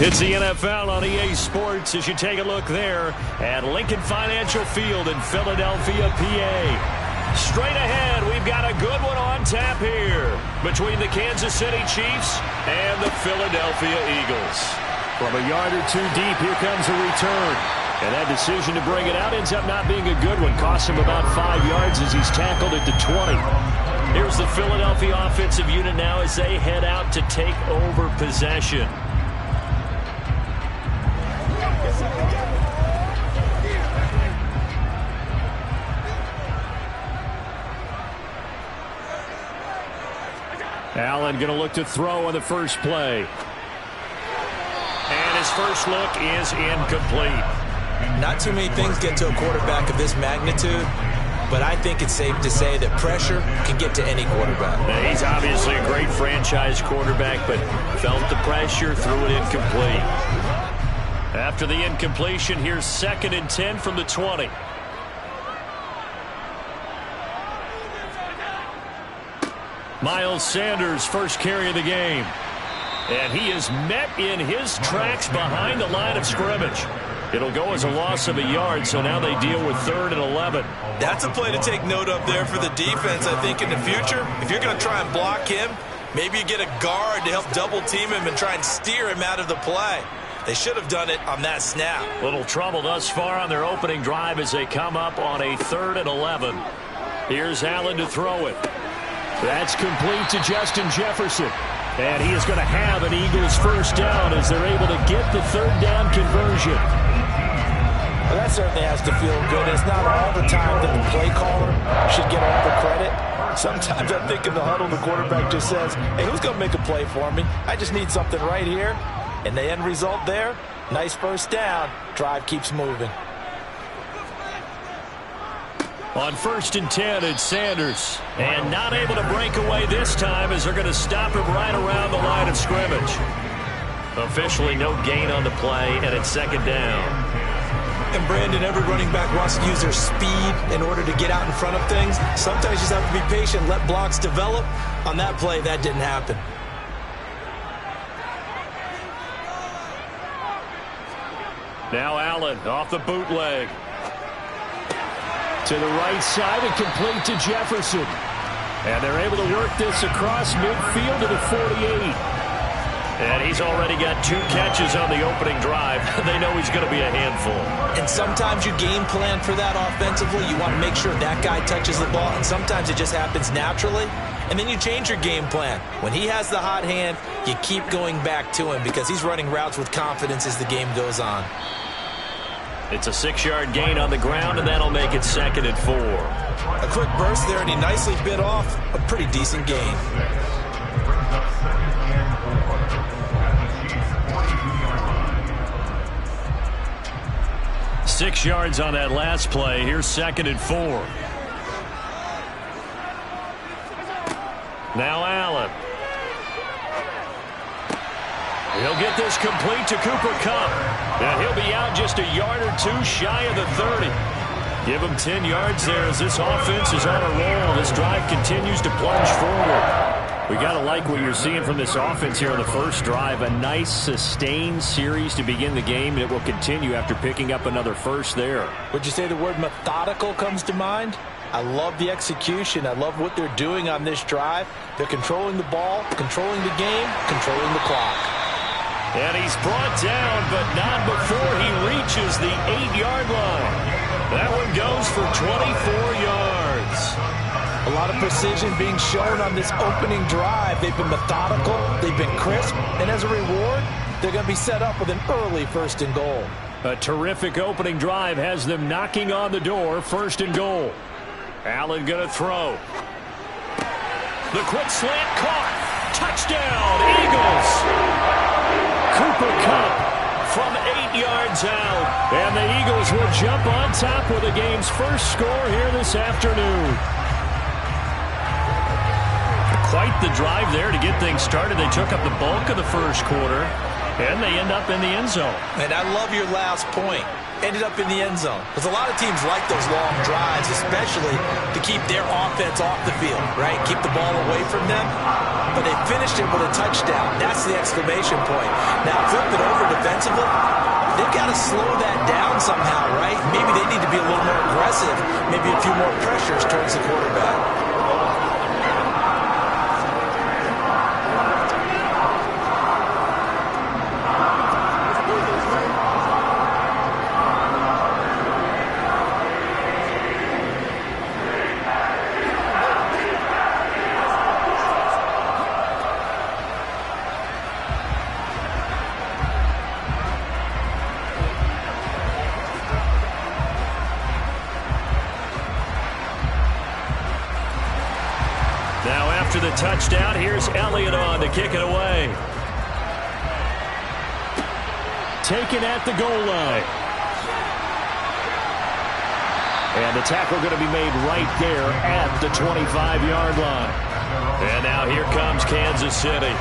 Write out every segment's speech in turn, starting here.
It's the NFL on EA Sports as you take a look there at Lincoln Financial Field in Philadelphia, PA. Straight ahead, we've got a good one on tap here between the Kansas City Chiefs and the Philadelphia Eagles. From a yard or two deep, here comes a return. And that decision to bring it out ends up not being a good one. Costs him about 5 yards as he's tackled at the 20. Here's the Philadelphia offensive unit now as they head out to take over possession. Allen going to look to throw on the first play. And his first look is incomplete. Not too many things get to a quarterback of this magnitude, but I think it's safe to say that pressure can get to any quarterback. Now, he's obviously a great franchise quarterback, but felt the pressure, threw it incomplete. After the incompletion, here's 2nd and 10 from the 20. Miles Sanders, first carry of the game. And he is met in his tracks behind the line of scrimmage. It'll go as a loss of a yard, so now they deal with 3rd and 11. That's a play to take note of there for the defense, I think, in the future. If you're going to try and block him, maybe you get a guard to help double-team him and try and steer him out of the play. They should have done it on that snap. Little trouble thus far on their opening drive as they come up on a 3rd and 11. Here's Allen to throw it. That's complete to Justin Jefferson. And he is going to have an Eagles first down as they're able to get the 3rd down conversion. Well, that certainly has to feel good. It's not all the time that the play caller should get all the credit. Sometimes I think in the huddle, the quarterback just says, hey, who's going to make a play for me? I just need something right here. And the end result there, nice first down. Drive keeps moving. On 1st and 10, it's Sanders. And not able to break away this time as they're going to stop him right around the line of scrimmage. Officially no gain on the play, and it's 2nd down. And Brandon, every running back wants to use their speed in order to get out in front of things. Sometimes you just have to be patient, let blocks develop. On that play, that didn't happen. Now Allen off the bootleg. To the right side and complete to Jefferson. And they're able to work this across midfield to the 48. And he's already got 2 catches on the opening drive. They know he's going to be a handful. And sometimes you game plan for that offensively. You want to make sure that guy touches the ball. And sometimes it just happens naturally. And then you change your game plan. When he has the hot hand, you keep going back to him because he's running routes with confidence as the game goes on. It's a 6-yard gain on the ground, and that'll make it 2nd and 4. A quick burst there, and he nicely bit off a pretty decent gain. Six yards on that last play. Here's 2nd and 4. Now Allen. He'll get this complete to Cooper Kupp. And he'll be out just a yard or 2 shy of the 30. Give him 10 yards there as this offense is on a roll. This drive continues to plunge forward. We got to like what you're seeing from this offense here on the first drive. A nice sustained series to begin the game, and it will continue after picking up another first there. Would you say the word methodical comes to mind? I love the execution. I love what they're doing on this drive. They're controlling the ball, controlling the game, controlling the clock. And he's brought down, but not before he reaches the 8-yard line. That one goes for 24 yards. A lot of precision being shown on this opening drive. They've been methodical, they've been crisp, and as a reward, they're going to be set up with an early 1st and goal. A terrific opening drive has them knocking on the door, 1st and goal. Allen going to throw. The quick slant caught. Touchdown, Eagles. Cooper Kupp from 8 yards out. And the Eagles will jump on top with the game's first score here this afternoon. Quite the drive there to get things started. They took up the bulk of the first quarter, and they end up in the end zone. And I love your last point. Ended up in the end zone. Because a lot of teams like those long drives, especially to keep their offense off the field, right? Keep the ball away from them. But they finished it with a touchdown. That's the exclamation point. Now, flip it over defensively. They've got to slow that down somehow, right? Maybe they need to be a little more aggressive. Maybe a few more pressures towards the quarterback. Now after the touchdown, here's Elliott on to kick it away. Taken at the goal line. And the tackle going to be made right there at the 25-yard line. And now here comes Kansas City.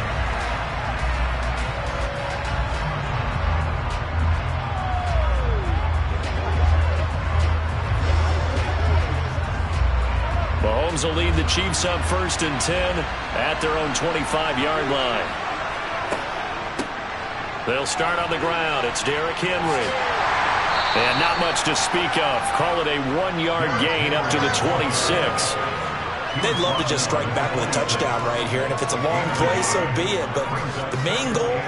Mahomes will lead the Chiefs up 1st and 10 at their own 25-yard line. They'll start on the ground. It's Derrick Henry. And not much to speak of. Call it a 1-yard gain up to the 26. They'd love to just strike back with a touchdown right here. And if it's a long play, so be it. But the main goal,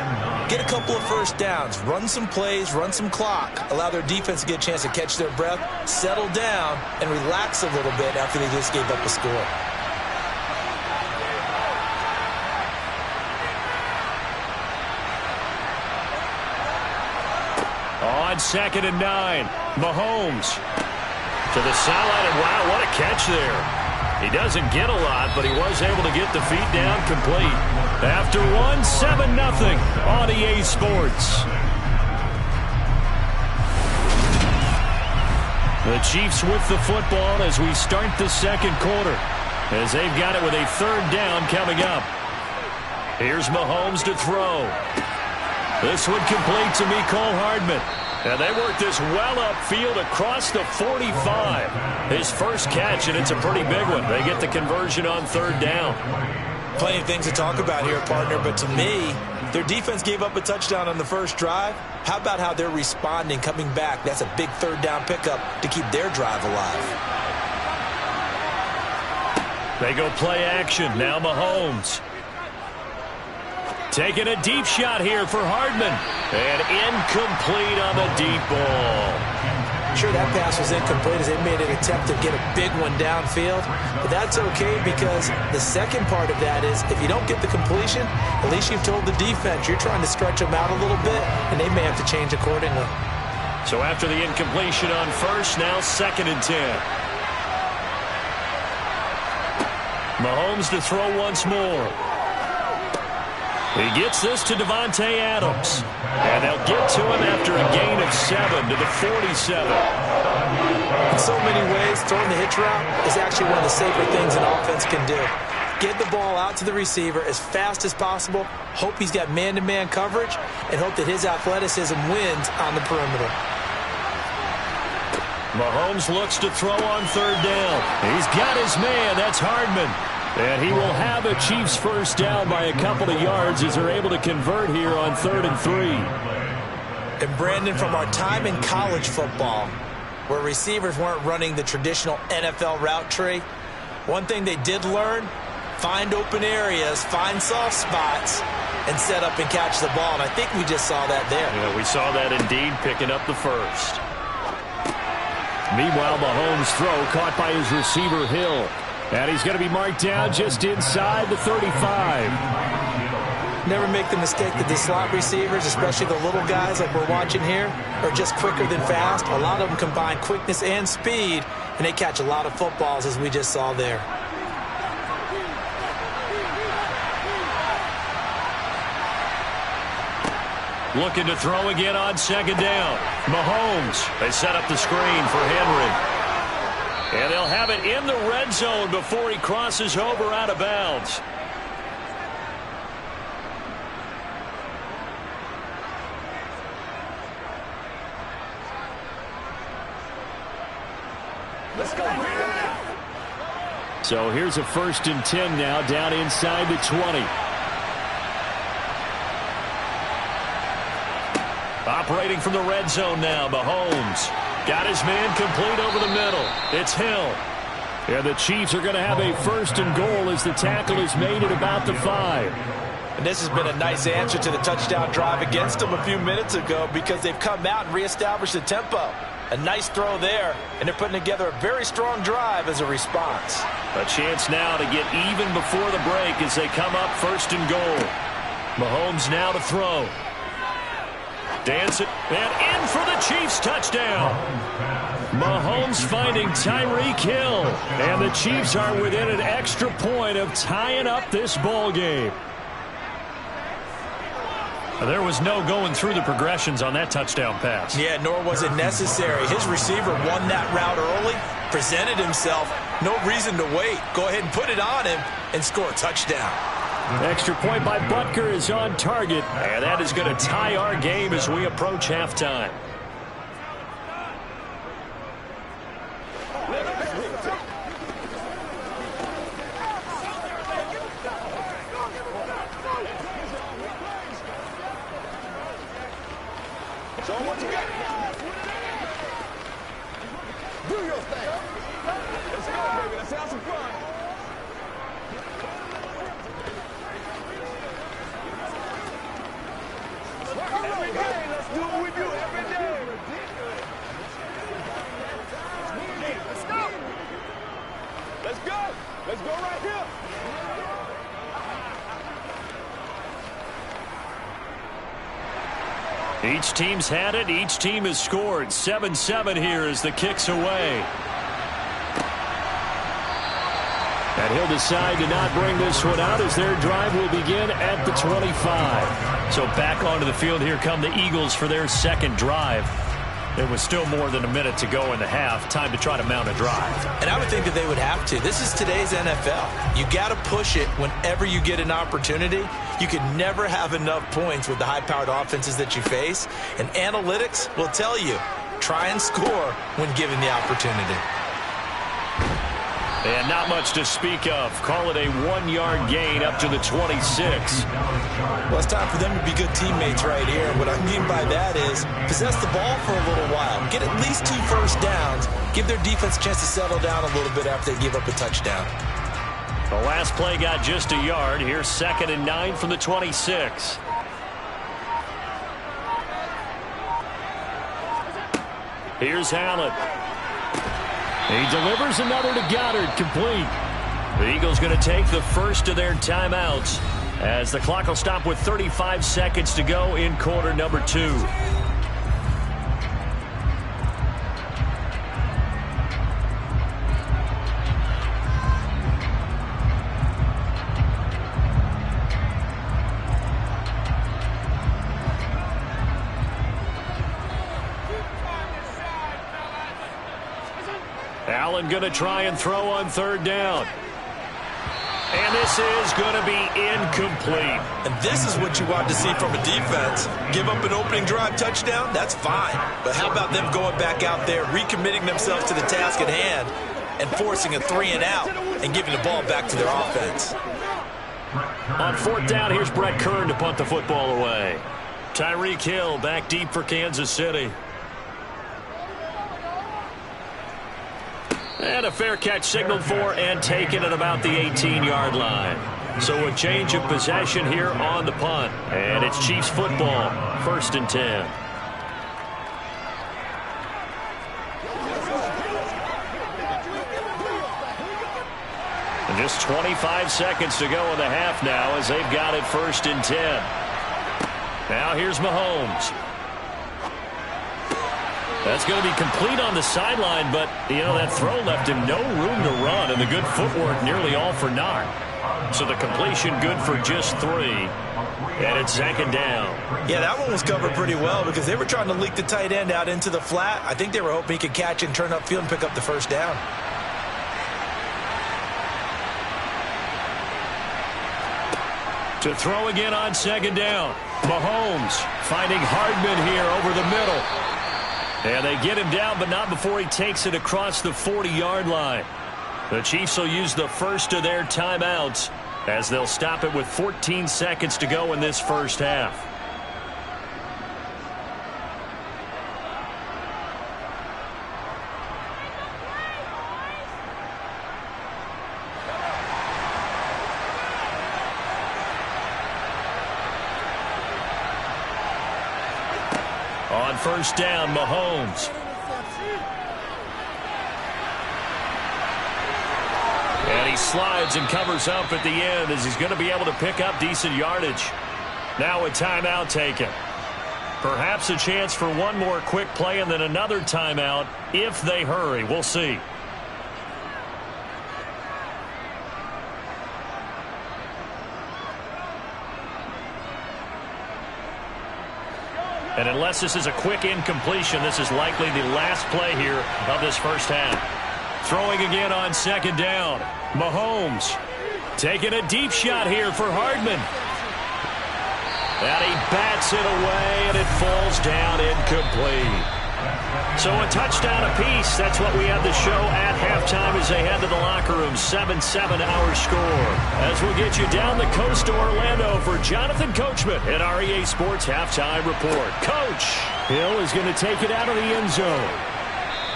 get a couple of first downs. Run some plays, run some clock. Allow their defense to get a chance to catch their breath, settle down, and relax a little bit after they just gave up a score. On 2nd and 9, Mahomes to the sideline, and wow, what a catch there. He doesn't get a lot, but he was able to get the feet down complete. After 7-0 on EA Sports. The Chiefs with the football as we start the second quarter, as they've got it with a 3rd down coming up. Here's Mahomes to throw. This one complete to Mecole Hardman. And they work this well upfield across the 45. His first catch, and it's a pretty big one. They get the conversion on 3rd down. Plenty of things to talk about here, partner, but to me, their defense gave up a touchdown on the first drive. How about how they're responding, coming back? That's a big 3rd down pickup to keep their drive alive. They go play action. Now Mahomes. Taking a deep shot here for Hardman. And incomplete on the deep ball. Sure, that pass was incomplete as they made an attempt to get a big one downfield. But that's okay because the second part of that is if you don't get the completion, at least you've told the defense you're trying to stretch them out a little bit, and they may have to change accordingly. So after the incompletion on 1st, now 2nd and 10. Mahomes to throw once more. He gets this to Davante Adams. And they'll get to him after a gain of 7 to the 47. In so many ways, throwing the hitch route is actually one of the safer things an offense can do. Get the ball out to the receiver as fast as possible, hope he's got man-to-man coverage, and hope that his athleticism wins on the perimeter. Mahomes looks to throw on 3rd down. He's got his man. That's Hardman. And he will have a Chiefs first down by a couple of yards as they're able to convert here on 3rd and 3. And Brandon, from our time in college football, where receivers weren't running the traditional NFL route tree, one thing they did learn, find open areas, find soft spots, and set up and catch the ball. And I think we just saw that there. Yeah, we saw that indeed, picking up the first. Meanwhile, Mahomes' throw caught by his receiver, Hill. And he's going to be marked down just inside the 35. Never make the mistake that the slot receivers, especially the little guys like we're watching here, are just quicker than fast. A lot of them combine quickness and speed, and they catch a lot of footballs, as we just saw there. Looking to throw again on 2nd down. Mahomes. They set up the screen for Henry. And they'll have it in the red zone before he crosses over out of bounds. Let's go. So here's a 1st and 10 now down inside the 20. Operating from the red zone now, Mahomes. Got his man complete over the middle. It's Hill. And the Chiefs are going to have a first and goal as the tackle is made at about the 5. And this has been a nice answer to the touchdown drive against them a few minutes ago because they've come out and reestablished the tempo. A nice throw there, and they're putting together a very strong drive as a response. A chance now to get even before the break as they come up first and goal. Mahomes now to throw. Dancing, and in for the Chiefs touchdown. Mahomes finding Tyreek Hill. And the Chiefs are within an extra point of tying up this ball game. There was no going through the progressions on that touchdown pass. Yeah, nor was it necessary. His receiver won that route early, presented himself. No reason to wait. Go ahead and put it on him and score a touchdown. Extra point by Butker is on target, and that is going to tie our game as we approach halftime. Show them what you got. Do your thing. Let's go, baby. Let's have some fun. Every day, let's do what we do every day. Let's go. Let's go. Let's go right here. Each team's had it. Each team has scored. 7-7 here as the kick's away. And he'll decide to not bring this one out as their drive will begin at the 25. So back onto the field, here come the Eagles for their second drive. There was still more than a minute to go in the half. Time to try to mount a drive. And I would think that they would have to. This is today's NFL. You got to push it whenever you get an opportunity. You can never have enough points with the high-powered offenses that you face. And analytics will tell you, try and score when given the opportunity. And not much to speak of. Call it a 1-yard gain up to the 26. Well, it's time for them to be good teammates right here. What I mean by that is possess the ball for a little while. Get at least 2 first downs. Give their defense a chance to settle down a little bit after they give up a touchdown. The last play got just a yard. Here's 2nd and 9 from the 26. Here's Allen. He delivers another to Goddard, complete. The Eagles going to take the first of their timeouts as the clock will stop with 35 seconds to go in quarter number 2. Allen going to try and throw on 3rd down. And this is going to be incomplete. And this is what you want to see from a defense. Give up an opening drive touchdown, that's fine. But how about them going back out there, recommitting themselves to the task at hand, and forcing a 3-and-out and giving the ball back to their offense. On 4th down, here's Brett Kern to punt the football away. Tyreek Hill back deep for Kansas City. And a fair catch signaled for and taken at about the 18-yard line. So a change of possession here on the punt. And it's Chiefs football, 1st and 10. And just 25 seconds to go in the half now as they've got it 1st and 10. Now here's Mahomes. That's going to be complete on the sideline, but, you know, that throw left him no room to run, and the good footwork nearly all for naught. So the completion good for just 3, and it's 2nd down. Yeah, that one was covered pretty well because they were trying to leak the tight end out into the flat. I think they were hoping he could catch it and turn upfield and pick up the 1st down. To throw again on 2nd down. Mahomes finding Hardman here over the middle. And they get him down, but not before he takes it across the 40-yard line. The Chiefs will use the first of their timeouts as they'll stop it with 14 seconds to go in this first half. On first down, Mahomes. And he slides and covers up at the end as he's going to be able to pick up decent yardage. Now a timeout taken. Perhaps a chance for one more quick play and then another timeout if they hurry. We'll see. And unless this is a quick incompletion, this is likely the last play here of this first half. Throwing again on second down. Mahomes taking a deep shot here for Hardman. And he bats it away, and it falls down incomplete. So a touchdown apiece. That's what we have to show at halftime as they head to the locker room. 7-7 our score. As we'll get you down the coast to Orlando for Jonathan Coachman at REA Sports Halftime Report. Coach Hill is going to take it out of the end zone.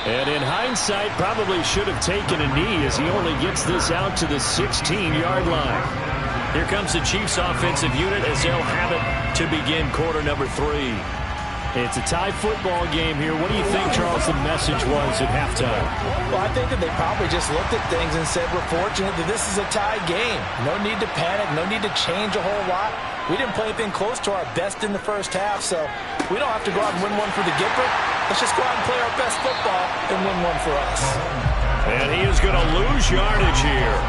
And in hindsight, probably should have taken a knee as he only gets this out to the 16-yard line. Here comes the Chiefs offensive unit as they'll have it to begin quarter number 3. It's a tie football game here. What do you think, Charles, the message was at halftime? Well, I think that they probably just looked at things and said, we're fortunate that this is a tie game. No need to panic. No need to change a whole lot. We didn't play anything close to our best in the first half, so we don't have to go out and win one for the Gipper. Let's just go out and play our best football and win one for us. And he is going to lose yardage here.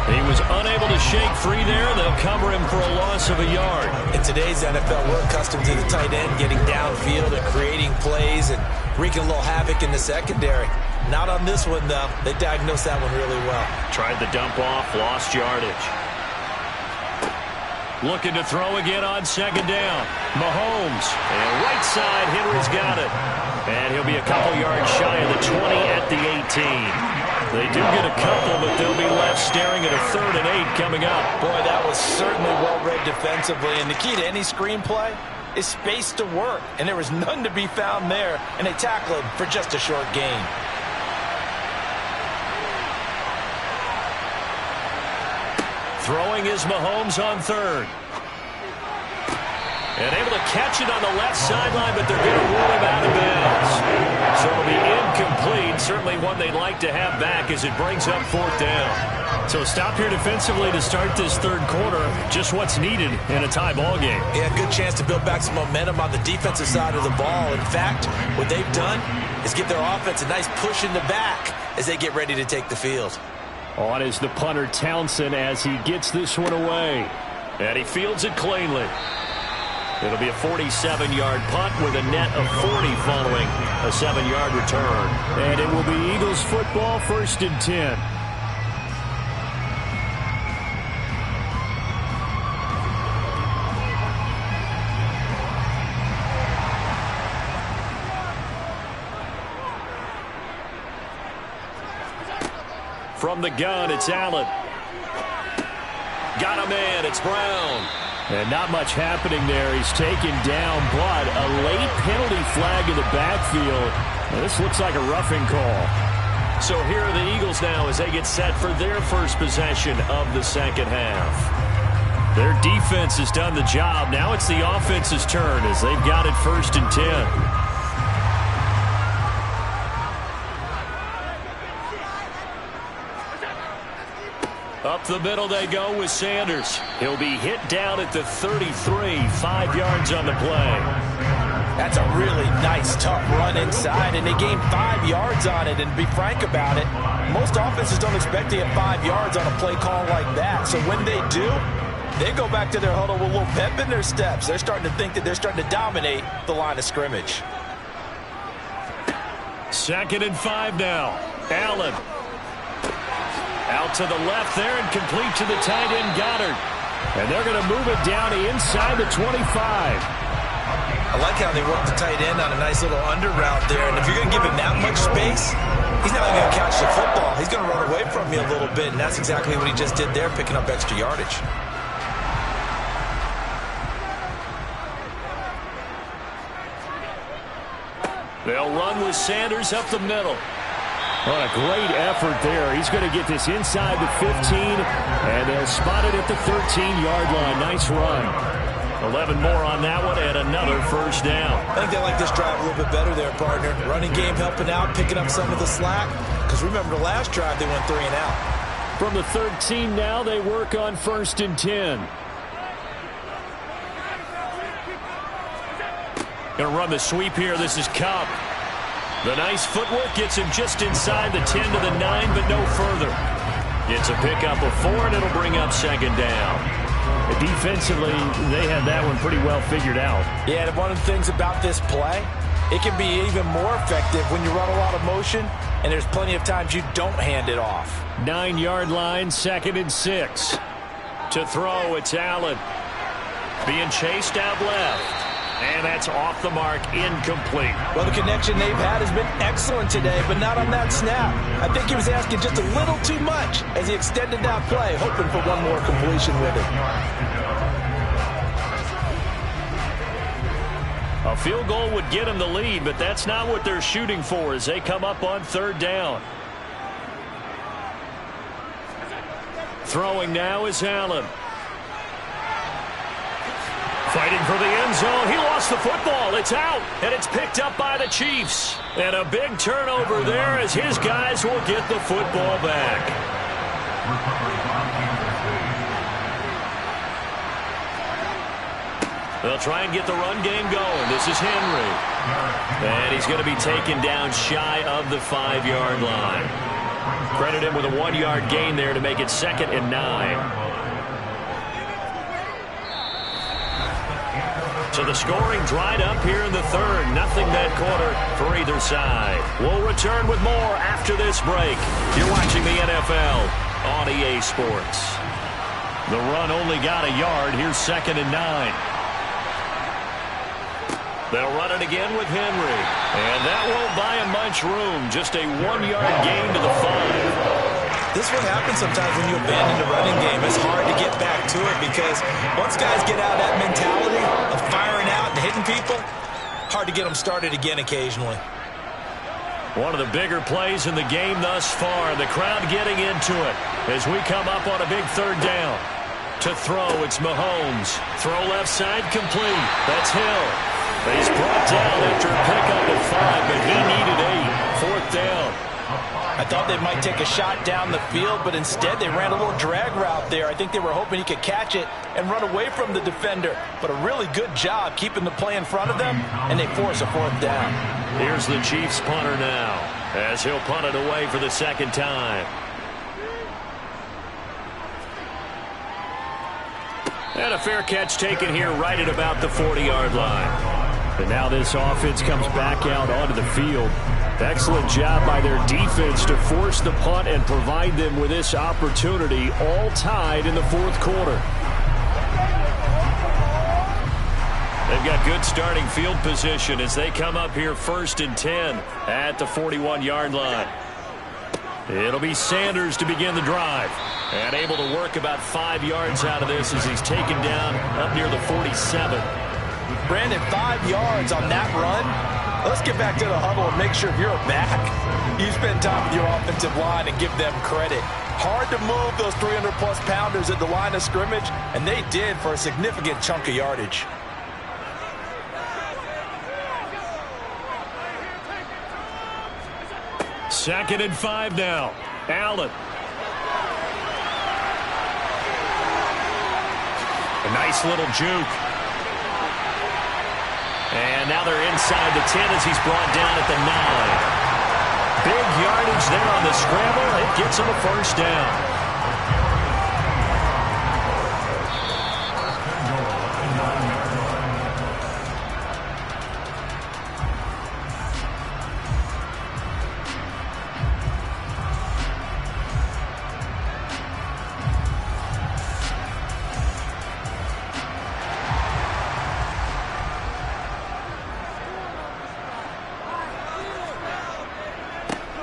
He was unable to shake free there. They'll cover him for a loss of a yard. In today's NFL, we're accustomed to the tight end getting downfield and creating plays and wreaking a little havoc in the secondary. Not on this one, though. They diagnosed that one really well. Tried the dump off, lost yardage. Looking to throw again on second down. Mahomes. And right side, Henry's got it. And he'll be a couple yards shy of the 20 at the 18. They do get a couple, but they'll be left staring at a 3rd and 8 coming up. Boy, that was certainly well-read defensively. And the key to any screenplay is space to work. And there was none to be found there. And they tackled for just a short gain. Throwing is Mahomes on 3rd. And able to catch it on the left sideline, but they're going to rule him out of bounds. So it'll be incomplete. Certainly one they'd like to have back as it brings up 4th down. So stop here defensively to start this 3rd quarter. Just what's needed in a tie ball game. Yeah, good chance to build back some momentum on the defensive side of the ball. In fact, what they've done is give their offense a nice push in the back as they get ready to take the field. On is the punter Townsend as he gets this one away. And he fields it cleanly. It'll be a 47-yard punt with a net of 40 following a 7-yard return. And it will be Eagles football, 1st and 10. From the gun, it's Allen. Got a man, it's Brown. And not much happening there. He's taken down, but a late penalty flag in the backfield. Now, this looks like a roughing call. So here are the Eagles now as they get set for their first possession of the second half. Their defense has done the job. Now it's the offense's turn as they've got it 1st and 10. Up the middle they go with Sanders. He'll be hit down at the 33, 5 yards on the play. That's a really nice, tough run inside, and they gained 5 yards on it. And to be frank about it, most offenses don't expect to get 5 yards on a play call like that. So when they do, they go back to their huddle with a little pep in their steps. They're starting to think that they're starting to dominate the line of scrimmage. 2nd and 5 now. Allen. Out to the left there and complete to the tight end Goddard. And they're going to move it down inside the 25. I like how they work the tight end on a nice little under route there. And if you're going to give him that much space, he's not going to catch the football. He's going to run away from you a little bit. And that's exactly what he just did there, picking up extra yardage. They'll run with Sanders up the middle. What a great effort there. He's going to get this inside the 15, and they'll spot it at the 13-yard line. Nice run. 11 more on that one and another first down. I think they like this drive a little bit better there, partner. Running game helping out, picking up some of the slack. Because remember the last drive, they went 3 and out. From the 13 now, they work on 1st and 10. Going to run the sweep here. This is Kupp. The nice footwork gets him just inside the 10 to the 9, but no further. Gets a pickup of 4, and it'll bring up 2nd down. Defensively, they had that one pretty well figured out. Yeah, and one of the things about this play, it can be even more effective when you run a lot of motion, and there's plenty of times you don't hand it off. 9-yard line, 2nd and 6. To throw, it's Allen. Being chased out left. And that's off the mark, incomplete. Well, the connection they've had has been excellent today, but not on that snap. I think he was asking just a little too much as he extended that play, hoping for one more completion with it. A field goal would get them the lead, but that's not what they're shooting for as they come up on 3rd down. Throwing now is Allen. Fighting for the end zone. He lost the football. It's out, and it's picked up by the Chiefs. And a big turnover there as his guys will get the football back. They'll try and get the run game going. This is Henry. And he's going to be taken down shy of the 5-yard line. Credit him with a 1-yard gain there to make it 2nd and 9. So the scoring dried up here in the 3rd. Nothing that quarter for either side. We'll return with more after this break. You're watching the NFL on EA Sports. The run only got a yard. Here's 2nd and 9. They'll run it again with Henry. And that won't buy him much room. Just a 1-yard gain to the 5. This is what happens sometimes when you abandon the running game. It's hard to get back to it because once guys get out of that mentality of firing out and hitting people, hard to get them started again occasionally. One of the bigger plays in the game thus far. The crowd getting into it as we come up on a big 3rd down. To throw, it's Mahomes. Throw left side complete. That's Hill. He's brought down after a pickup of 5, but he needed 8. 4th down. I thought they might take a shot down the field, but instead they ran a little drag route there. I think they were hoping he could catch it and run away from the defender. But a really good job keeping the play in front of them, and they force a 4th down. Here's the Chiefs punter now as he'll punt it away for the 2nd time. And a fair catch taken here right at about the 40-yard line. And now this offense comes back out onto the field. Excellent job by their defense to force the punt and provide them with this opportunity, all tied in the 4th quarter. They've got good starting field position as they come up here 1st and 10 at the 41-yard line. It'll be Sanders to begin the drive. And able to work about 5 yards out of this as he's taken down up near the 47. Brandon, 5 yards on that run. Let's get back to the huddle and make sure if you're back, you spend time with your offensive line and give them credit. Hard to move those 300-plus pounders at the line of scrimmage, and they did for a significant chunk of yardage. Second and 5 now. Allen. A nice little juke. And now they're inside the 10 as he's brought down at the 9. Big yardage there on the scramble. It gets him a 1st down.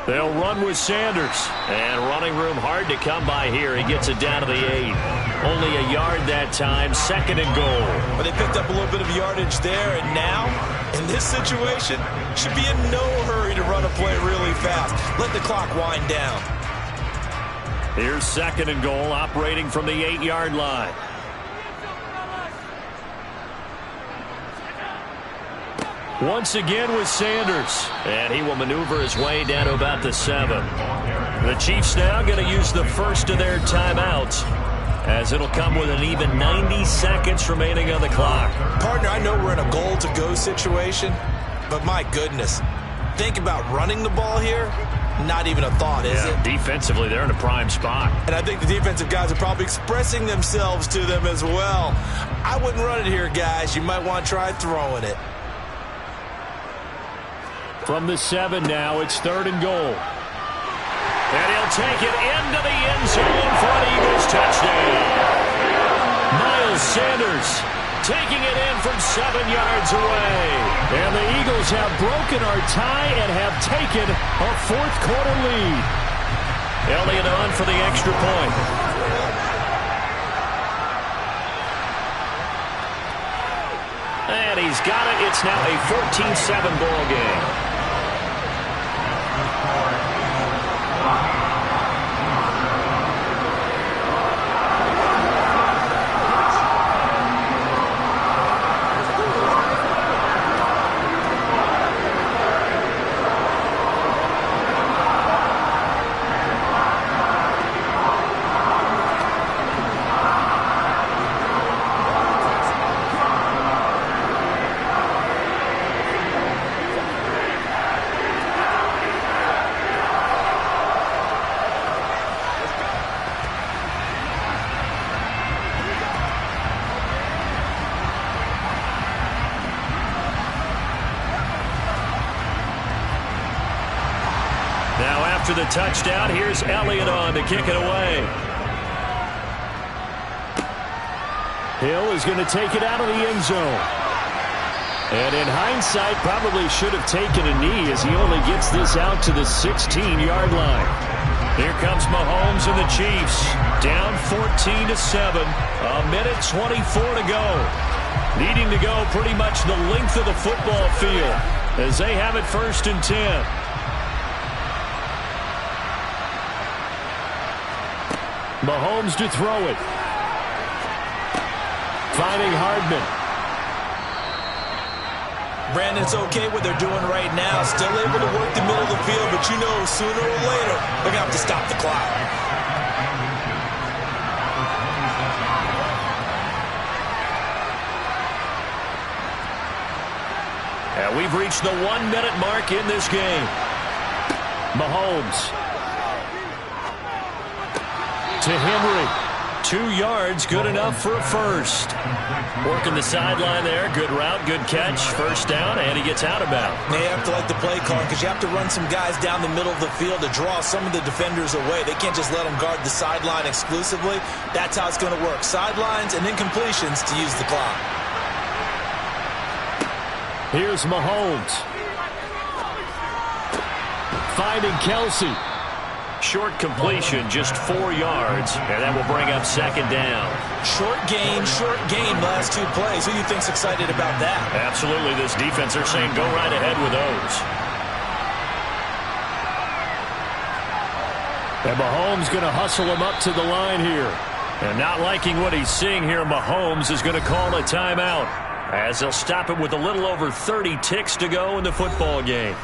They'll run with Sanders. And running room hard to come by here. He gets it down to the 8. Only a yard that time. 2nd and goal. But they picked up a little bit of yardage there. And now, in this situation, should be in no hurry to run a play really fast. Let the clock wind down. Here's 2nd and goal, operating from the 8-yard line. Once again with Sanders. And he will maneuver his way down to about the 7. The Chiefs now going to use the first of their timeouts, as it'll come with an even 90 seconds remaining on the clock. Partner, I know we're in a goal-to-go situation, but my goodness, think about running the ball here. Not even a thought, is it? Defensively, they're in a prime spot. And I think the defensive guys are probably expressing themselves to them as well. I wouldn't run it here, guys. You might want to try throwing it. From the 7 now, it's 3rd and goal. And he'll take it into the end zone for an Eagles touchdown. Miles Sanders taking it in from 7 yards away. And the Eagles have broken our tie and have taken a 4th quarter lead. Elliott on for the extra point. And he's got it. It's now a 14-7 ball game. After the touchdown, here's Elliott on to kick it away. Hill is going to take it out of the end zone. And in hindsight, probably should have taken a knee as he only gets this out to the 16-yard line. Here comes Mahomes and the Chiefs. Down 14-7. A minute 24 to go. Needing to go pretty much the length of the football field as they have it 1st and 10. Mahomes to throw it. Finding Hardman. Brandon, it's okay what they're doing right now. Still able to work the middle of the field, but you know sooner or later they're going to have to stop the clock. And we've reached the 1-minute mark in this game. Mahomes. To Henry. 2 yards, good enough for a first. Working the sideline there. Good route, good catch. First down, and he gets out of bounds. They have to like the play call because you have to run some guys down the middle of the field to draw some of the defenders away. They can't just let them guard the sideline exclusively. That's how it's going to work. Sidelines and then completions to use the clock. Here's Mahomes. Finding Kelsey. Short completion, just 4 yards, and that will bring up 2nd down. Short game, last 2 plays. Who do you think's excited about that? Absolutely, this defense, they're saying go right ahead with those. And Mahomes going to hustle him up to the line here. And not liking what he's seeing here, Mahomes is going to call a timeout, as they'll stop it with a little over 30 ticks to go in the football game.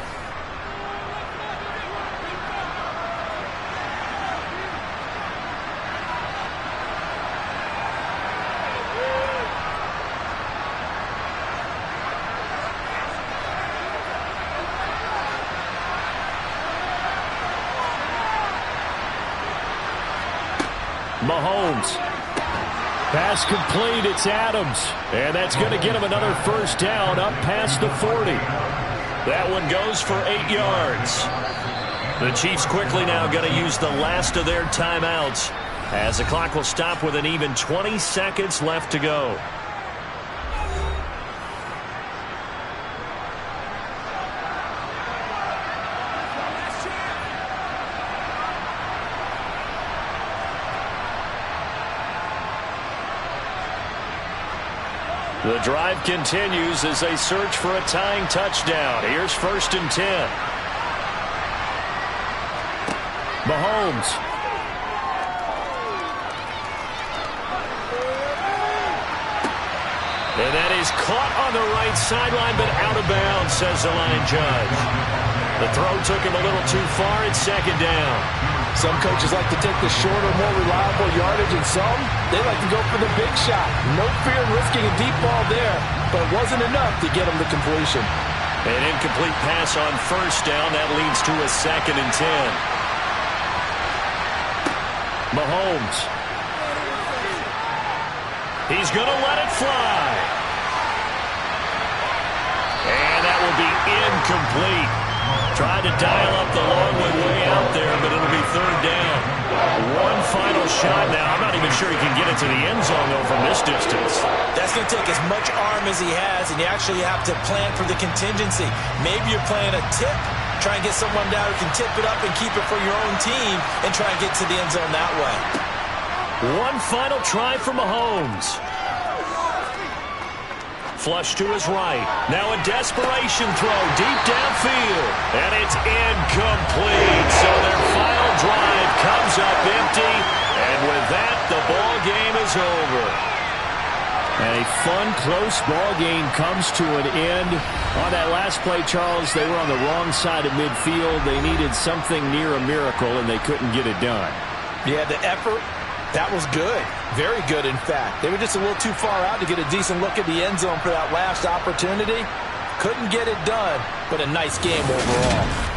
Mahomes. Pass complete. It's Adams. And that's going to get him another first down up past the 40. That one goes for 8 yards. The Chiefs quickly now going to use the last of their timeouts as the clock will stop with an even 20 seconds left to go. The drive continues as they search for a tying touchdown. Here's 1st and 10. Mahomes. And that is caught on the right sideline, but out of bounds, says the line judge. The throw took him a little too far. It's second down. Some coaches like to take the shorter, more reliable yardage, and some, they like to go for the big shot. No fear in risking a deep ball there, but it wasn't enough to get him the completion. An incomplete pass on first down. That leads to a 2nd and 10. Mahomes. He's going to let it fly. And that will be incomplete. Tried to dial up the long way out there, but it'll be 3rd down. One final shot now. I'm not even sure he can get it to the end zone, though, from this distance. That's going to take as much arm as he has, and you actually have to plan for the contingency. Maybe you're playing a tip. Try and get someone down who can tip it up and keep it for your own team and try and get to the end zone that way. One final try for Mahomes. Flush to his right. Now a desperation throw deep downfield. And it's incomplete. So their final drive comes up empty. And with that, the ball game is over. And a fun, close ball game comes to an end. On that last play, Charles, they were on the wrong side of midfield. They needed something near a miracle, and they couldn't get it done. Yeah, the effort, that was good. Very good, in fact. They were just a little too far out to get a decent look at the end zone for that last opportunity. Couldn't get it done, but a nice game overall.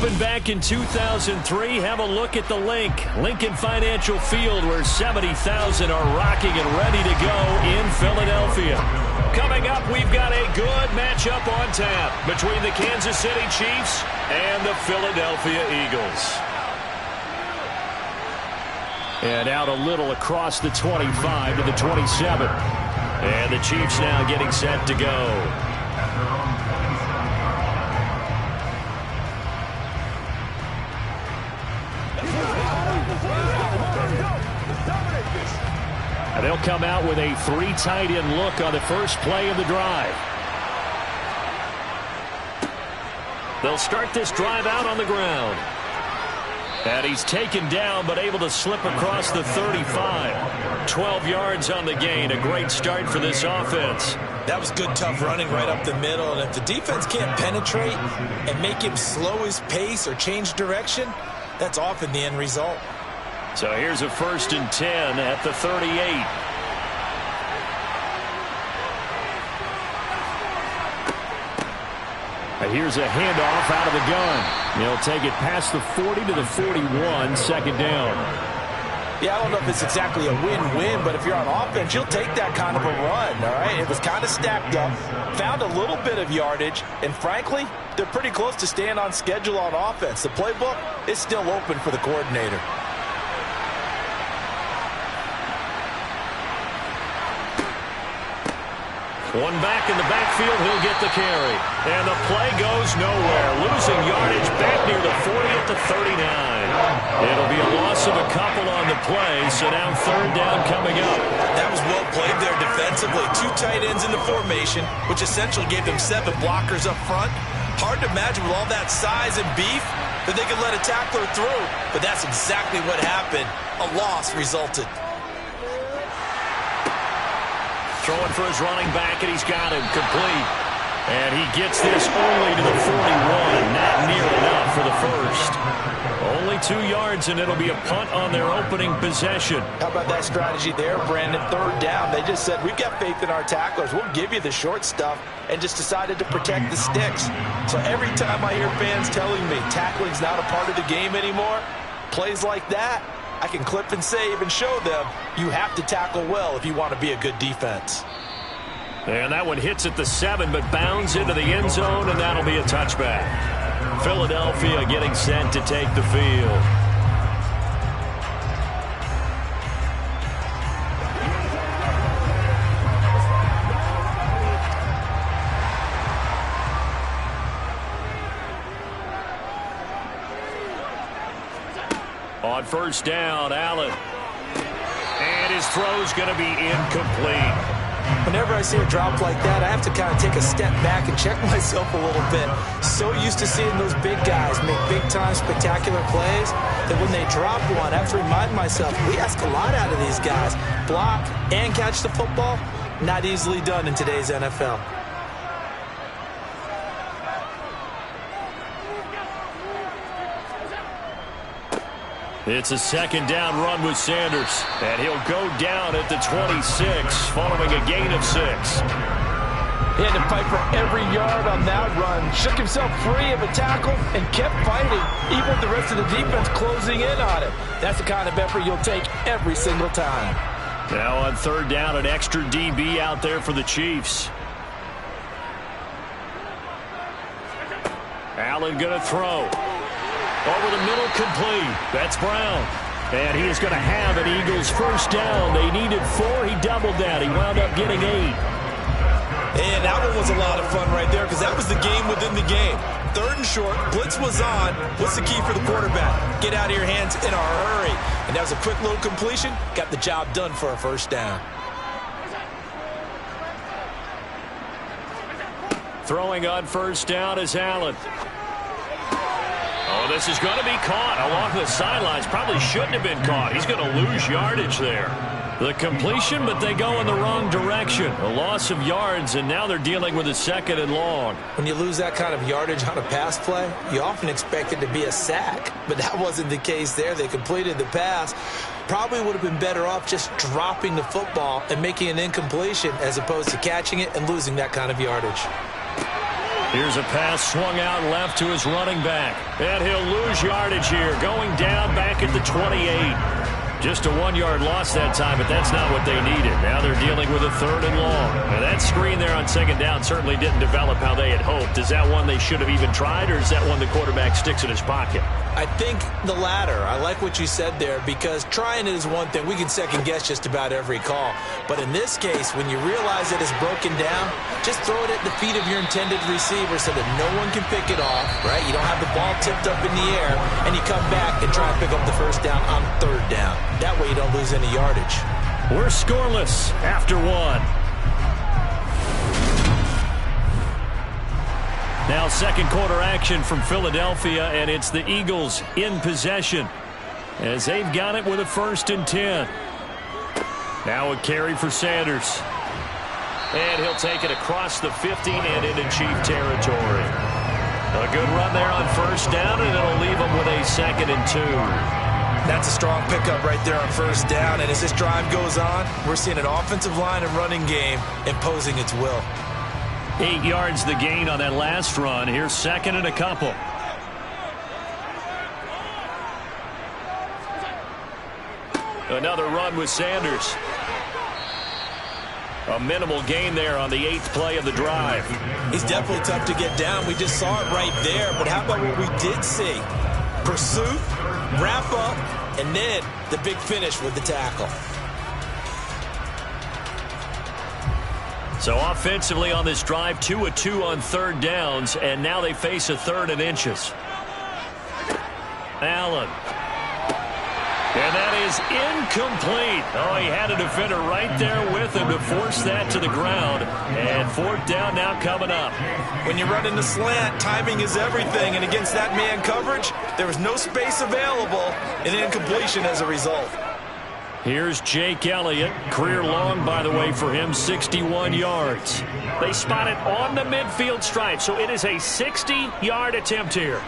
Opened back in 2003. Have a look at the link. Lincoln Financial Field, where 70,000 are rocking and ready to go in Philadelphia. Coming up, we've got a good matchup on tap between the Kansas City Chiefs and the Philadelphia Eagles. And out a little across the 25 to the 27. And the Chiefs now getting set to go. And they'll come out with a 3 tight end look on the first play of the drive. They'll start this drive out on the ground. And he's taken down, but able to slip across the 35. 12 yards on the gain. A great start for this offense. That was good, tough running right up the middle. And if the defense can't penetrate and make him slow his pace or change direction, that's often the end result. So here's a 1st and 10 at the 38. And here's a handoff out of the gun. He'll take it past the 40 to the 41, second down. Yeah, I don't know if it's exactly a win-win, but if you're on offense, you'll take that kind of a run, all right? It was kind of stacked up, found a little bit of yardage, and frankly, they're pretty close to staying on schedule on offense. The playbook is still open for the coordinator. One back in the backfield, he'll get the carry. And the play goes nowhere. Losing yardage back near the 40 at the 39. It'll be a loss of a couple on the play, so now 3rd down coming up. That was well played there defensively. 2 tight ends in the formation, which essentially gave them 7 blockers up front. Hard to imagine with all that size and beef that they could let a tackler through. But that's exactly what happened. A loss resulted. Throwing for his running back, and he's got him complete. And he gets this only to the 41. Not near enough for the first. Only 2 yards, and it'll be a punt on their opening possession. How about that strategy there, Brandon? 3rd down. They just said, we've got faith in our tacklers. We'll give you the short stuff, and just decided to protect the sticks. So every time I hear fans telling me tackling's not a part of the game anymore, plays like that, I can clip and save and show them you have to tackle well if you want to be a good defense. And that one hits at the 7, but bounds into the end zone, and that'll be a touchback. Philadelphia getting set to take the field. On 1st down, Allen. And his throw's going to be incomplete. Whenever I see a drop like that, I have to kind of take a step back and check myself a little bit. So used to seeing those big guys make big-time spectacular plays that when they drop one, I have to remind myself, we ask a lot out of these guys. Block and catch the football, not easily done in today's NFL. It's a 2nd down run with Sanders. And he'll go down at the 26 following a gain of 6. He had to fight for every yard on that run. Shook himself free of a tackle and kept fighting, even with the rest of the defense closing in on him. That's the kind of effort you'll take every single time. Now on 3rd down, an extra DB out there for the Chiefs. Allen going to throw. Over the middle, complete. That's Brown. And he is going to have an Eagles 1st down. They needed 4. He doubled that. He wound up getting 8. And that one was a lot of fun right there because that was the game within the game. 3rd and short. Blitz was on. What's the key for the quarterback? Get out of your hands in a hurry. And that was a quick little completion. Got the job done for a 1st down. Throwing on 1st down is Allen. Oh, this is going to be caught along the sidelines. Probably shouldn't have been caught. He's going to lose yardage there. The completion, but they go in the wrong direction. A loss of yards, and now they're dealing with a 2nd and long. When you lose that kind of yardage on a pass play, you often expect it to be a sack. But that wasn't the case there. They completed the pass. Probably would have been better off just dropping the football and making an incompletion as opposed to catching it and losing that kind of yardage. Here's a pass swung out left to his running back. And he'll lose yardage here, going down back at the 28. Just a 1-yard loss that time, but that's not what they needed. Now they're dealing with a 3rd and long. Now that screen there on 2nd down certainly didn't develop how they had hoped. Is that one they should have even tried, or is that one the quarterback sticks in his pocket? I think the latter. I like what you said there, because trying it is one thing. We can second guess just about every call. But in this case, when you realize it is broken down, just throw it at the feet of your intended receiver so that no one can pick it off, right? You don't have the ball tipped up in the air, and you come back and try and pick up the 1st down on 3rd down. That way you don't lose any yardage. We're scoreless after 1. Now 2nd quarter action from Philadelphia, and it's the Eagles in possession as they've got it with a 1st and 10. Now a carry for Sanders. And he'll take it across the 50 and into Chief territory. A good run there on 1st down, and it'll leave them with a 2nd and 2. That's a strong pickup right there on 1st down. And as this drive goes on, we're seeing an offensive line and running game imposing its will. 8 yards the gain on that last run. Here's 2nd and a couple. Another run with Sanders. A minimal gain there on the 8th play of the drive. He's definitely tough to get down. We just saw it right there. But how about what we did see? Pursuit, wrap up, and then the big finish with the tackle. So offensively on this drive, 2 of 2 on 3rd downs, and now they face a 3rd and inches. Allen. And that is incomplete. Oh, he had a defender right there with him to force that to the ground. And 4th down now coming up. When you run in the slant, timing is everything. And against that man coverage, there was no space available, and incompletion as a result. Here's Jake Elliott. Career long, by the way, for him, 61 yards. They spot it on the midfield stripe, so it is a 60-yard attempt here.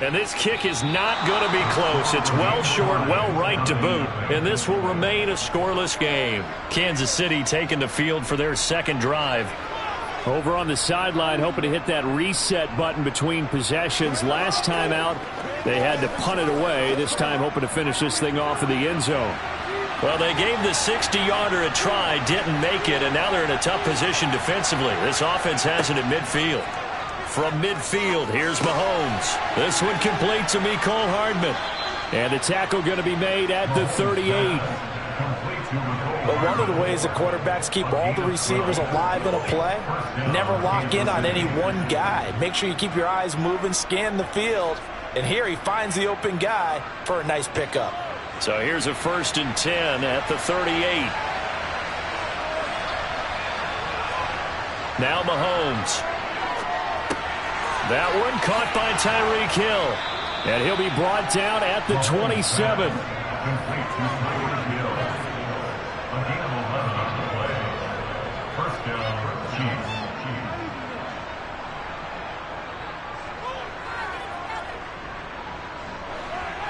And this kick is not going to be close. It's well short, well right to boot. And this will remain a scoreless game. Kansas City taking the field for their 2nd drive. Over on the sideline, hoping to hit that reset button between possessions. Last time out, they had to punt it away. This time hoping to finish this thing off in the end zone. Well, they gave the 60-yarder a try, didn't make it, and now they're in a tough position defensively. This offense has it at midfield. From midfield, here's Mahomes. This one complete to Mecole Hardman. And the tackle going to be made at the 38. But one of the ways that quarterbacks keep all the receivers alive in a play, never lock in on any one guy. Make sure you keep your eyes moving, scan the field. And here he finds the open guy for a nice pickup. So here's a 1st and 10 at the 38. Now Mahomes. That one caught by Tyreek Hill. And he'll be brought down at the 27.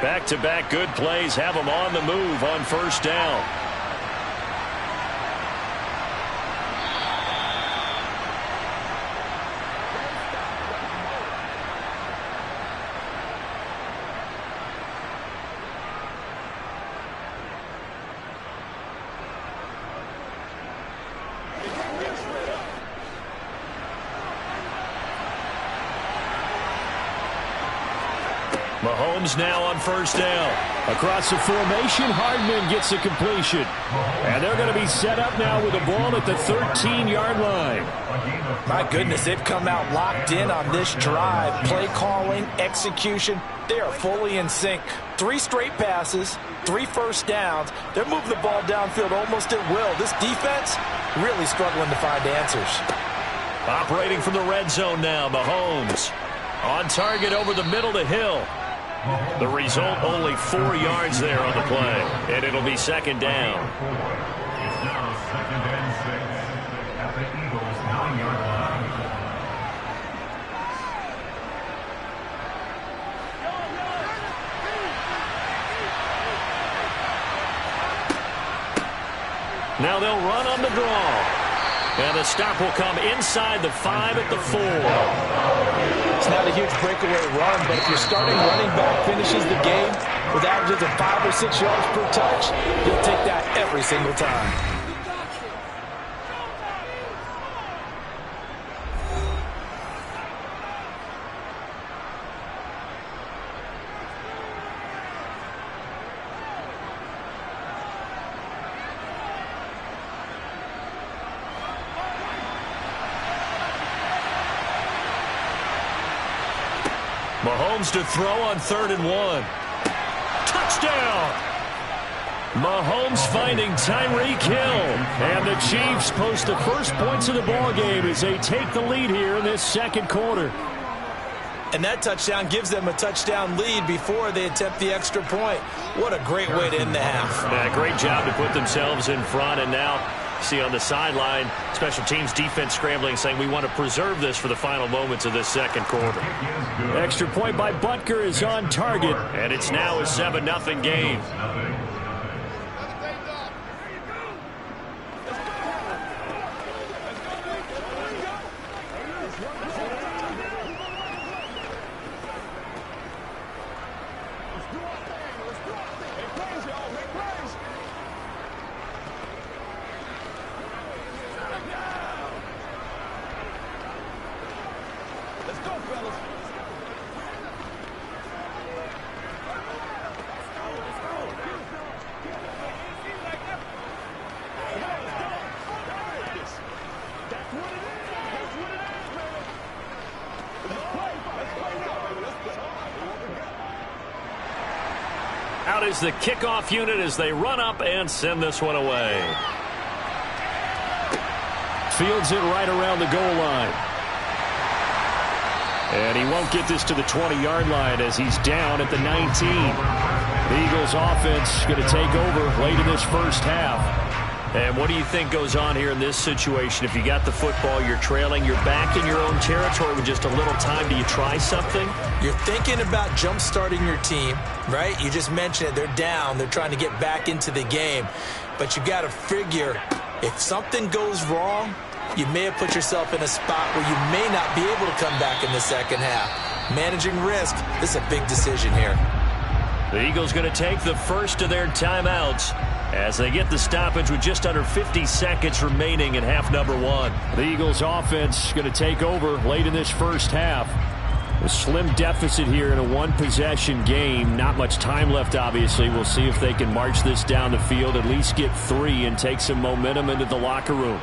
Back-to-back good plays have them on the move on 1st down. Mahomes now on 1st down. Across the formation, Hardman gets a completion. And they're going to be set up now with the ball at the 13-yard line. My goodness, they've come out locked in on this drive. Play calling, execution, they are fully in sync. 3 straight passes, 3 1st downs. They're moving the ball downfield almost at will. This defense really struggling to find answers. Operating from the red zone now, Mahomes. On target over the middle to Hill. The result, only 4 yards there on the play. And it'll be 2nd down. It's now 2nd and 6 at the Eagles' 9-yard line. Now they'll run on the draw. And the stop will come inside the 5 at the 4. It's not a huge breakaway run, but if your starting running back finishes the game with averages of 5 or 6 yards per touch, you'll take that every single time. Mahomes to throw on 3rd and 1. Touchdown! Mahomes finding Tyreek Hill. And the Chiefs post the first points of the ballgame as they take the lead here in this second quarter. And that touchdown gives them a touchdown lead before they attempt the extra point. What a great way to end the half. Yeah, great job to put themselves in front. And now, see on the sideline, special teams defense scrambling, saying we want to preserve this for the final moments of this second quarter. Extra point by Butker is on target. And it's now a 7-0 game. Out is the kickoff unit as they run up and send this one away. Fields it right around the goal line. And he won't get this to the 20-yard line as he's down at the 19. The Eagles offense going to take over late in this first half. And what do you think goes on here in this situation? If you got the football, you're trailing, you're back in your own territory with just a little time. Do you try something? You're thinking about jump-starting your team, right? You just mentioned it. They're down. They're trying to get back into the game. But you got to figure if something goes wrong, you may have put yourself in a spot where you may not be able to come back in the second half. Managing risk, this is a big decision here. The Eagles going to take the first of their timeouts as they get the stoppage with just under 50 seconds remaining in half number 1. The Eagles offense going to take over late in this first half. A slim deficit here in a one-possession game. Not much time left, obviously. We'll see if they can march this down the field, at least get 3 and take some momentum into the locker room.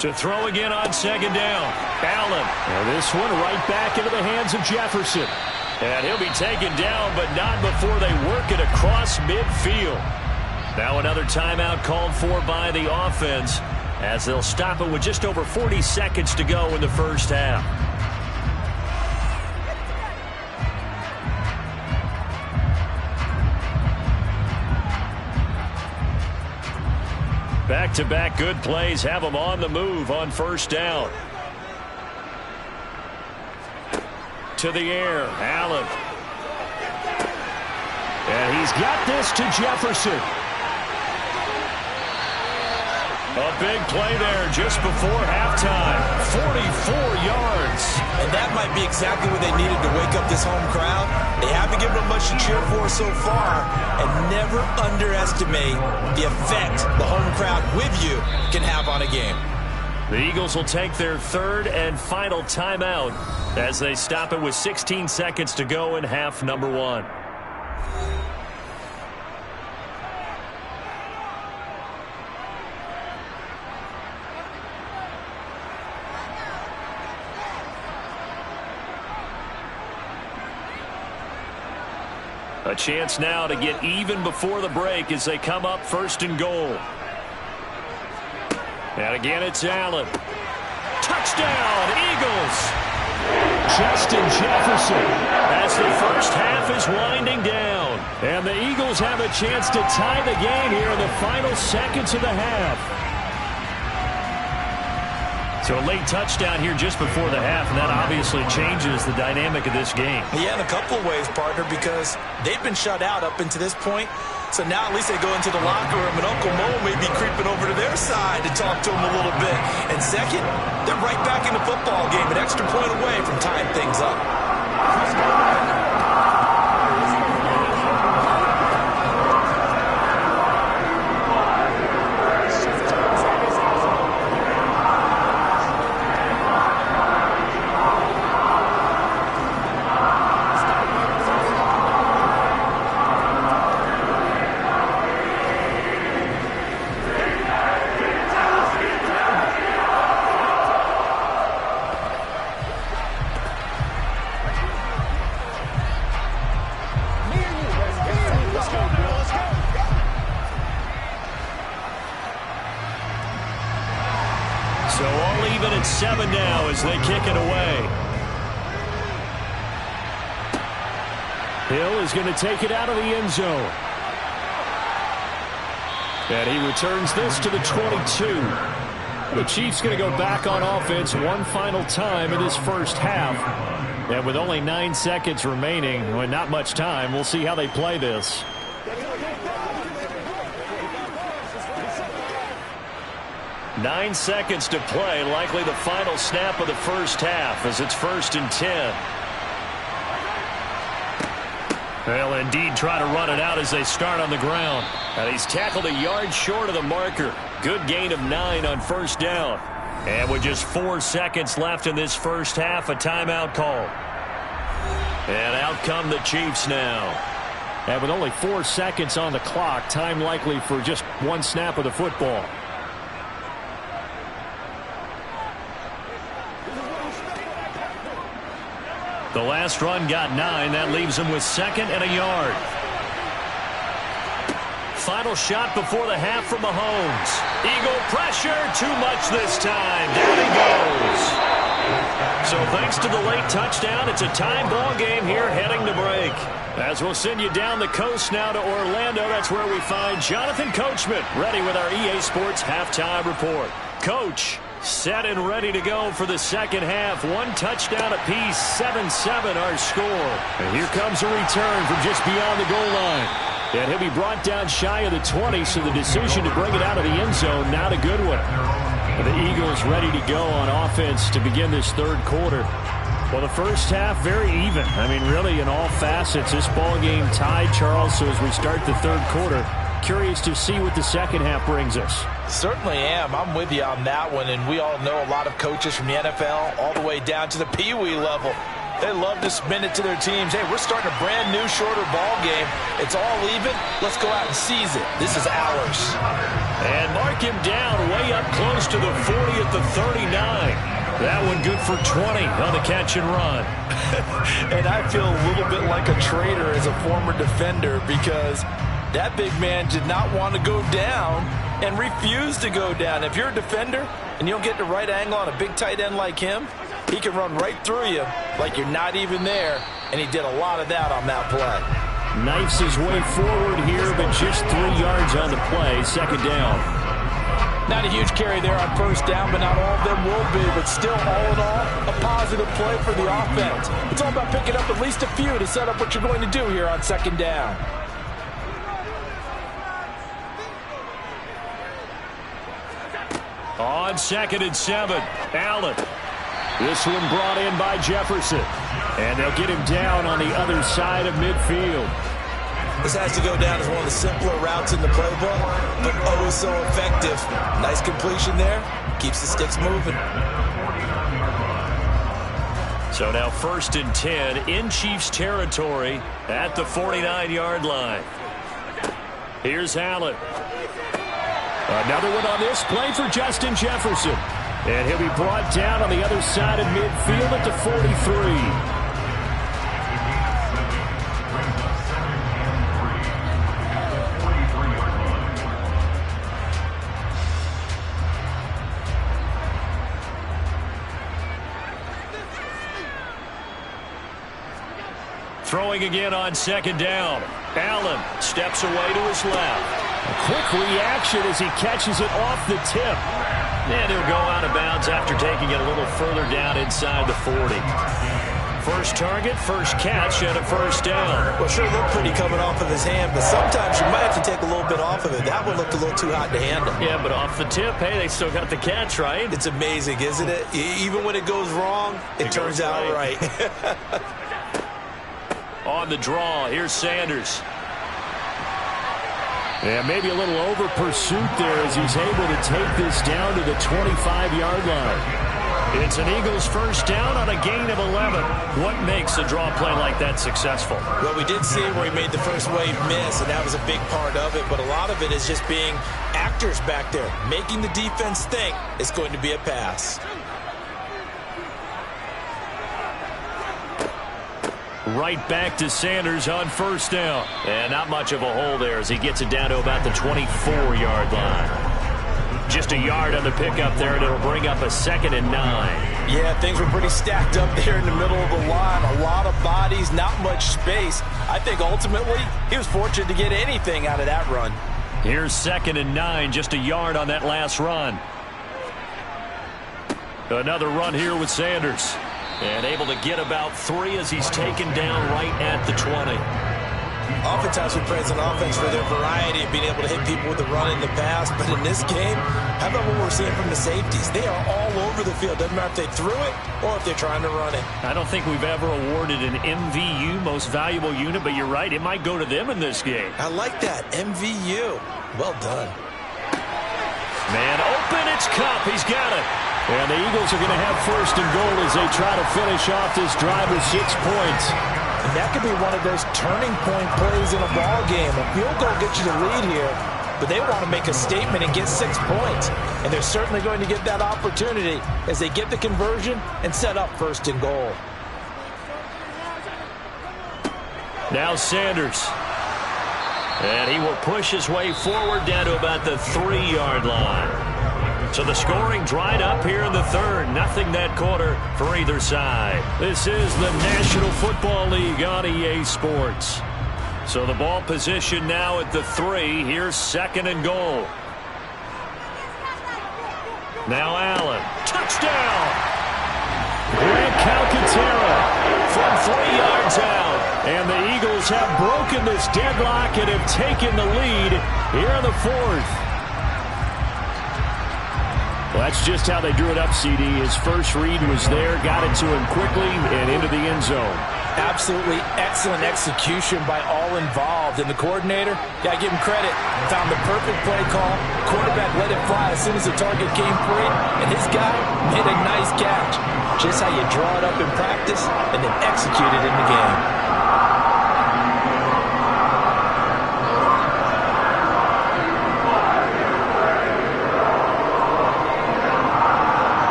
To throw again on second down. Allen. And this one right back into the hands of Jefferson. And he'll be taken down, but not before they work it across midfield. Now another timeout called for by the offense as they'll stop it with just over 40 seconds to go in the first half. Back-to-back good plays have them on the move on first down. To the air, Allen. And he's got this to Jefferson. A big play there just before halftime. 44 yards. And that might be exactly what they needed to wake up this home crowd. They haven't given them much to cheer for so far. And never underestimate the effect the home crowd with you can have on a game. The Eagles will take their third and final timeout as they stop it with 16 seconds to go in half number 1. A chance now to get even before the break as they come up first and goal. And again, it's Allen. Touchdown, Eagles! Justin Jefferson. As the first half is winding down. And the Eagles have a chance to tie the game here in the final seconds of the half. So a late touchdown here just before the half, and that obviously changes the dynamic of this game. Yeah, in a couple of ways, partner, because they've been shut out up until this point. So now at least they go into the locker room, and Uncle Mo may be creeping over to their side to talk to him a little bit. And second, they're right back in the football game, an extra point away from tying things up. So all even at 7 now as they kick it away. Hill is going to take it out of the end zone. And he returns this to the 22. The Chiefs going to go back on offense one final time in this first half. And with only 9 seconds remaining, well, not much time, we'll see how they play this. Nine seconds to play, likely the final snap of the first half as it's 1st and 10. They'll indeed try to run it out as they start on the ground. And he's tackled a yard short of the marker. Good gain of 9 on first down. And with just 4 seconds left in this first half, a timeout call. And out come the Chiefs now. And with only 4 seconds on the clock, time likely for just one snap of the football. The last run got 9. That leaves him with 2nd and a yard. Final shot before the half from Mahomes. Eagle pressure. Too much this time. Down he goes. So thanks to the late touchdown, it's a tie ball game here heading to break. As we'll send you down the coast now to Orlando, that's where we find Jonathan Coachman ready with our EA Sports Halftime Report. Coach, set and ready to go for the second half. 1 touchdown apiece, 7-7 our score. And here comes a return from just beyond the goal line. And he'll be brought down shy of the 20, so the decision to bring it out of the end zone, not a good one. And the Eagles ready to go on offense to begin this third quarter. Well, the first half, very even. I mean, really, in all facets, this ball game tied, Charles. So as we start the third quarter, curious to see what the second half brings us. Certainly am. I'm with you on that one, and we all know a lot of coaches from the NFL all the way down to the Pee-wee level. They love to spin it to their teams. Hey, we're starting a brand new, shorter ball game. It's all even. Let's go out and seize it. This is ours. And mark him down way up close to the 40 at the 39. That one good for 20 on the catch and run. And I feel a little bit like a traitor as a former defender because that big man did not want to go down and refused to go down. If you're a defender and you don't get the right angle on a big tight end like him, he can run right through you like you're not even there, and he did a lot of that on that play. Knifes his way forward here, but just 3 yards on the play, second down. Not a huge carry there on first down, but not all of them will be. But still, all in all, a positive play for the offense. It's all about picking up at least a few to set up what you're going to do here on second down. On 2nd and 7, Allen. This one brought in by Jefferson. And they'll get him down on the other side of midfield. This has to go down as one of the simpler routes in the playbook, but oh so effective. Nice completion there. Keeps the sticks moving. So now 1st and 10 in Chiefs territory at the 49-yard line. Here's Allen. Another one on this play for Justin Jefferson. And he'll be brought down on the other side of midfield at the 43. Throwing again on 2nd down. Allen steps away to his left. A quick reaction as he catches it off the tip. And he'll go out of bounds after taking it a little further down inside the 40. First target, first catch, and a first down. Well, sure looked pretty coming off of his hand, but sometimes you might have to take a little bit off of it. That one looked a little too hot to handle. Yeah, but off the tip, hey, they still got the catch, right? It's amazing, isn't it? Even when it goes wrong, it turns out right. On the draw, here's Sanders. Yeah, maybe a little over pursuit there as he's able to take this down to the 25-yard line. It's an Eagles first down on a gain of 11. What makes a draw play like that successful? Well, we did see where he made the first wave miss, and that was a big part of it. But a lot of it is just being actors back there, making the defense think it's going to be a pass. Right back to Sanders on first down. And not much of a hole there as he gets it down to about the 24-yard line. Just a yard on the pickup there, and it'll bring up a 2nd and 9. Yeah, things were pretty stacked up there in the middle of the line. A lot of bodies, not much space. I think ultimately he was fortunate to get anything out of that run. Here's 2nd and 9, just a yard on that last run. Another run here with Sanders. And able to get about 3 as he's taken down right at the 20. Oftentimes we praise an offense for their variety of being able to hit people with the run in the pass. But in this game, how about what we're seeing from the safeties? They are all over the field. Doesn't matter if they threw it or if they're trying to run it. I don't think we've ever awarded an MVU, most valuable unit, but you're right, it might go to them in this game. I like that, MVU. Well done. Man open, it's Kupp. He's got it. And the Eagles are going to have first and goal as they try to finish off this drive with 6 points. And that could be one of those turning point plays in a ball game. A field goal gets you the lead here, but they want to make a statement and get 6 points. And they're certainly going to get that opportunity as they get the conversion and set up first and goal. Now Sanders. And he will push his way forward down to about the 3-yard line. So the scoring dried up here in the third. Nothing that quarter for either side. This is the National Football League on EA Sports. So the ball position now at the 3. Here's 2nd and goal. Now Allen. Touchdown! Grant Calcaterra from 3 yards out. And the Eagles have broken this deadlock and have taken the lead here in the 4th. Well, that's just how they drew it up, CD. His first read was there, got it to him quickly, and into the end zone. Absolutely excellent execution by all involved. And the coordinator, got to give him credit, found the perfect play call. Quarterback let it fly as soon as the target came free, and his guy made a nice catch. Just how you draw it up in practice and then execute it in the game.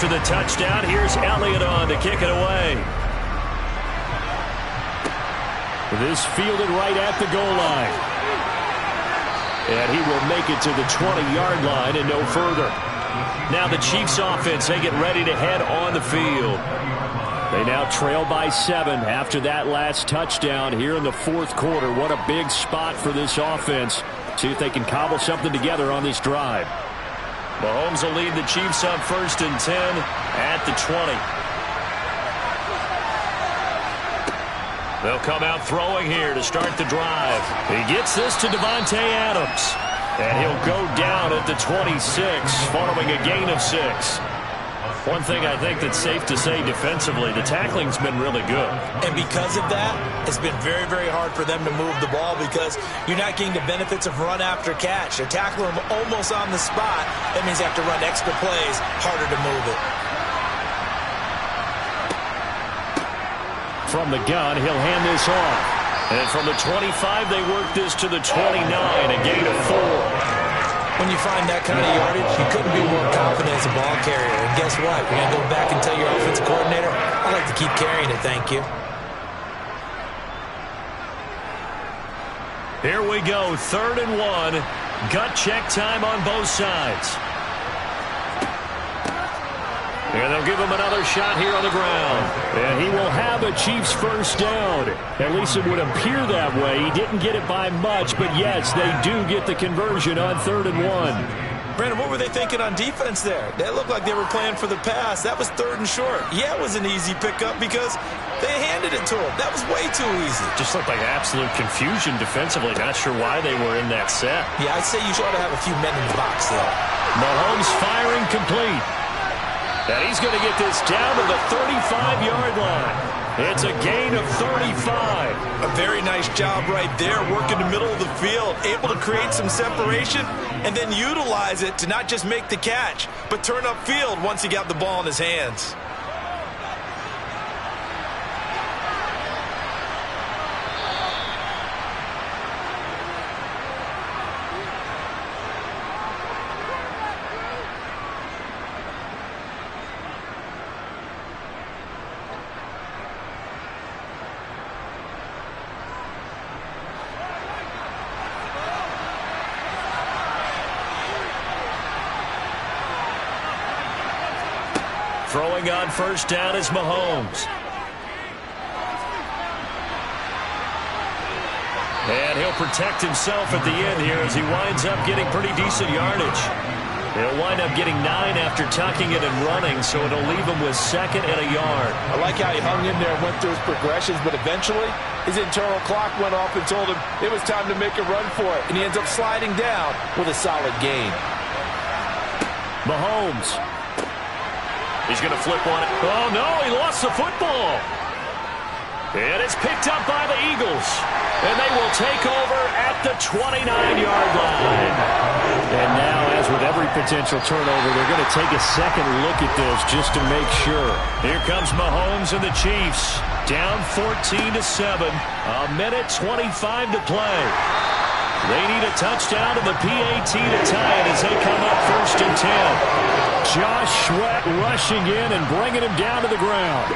After the touchdown, here's Elliott on to kick it away. This fielded right at the goal line. And he will make it to the 20-yard line and no further. Now the Chiefs offense, they get ready to head on the field. They now trail by 7 after that last touchdown here in the 4th quarter. What a big spot for this offense. See if they can cobble something together on this drive. Mahomes will lead the Chiefs on 1st and 10 at the 20. They'll come out throwing here to start the drive. He gets this to Davante Adams. And he'll go down at the 26 following a gain of 6. One thing I think that's safe to say defensively, the tackling's been really good. And because of that, it's been very, very hard for them to move the ball because you're not getting the benefits of run after catch. They're tackling them almost on the spot. That means they have to run extra plays, harder to move it. From the gun, he'll hand this off. And from the 25, they work this to the 29, a gain of 4. When you find that kind of yardage, you couldn't be more confident as a ball carrier. And guess what? You're going to go back and tell your offensive coordinator, I like to keep carrying it, thank you. Here we go, 3rd and 1. Gut check time on both sides. And they'll give him another shot here on the ground. And he will have a Chiefs first down. At least it would appear that way. He didn't get it by much, but yes, they do get the conversion on 3rd and 1. Brandon, what were they thinking on defense there? They looked like they were playing for the pass. That was 3rd and short. Yeah, it was an easy pickup because they handed it to him. That was way too easy. Just looked like absolute confusion defensively. Not sure why they were in that set. Yeah, I'd say you ought to have a few men in the box there. Mahomes firing complete. And he's going to get this down to the 35-yard line. It's a gain of 35. A very nice job right there, working the middle of the field, able to create some separation, and then utilize it to not just make the catch, but turn upfield once he got the ball in his hands. Throwing on first down is Mahomes. And he'll protect himself at the end here as he winds up getting pretty decent yardage. He'll wind up getting 9 after tucking it and running, so it'll leave him with 2nd and a yard. I like how he hung in there and went through his progressions, but eventually his internal clock went off and told him it was time to make a run for it, and he ends up sliding down with a solid gain. Mahomes. He's going to flip on it. Oh, no, he lost the football. And it's picked up by the Eagles. And they will take over at the 29-yard line. And now, as with every potential turnover, they're going to take a second look at this just to make sure. Here comes Mahomes and the Chiefs. Down 14-7. A minute 25 to play. They need a touchdown to the PAT to tie it as they come up 1st and 10. Josh Sweat rushing in and bringing him down to the ground.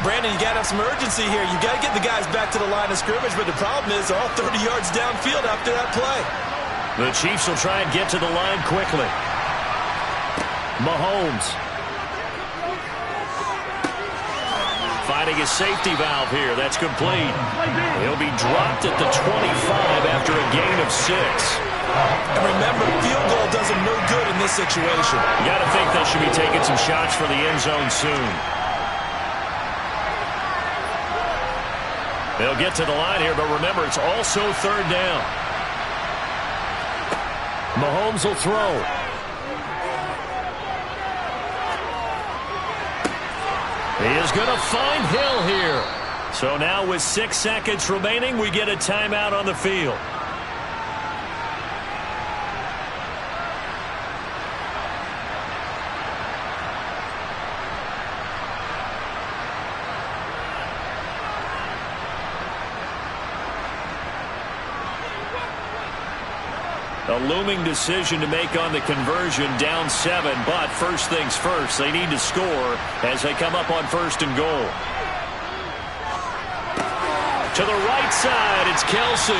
Brandon, you got to have some urgency here. You got to get the guys back to the line of scrimmage, but the problem is all 30 yards downfield after that play. The Chiefs will try and get to the line quickly. Mahomes. Finding his safety valve here. That's complete. He'll be dropped at the 25 after a gain of 6. And remember, field goal does him no good in this situation. You got to think they should be taking some shots for the end zone soon. They'll get to the line here, but remember, it's also 3rd down. Mahomes will throw. He is going to find Hill here. So now with 6 seconds remaining, we get a timeout on the field. A looming decision to make on the conversion, down 7, but first things first, they need to score as they come up on 1st and goal. To the right side, it's Kelsey.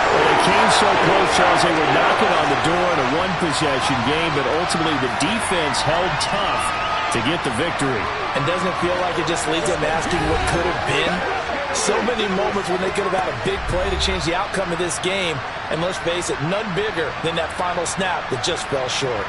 Well, they came so close, Charles, they were knocking on the door in a one-possession game, but ultimately the defense held tough to get the victory. And doesn't it feel like it just leaves them asking what could have been? So many moments when they could have had a big play to change the outcome of this game. And let's face it, none bigger than that final snap that just fell short.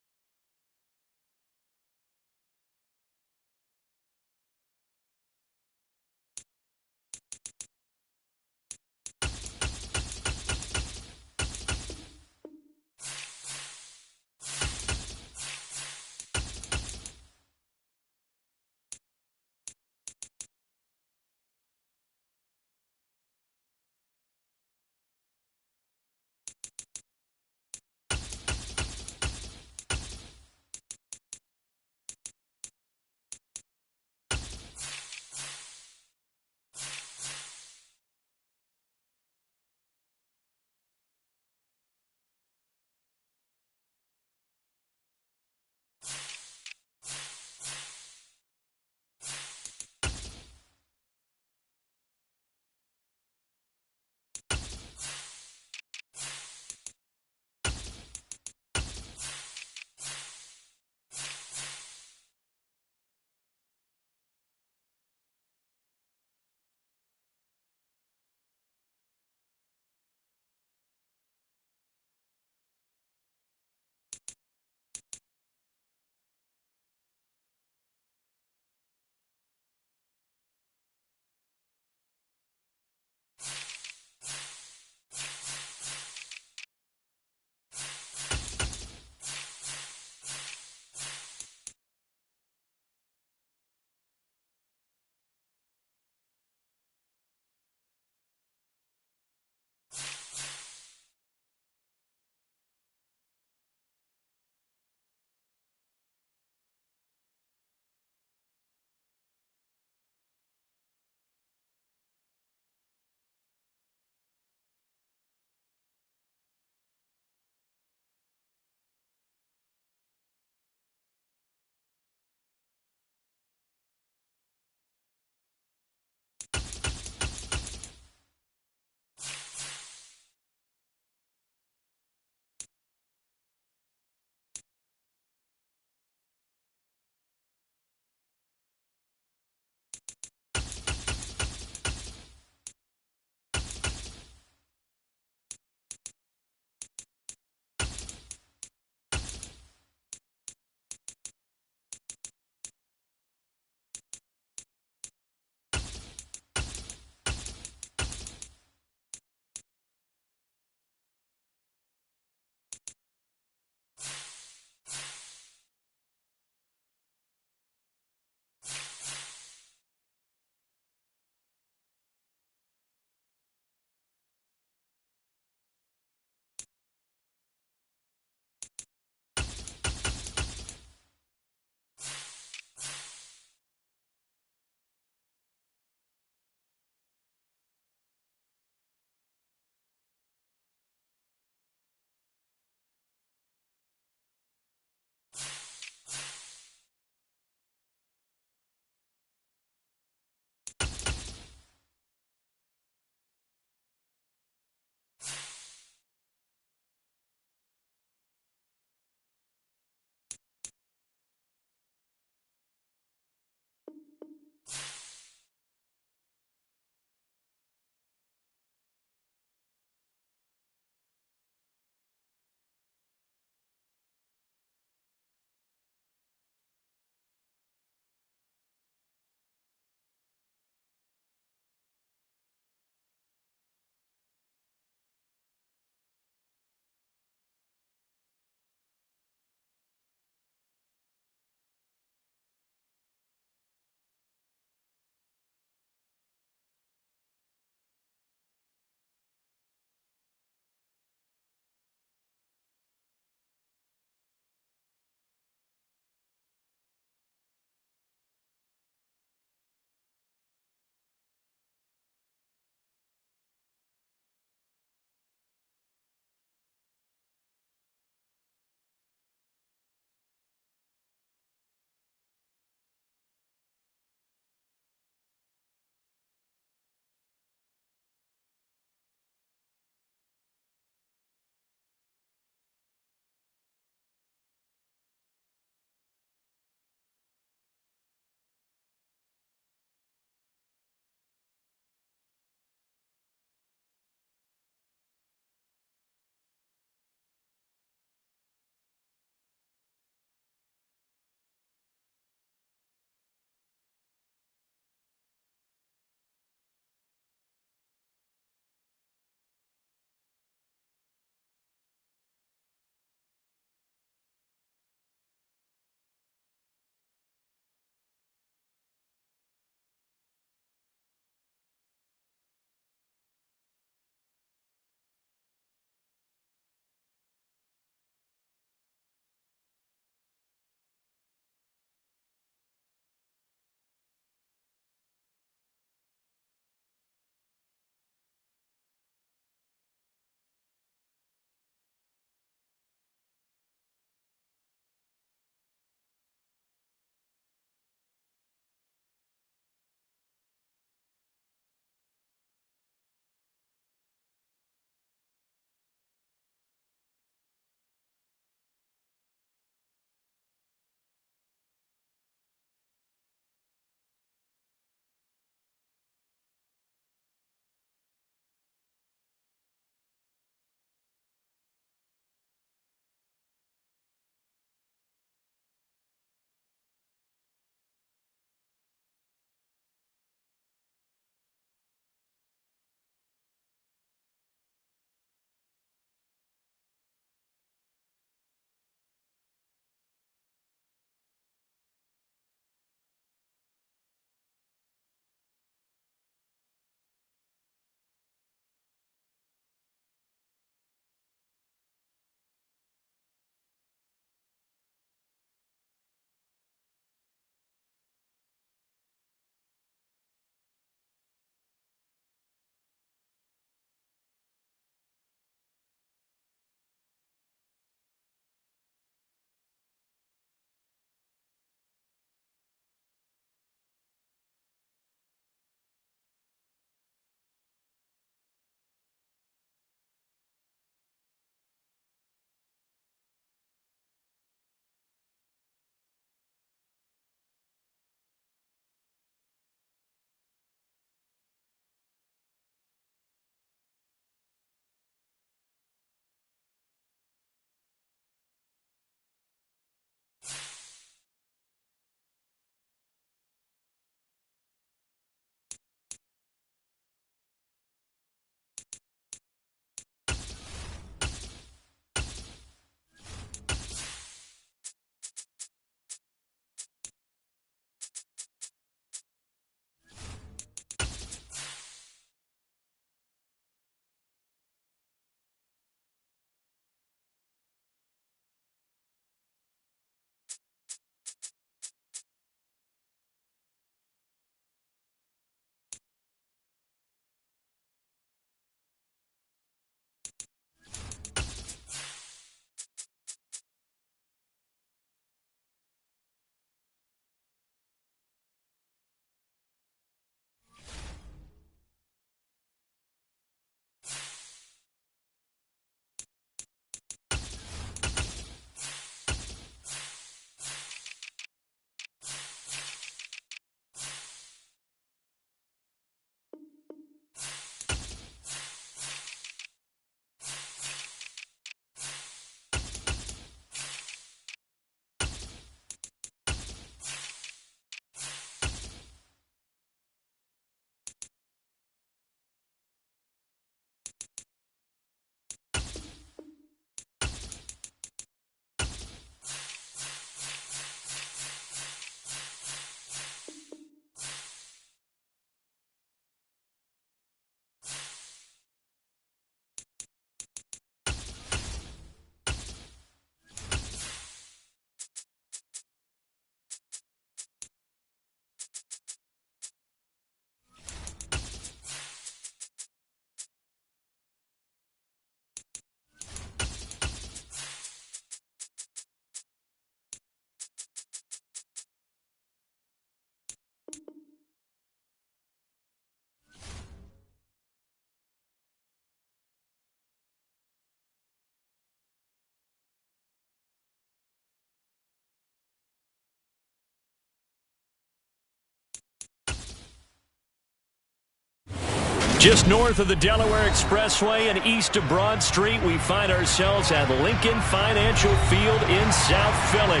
Just north of the Delaware Expressway and east of Broad Street, we find ourselves at Lincoln Financial Field in South Philly.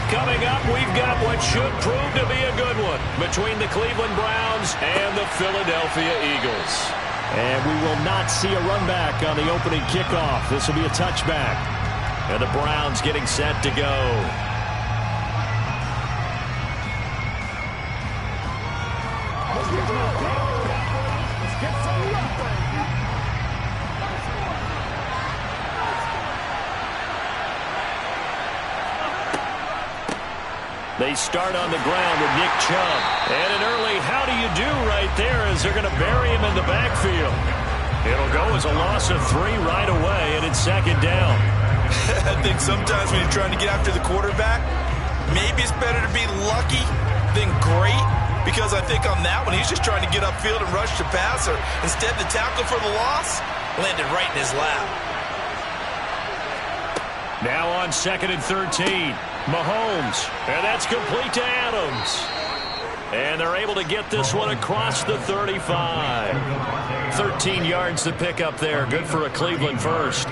Coming up, we've got what should prove to be a good one between the Cleveland Browns and the Philadelphia Eagles. And we will not see a run back on the opening kickoff. This will be a touchback. And the Browns getting set to go. They start on the ground with Nick Chubb. And an early how do you do right there as they're going to bury him in the backfield. It'll go as a loss of 3 right away, and it's second down. I think sometimes when you're trying to get after the quarterback, maybe it's better to be lucky than great, because I think on that one, he's just trying to get upfield and rush the passer. Instead, the tackle for the loss landed right in his lap. Now on 2nd and 13. Mahomes, and that's complete to Adams. And they're able to get this one across the 35. 13 yards to pick up there. Good for a Cleveland first.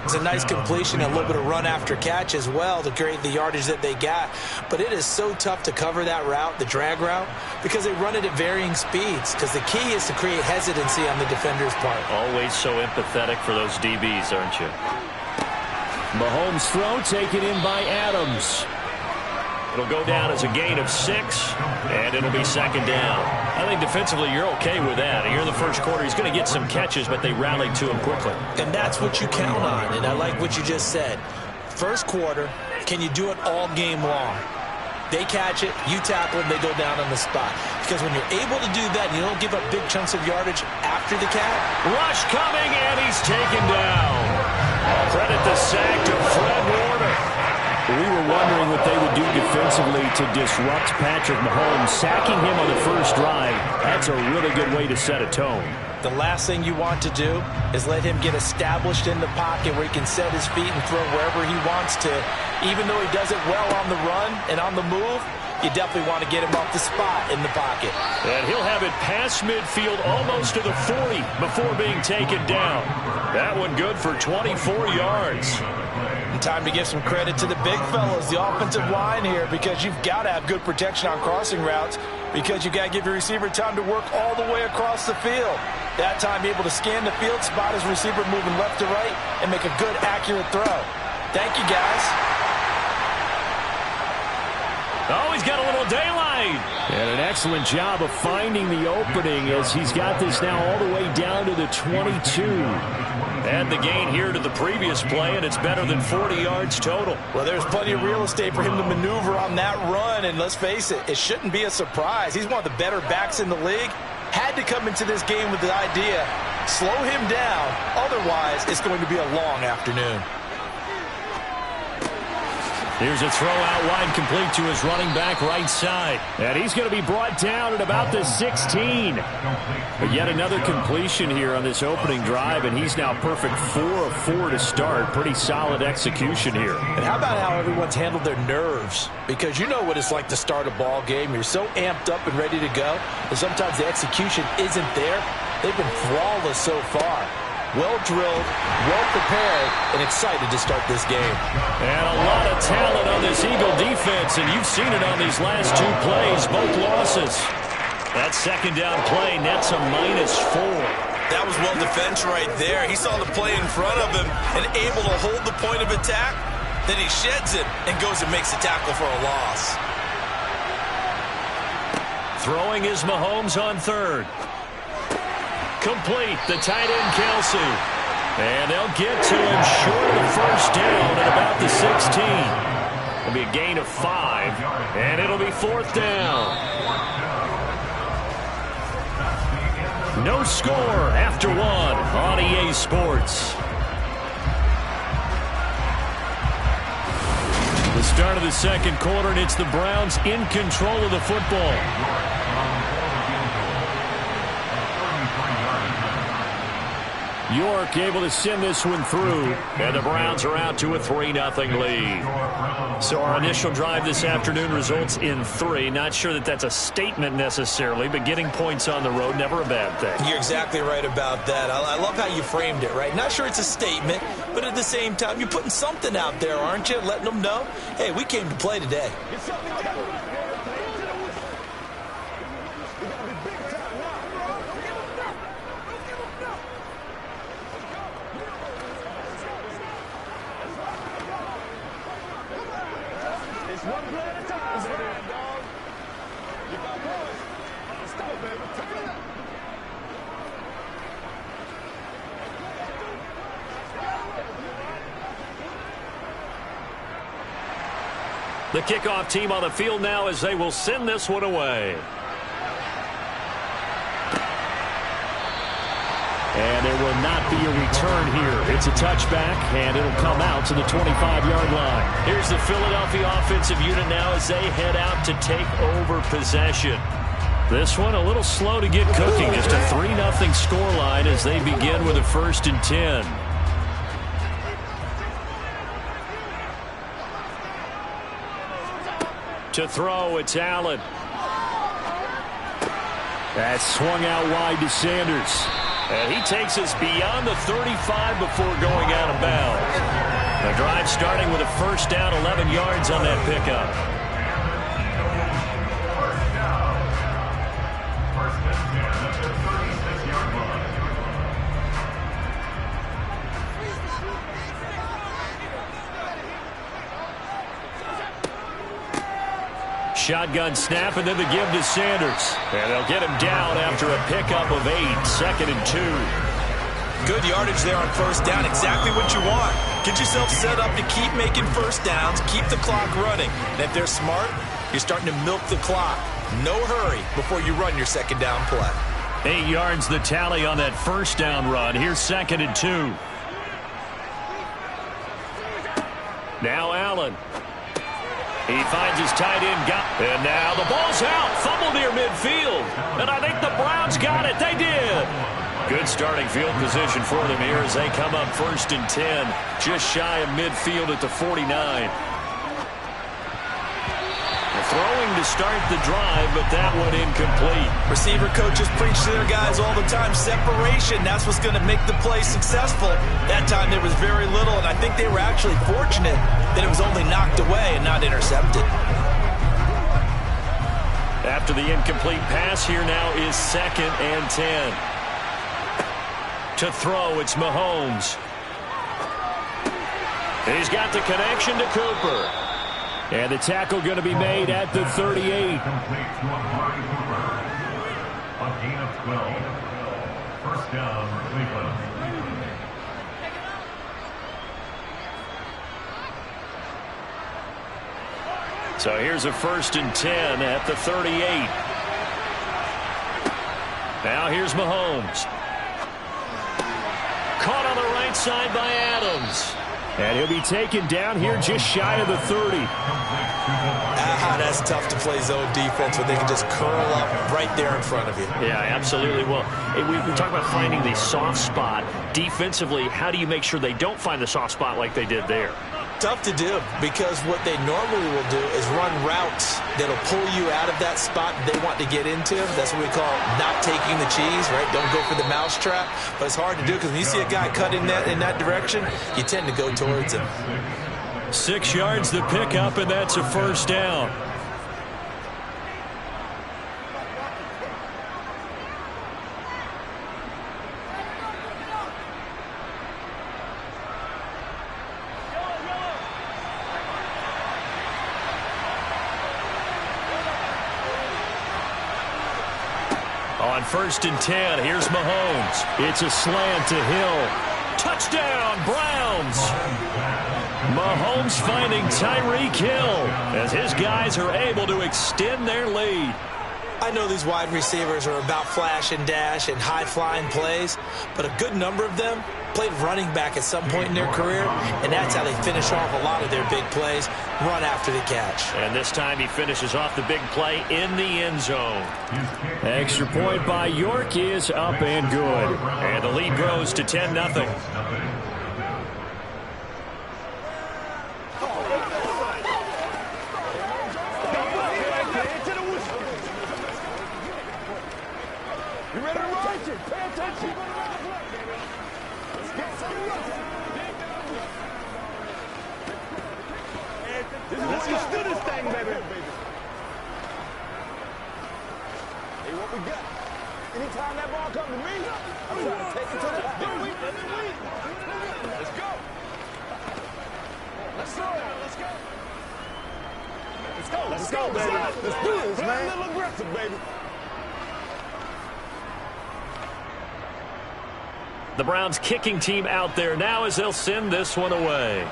It's a nice completion, a little bit of run after catch as well to create the yardage that they got. But it is so tough to cover that route, the drag route, because they run it at varying speeds. Because the key is to create hesitancy on the defender's part. Always so empathetic for those DBs, aren't you? Mahomes' throw taken in by Adams. It'll go down as a gain of 6, and it'll be second down. I think defensively you're okay with that. Here in the first quarter, he's going to get some catches, but they rallied to him quickly. And that's what you count on, and I like what you just said. First quarter, can you do it all game long? They catch it, you tackle them, they go down on the spot. Because when you're able to do that, and you don't give up big chunks of yardage after the catch. Rush coming, and he's taken down. Credit the sack to Fred Warner. We were wondering what they would do defensively to disrupt Patrick Mahomes. Sacking him on the first drive, that's a really good way to set a tone. The last thing you want to do is let him get established in the pocket where he can set his feet and throw wherever he wants to. Even though he does it well on the run and on the move, you definitely want to get him off the spot in the pocket. And he'll have it past midfield almost to the 40 before being taken down. That one good for 24 yards. And time to give some credit to the big fellas, the offensive line here, because you've got to have good protection on crossing routes, because you've got to give your receiver time to work all the way across the field. That time able to scan the field, spot his receiver moving left to right, and make a good, accurate throw. Thank you, guys. Oh, he's got a little daylight. And an excellent job of finding the opening as he's got this now all the way down to the 22. And the gain here to the previous play, and it's better than 40 yards total. Well, there's plenty of real estate for him to maneuver on that run, and let's face it, it shouldn't be a surprise. He's one of the better backs in the league. Had to come into this game with the idea, slow him down, otherwise it's going to be a long afternoon. Here's a throw out wide, complete to his running back right side. And he's going to be brought down at about the 16. But yet another completion here on this opening drive, and he's now perfect 4 of 4 to start. Pretty solid execution here. And how about how everyone's handled their nerves? Because you know what it's like to start a ball game. You're so amped up and ready to go, and sometimes the execution isn't there. They've been flawless so far. Well drilled, well prepared, and excited to start this game. And a lot of talent on this Eagle defense, and you've seen it on these last 2 plays, both losses. That second down play nets a -4. That was well defense right there. He saw the play in front of him and able to hold the point of attack. Then he sheds it and goes and makes a tackle for a loss. Throwing is Mahomes on third. Complete, the tight end Kelsey. And they'll get to him short of the first down at about the 16. It'll be a gain of 5, and it'll be 4th down. No score after 1 on EA Sports. The start of the second quarter, and it's the Browns in control of the football. York able to send this one through, and the Browns are out to a 3-0 lead. So our initial drive this afternoon results in 3. Not sure that that's a statement necessarily, but getting points on the road, never a bad thing. You're exactly right about that. I love how you framed it, right? Not sure it's a statement, but at the same time, you're putting something out there, aren't you? Letting them know, hey, we came to play today. The kickoff team on the field now as they will send this one away. And there will not be a return here. It's a touchback, and it'll come out to the 25-yard line. Here's the Philadelphia offensive unit now as they head out to take over possession. This one a little slow to get cooking. Just a 3-0 scoreline as they begin with a 1st and 10. To throw, it's Allen. That's swung out wide to Sanders. And he takes us beyond the 35 before going out of bounds. The drive starting with a 1st down, 11 yards on that pickup. First and 10 at the 36-yard line. Shotgun snap, and then the give to Sanders. And they'll get him down after a pickup of 8, 2nd and 2. Good yardage there on 1st down. Exactly what you want. Get yourself set up to keep making 1st downs, keep the clock running. And if they're smart, you're starting to milk the clock. No hurry before you run your 2nd down play. 8 yards the tally on that 1st down run. Here's 2nd and 2. Now Allen. He finds his tight end. And now the ball's out. Fumble near midfield. And I think the Browns got it. They did. Good starting field position for them here as they come up 1st and 10. Just shy of midfield at the 49. Throwing to start the drive, but that one incomplete. Receiver coaches preach to their guys all the time. Separation, that's what's going to make the play successful. That time there was very little, and I think they were actually fortunate that it was only knocked away and not intercepted. After the incomplete pass, here now is 2nd and 10. To throw, it's Mahomes. He's got the connection to Cooper. And the tackle going to be made at the 38. Complete to Amari Cooper. A gain of 12. 1st down, Cleveland. So here's a 1st and 10 at the 38. Now here's Mahomes. Caught on the right side by Adams. And he'll be taken down here just shy of the 30. That's tough to play zone defense when they can just curl up right there in front of you. Yeah, absolutely. Well, we talk about finding the soft spot. Defensively, how do you make sure they don't find the soft spot like they did there? Tough to do, because what they normally will do is run routes that'll pull you out of that spot they want to get into. That's what we call not taking the cheese, right? Don't go for the mousetrap. But it's hard to do because when you see a guy cutting that in that direction, you tend to go towards him. 6 yards the pickup, and that's a 1st down. On 1st and 10, here's Mahomes. It's a slant to Hill. Touchdown, Browns! Mahomes finding Tyreek Hill as his guys are able to extend their lead. I know these wide receivers are about flash and dash and high-flying plays, but a good number of them played running back at some point in their career, and that's how they finish off a lot of their big plays, run after the catch. And this time he finishes off the big play in the end zone. Extra point by York is up and good. And the lead grows to 10-0. You ready to roll? Pay attention. Let's get to this thing, baby. Hey, what we got? Anytime that ball comes to me, I'm trying to take it to the lead. Let's go. Let's go. Let's go. Let's go. Let's go, baby. Let's do this, man. Play a little aggressive, baby. The Browns kicking team out there now as they'll send this one away.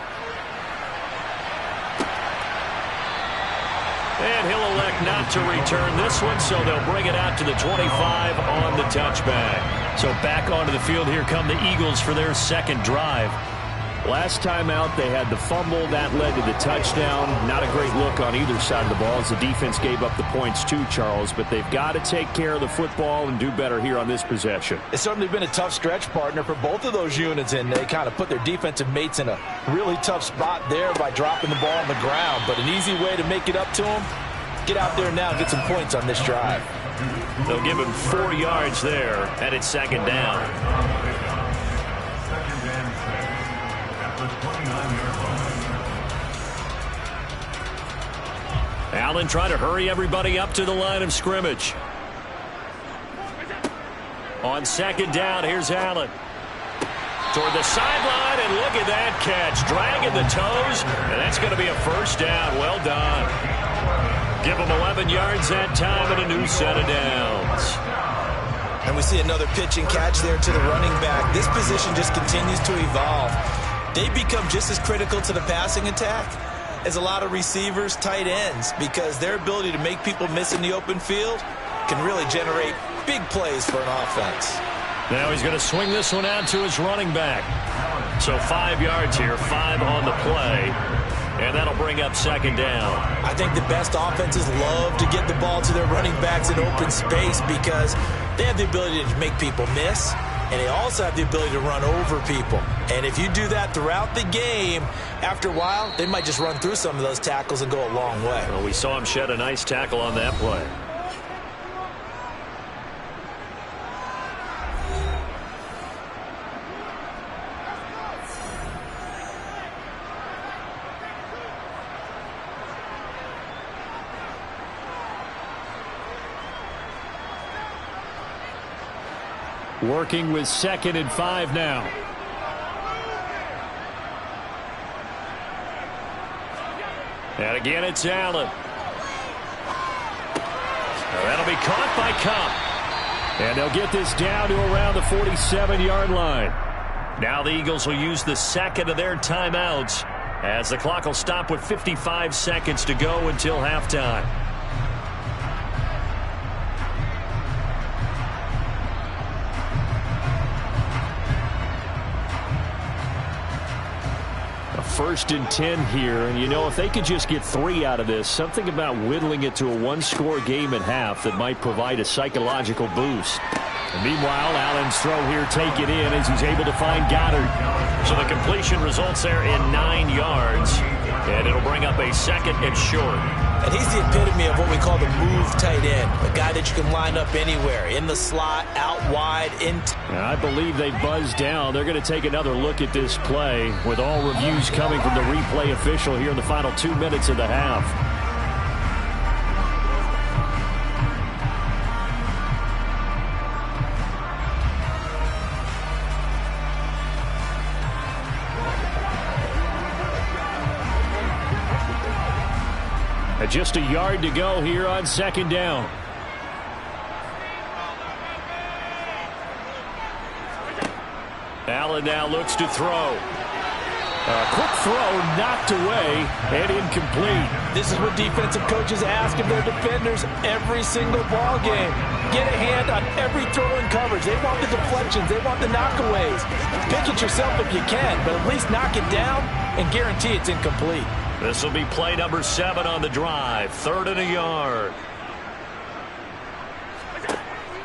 And he'll elect not to return this one, so they'll bring it out to the 25 on the touchback. So back onto the field, here come the Eagles for their second drive. Last time out, they had the fumble. That led to the touchdown. Not a great look on either side of the ball as the defense gave up the points too, Charles. But they've got to take care of the football and do better here on this possession. It's certainly been a tough stretch, partner, for both of those units, and they kind of put their defensive mates in a really tough spot there by dropping the ball on the ground. But an easy way to make it up to them, get out there now and get some points on this drive. They'll give him 4 yards there, and it's second down. Allen trying to hurry everybody up to the line of scrimmage. On second down, here's Allen. Toward the sideline, and look at that catch. Dragging the toes, and that's going to be a first down. Well done. Give them 11 yards that time and a new set of downs. And we see another pitch and catch there to the running back. This position just continues to evolve. They become just as critical to the passing attack as a lot of receivers, tight ends, because their ability to make people miss in the open field can really generate big plays for an offense. Now he's going to swing this one out to his running back. So 5 yards here, 5 on the play, and that'll bring up second down. I think the best offenses love to get the ball to their running backs in open space because they have the ability to make people miss, and they also have the ability to run over people. And if you do that throughout the game, after a while, they might just run through some of those tackles and go a long way. Well, we saw him shed a nice tackle on that play. Working with 2nd and 5 now. And again, it's Allen. Now that'll be caught by Kupp. And they'll get this down to around the 47-yard line. Now the Eagles will use the second of their timeouts as the clock will stop with 55 seconds to go until halftime. First and 10 here, and you know, if they could just get 3 out of this, something about whittling it to a one-score game at half that might provide a psychological boost. And meanwhile, Allen's throw here take it in as he's able to find Goddard. So the completion results there in 9 yards, and it'll bring up a second and short. And he's the epitome of what we call the move tight end, a guy that you can line up anywhere, in the slot, out wide, in. I believe they buzzed down. They're going to take another look at this play with all reviews coming from the replay official here in the final 2 minutes of the half. Just a yard to go here on second down. Allen now looks to throw. Quick throw knocked away and incomplete. This is what defensive coaches ask of their defenders every single ball game. Get a hand on every throw in coverage. They want the deflections. They want the knockaways. Pick it yourself if you can, but at least knock it down and guarantee it's incomplete. This will be play number 7 on the drive. 3rd and a yard.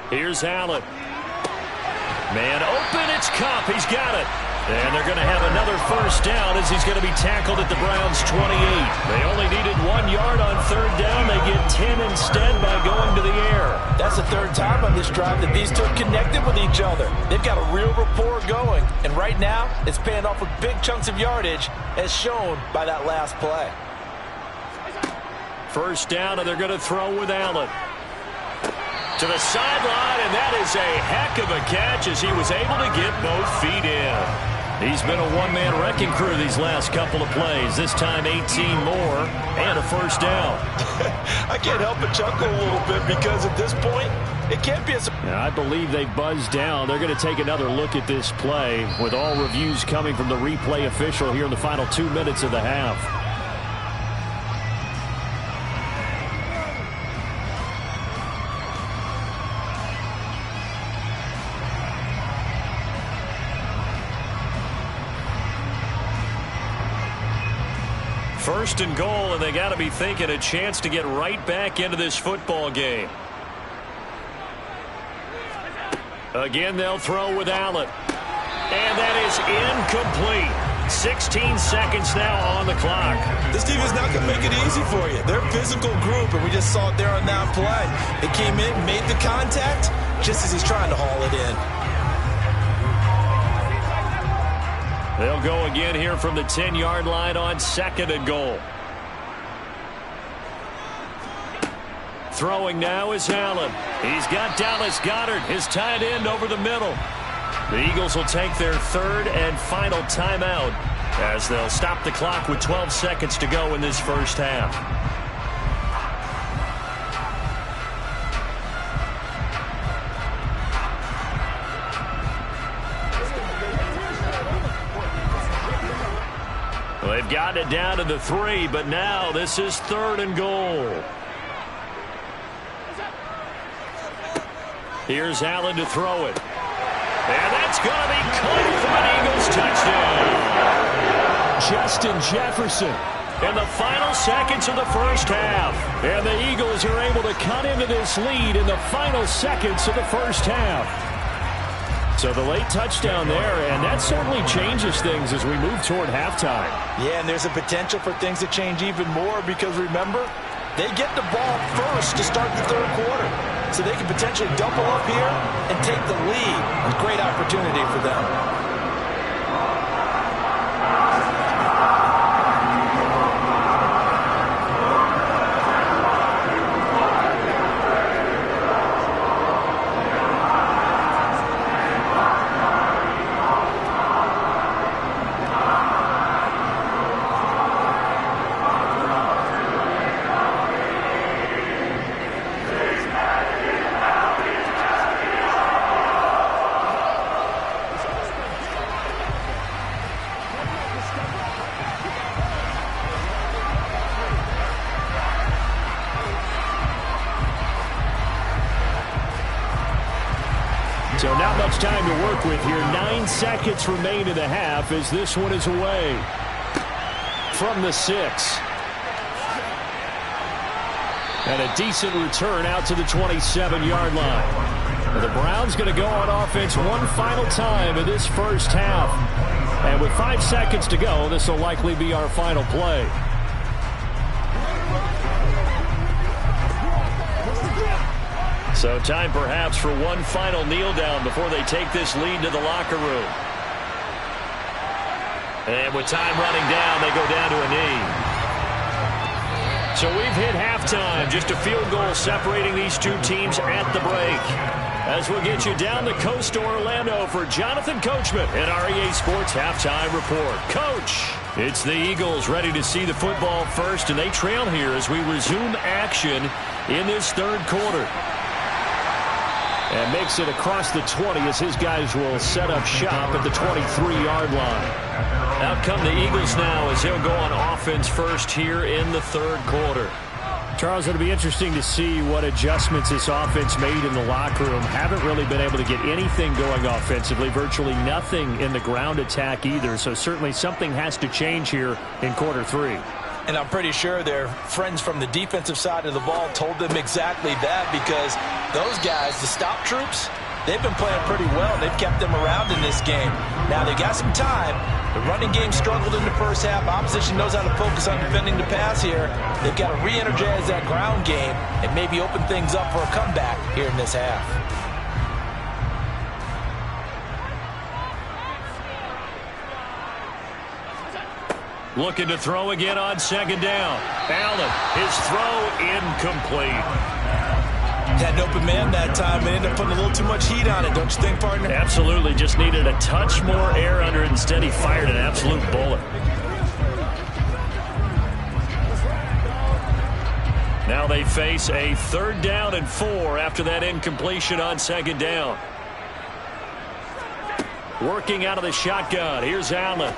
Here's Allen. Man open, it's Kupp. He's got it. And they're going to have another first down as he's going to be tackled at the Browns' 28. They only needed 1 yard on 3rd down. They get 10 instead by going to the air. That's the 3rd time on this drive that these two have connected with each other. They've got a real rapport going. And right now, it's paying off with big chunks of yardage as shown by that last play. First down, and they're going to throw with Allen. To the sideline, and that is a heck of a catch as he was able to get both feet in. He's been a one-man wrecking crew these last couple of plays. This time 18 more and a first down. I can't help but chuckle a little bit because at this point, it can't be a... I believe they buzzed down. They're going to take another look at this play with all reviews coming from the replay official here in the final 2 minutes of the half. First and goal, and they got to be thinking a chance to get right back into this football game. Again, they'll throw with Allen. And that is incomplete. 16 seconds now on the clock. This team is not going to make it easy for you. They're a physical group, and we just saw it there on that play. They came in, made the contact, just as he's trying to haul it in. They'll go again here from the 10-yard line on 2nd and goal. Throwing now is Allen. He's got Dallas Goedert, his tight end, over the middle. The Eagles will take their 3rd and final timeout as they'll stop the clock with 12 seconds to go in this first half. They've gotten it down to the 3, but now this is 3rd and goal. Here's Allen to throw it. And that's going to be caught for an Eagles touchdown. Justin Jefferson. In the final seconds of the first half. And the Eagles are able to cut into this lead in the final seconds of the first half. So the late touchdown there, and that certainly changes things as we move toward halftime. Yeah, and there's a potential for things to change even more because, remember, they get the ball first to start the 3rd quarter. So they can potentially double up here and take the lead. A great opportunity for them. So not much time to work with here. 9 seconds remain in the half as this one is away from the 6. And a decent return out to the 27-yard line. The Browns going to go on offense one final time in this first half. And with 5 seconds to go, this will likely be our final play. So time perhaps for one final kneel down before they take this lead to the locker room. And with time running down, they go down to a knee. So we've hit halftime. Just a field goal separating these two teams at the break. As we'll get you down the coast to Orlando for Jonathan Coachman at our EA Sports Halftime Report. Coach, it's the Eagles ready to see the football first, and they trail here as we resume action in this 3rd quarter. And makes it across the 20 as his guys will set up shop at the 23-yard line. Out come the Eagles now as he'll go on offense first here in the third quarter. Charles, it'll be interesting to see what adjustments this offense made in the locker room. Haven't really been able to get anything going offensively, virtually nothing in the ground attack either. So certainly something has to change here in quarter 3. And I'm pretty sure their friends from the defensive side of the ball told them exactly that, because those guys, the stop troops, they've been playing pretty well. They've kept them around in this game. Now, they got some time. The running game struggled in the first half. Opposition knows how to focus on defending the pass here. They've got to re-energize that ground game and maybe open things up for a comeback here in this half. Looking to throw again on second down. Allen, his throw incomplete. Had an open man that time and ended up putting a little too much heat on it, don't you think, partner? Absolutely, just needed a touch more air under it. Instead, he fired an absolute bullet. Now they face a 3rd down and 4 after that incompletion on second down. Working out of the shotgun. Here's Allen.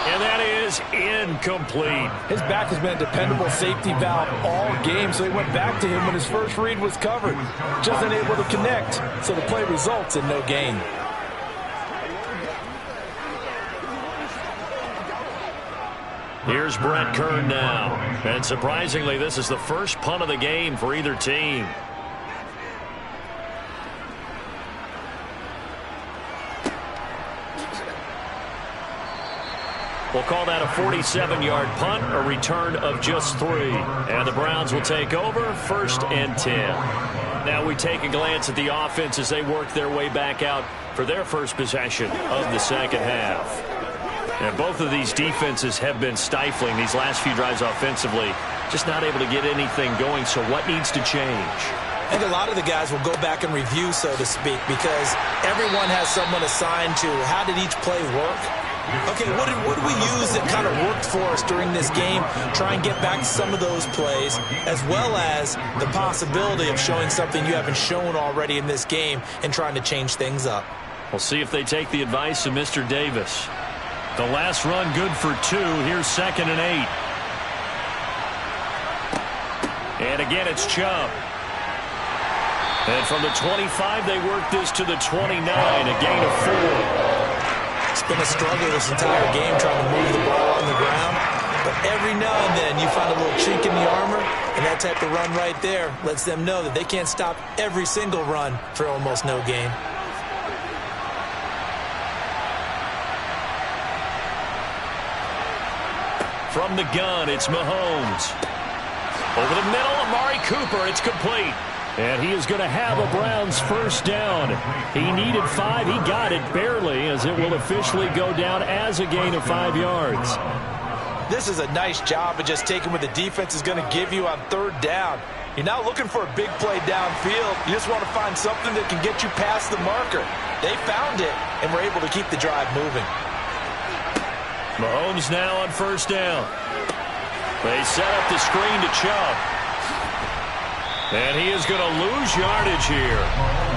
And that is incomplete. His back has been a dependable safety valve all game, so he went back to him when his first read was covered. Just unable to connect, so the play results in no gain. Here's Brett Kern now. And surprisingly, this is the first punt of the game for either team. We'll call that a 47-yard punt, a return of just 3. And the Browns will take over 1st and 10. Now we take a glance at the offense as they work their way back out for their first possession of the second half. And both of these defenses have been stifling these last few drives offensively. Just not able to get anything going, so what needs to change? I think a lot of the guys will go back and review, so to speak, because everyone has someone assigned to how did each play work. Okay, what did we use that kind of worked for us during this game? Try and get back to some of those plays, as well as the possibility of showing something you haven't shown already in this game and trying to change things up. We'll see if they take the advice of Mr. Davis. The last run good for 2. Here's 2nd and 8. And again, it's Chubb. And from the 25, they work this to the 29, a gain of 4. It's been a struggle this entire game trying to move the ball on the ground. But every now and then you find a little chink in the armor, and that type of run right there lets them know that they can't stop every single run for almost no gain. From the gun, it's Mahomes. Over the middle, Amari Cooper. It's complete. And he is going to have a Browns first down. He needed 5. He got it barely, as it will officially go down as a gain of 5 yards. This is a nice job of just taking what the defense is going to give you on 3rd down. You're not looking for a big play downfield. You just want to find something that can get you past the marker. They found it and were able to keep the drive moving. Mahomes now on first down. They set up the screen to Chubb. And he is going to lose yardage here.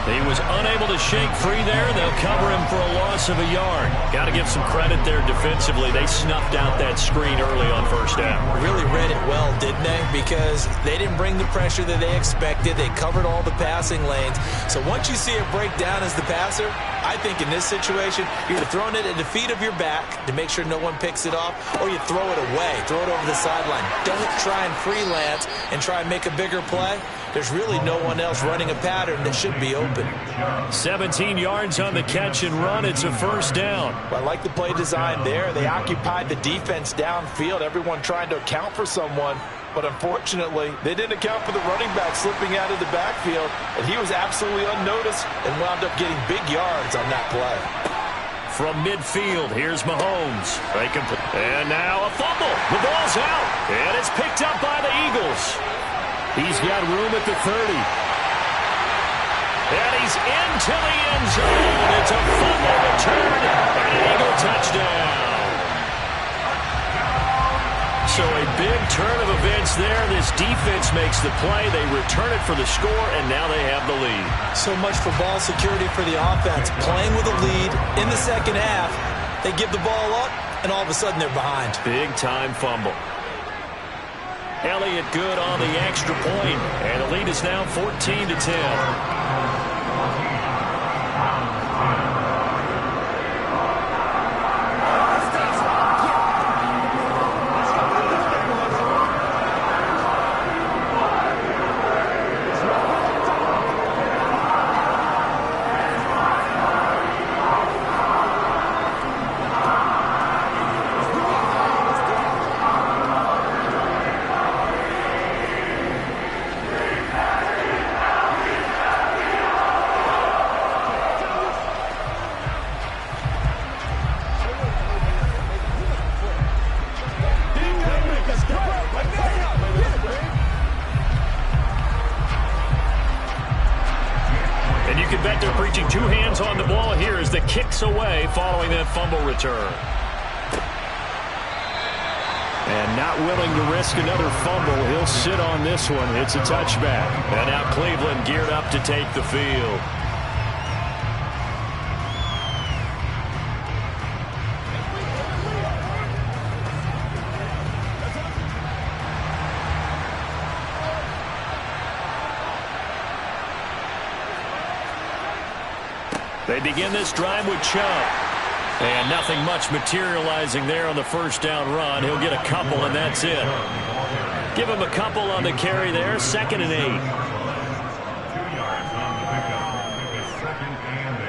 He was unable to shake free there. They'll cover him for a loss of a yard. Got to give some credit there defensively. They snuffed out that screen early on first down. Really read it well, didn't they? Because they didn't bring the pressure that they expected. They covered all the passing lanes. So once you see it break down as the passer, I think in this situation, you're either throwing it at the feet of your back to make sure no one picks it off, or you throw it away, throw it over the sideline. Don't try and freelance and try and make a bigger play. There's really no one else running a pattern that should be open. 17 yards on the catch and run. It's a first down. I like the play design there. They occupied the defense downfield, everyone trying to account for someone. But unfortunately, they didn't account for the running back slipping out of the backfield, and he was absolutely unnoticed and wound up getting big yards on that play. From midfield, here's Mahomes. And now a fumble. The ball's out, and it's picked up by the Eagles. He's got room at the 30. And he's into the end zone. It's a fumble return and an Eagle touchdown. So a big turn of events there. This defense makes the play. They return it for the score, and now they have the lead. So much for ball security for the offense. Playing with a lead in the second half, they give the ball up, and all of a sudden they're behind. Big-time fumble. Elliott good on the extra point, and the lead is now 14-10. Away following that fumble return. And not willing to risk another fumble, he'll sit on this one. It's a touchback. And now Cleveland geared up to take the field. They begin this drive with Chubb. And nothing much materializing there on the first down run. He'll get a couple, and that's it. Give him a couple on the carry there. 2nd and 8. 2 yards on the pickup. It's 2nd and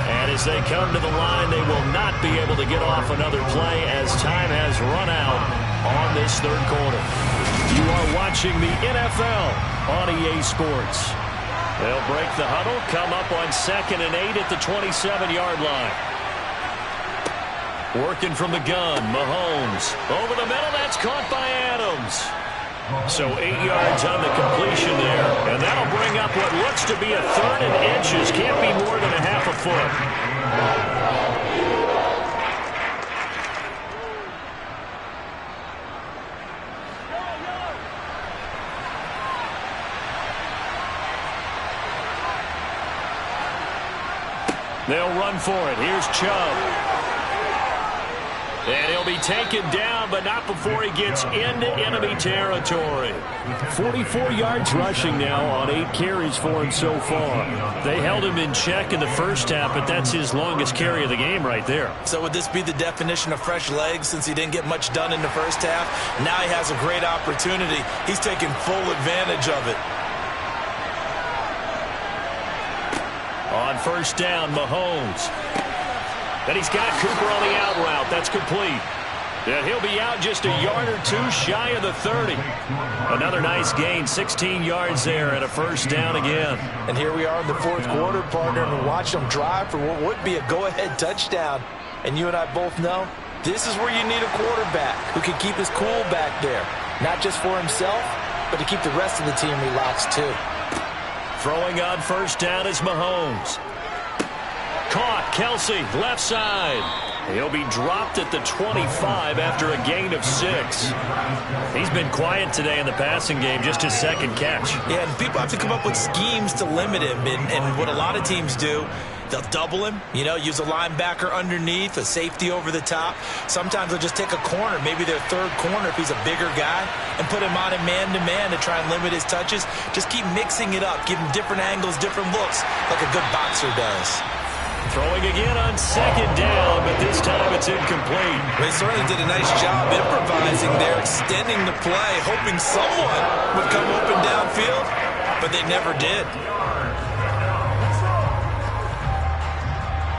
8. And as they come to the line, they will not be able to get off another play as time has run out on this third quarter. You are watching the NFL on EA Sports. They'll break the huddle, come up on 2nd and 8 at the 27-yard line. Working from the gun, Mahomes. Over the middle, that's caught by Adams. So 8 yards on the completion there. And that'll bring up what looks to be a 3rd and inches. Can't be more than a half a foot. They'll run for it. Here's Chubb. And he'll be taken down, but not before he gets into enemy territory. 44 yards rushing now on 8 carries for him so far. They held him in check in the first half, but that's his longest carry of the game right there. So would this be the definition of fresh legs since he didn't get much done in the first half? Now he has a great opportunity. He's taking full advantage of it. On first down, Mahomes. And he's got Cooper on the out route. That's complete. And he'll be out just a yard or two shy of the 30. Another nice gain, 16 yards there and a first down again. And here we are in the fourth quarter, partner, and watch them drive for what would be a go-ahead touchdown. And you and I both know this is where you need a quarterback who can keep his cool back there. Not just for himself, but to keep the rest of the team relaxed too. Throwing on first down is Mahomes. Caught, Kelsey, left side. He'll be dropped at the 25 after a gain of 6. He's been quiet today in the passing game, just his 2nd catch. Yeah, and people have to come up with schemes to limit him. And what a lot of teams do, they'll double him, use a linebacker underneath, a safety over the top. Sometimes they'll just take a corner, maybe their 3rd corner if he's a bigger guy, and put him on a man-to-man to try and limit his touches. Just keep mixing it up, give him different angles, different looks, like a good boxer does. Throwing again on 2nd down, but this time it's incomplete. They certainly did a nice job improvising there, extending the play, hoping someone would come open downfield, but they never did.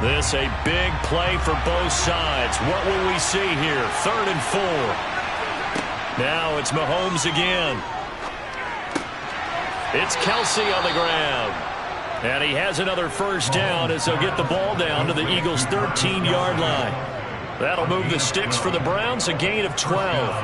This a big play for both sides. What will we see here? 3rd and 4. Now it's Mahomes again. It's Kelsey on the ground. And he has another first down as they'll get the ball down to the Eagles' 13-yard line. That'll move the sticks for the Browns, a gain of 12.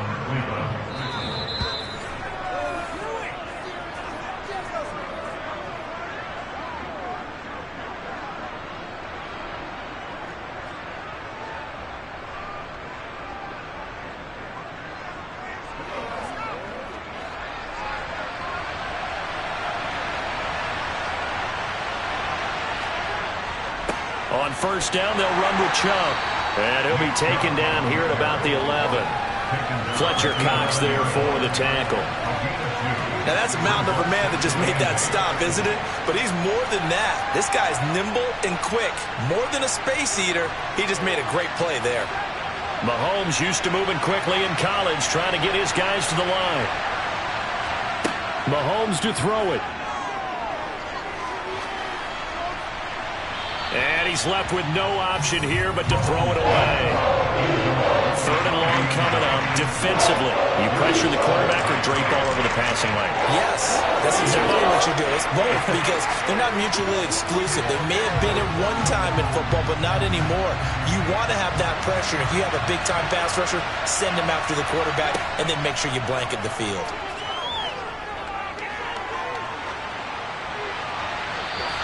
On first down, they'll run with Chubb. And he'll be taken down here at about the 11. Fletcher Cox there for the tackle. Now, that's a mountain of a man that just made that stop, isn't it? But he's more than that. This guy's nimble and quick. More than a space eater, he just made a great play there. Mahomes used to moving quickly in college, trying to get his guys to the line. Mahomes to throw it. And he's left with no option here but to throw it away. Third and long coming up. Defensively, you pressure the quarterback or drape all over the passing lane? Yes, that's exactly what you do. It's both because they're not mutually exclusive. They may have been at one time in football, but not anymore. You want to have that pressure. If you have a big-time pass rusher, send him after the quarterback, and then make sure you blanket the field.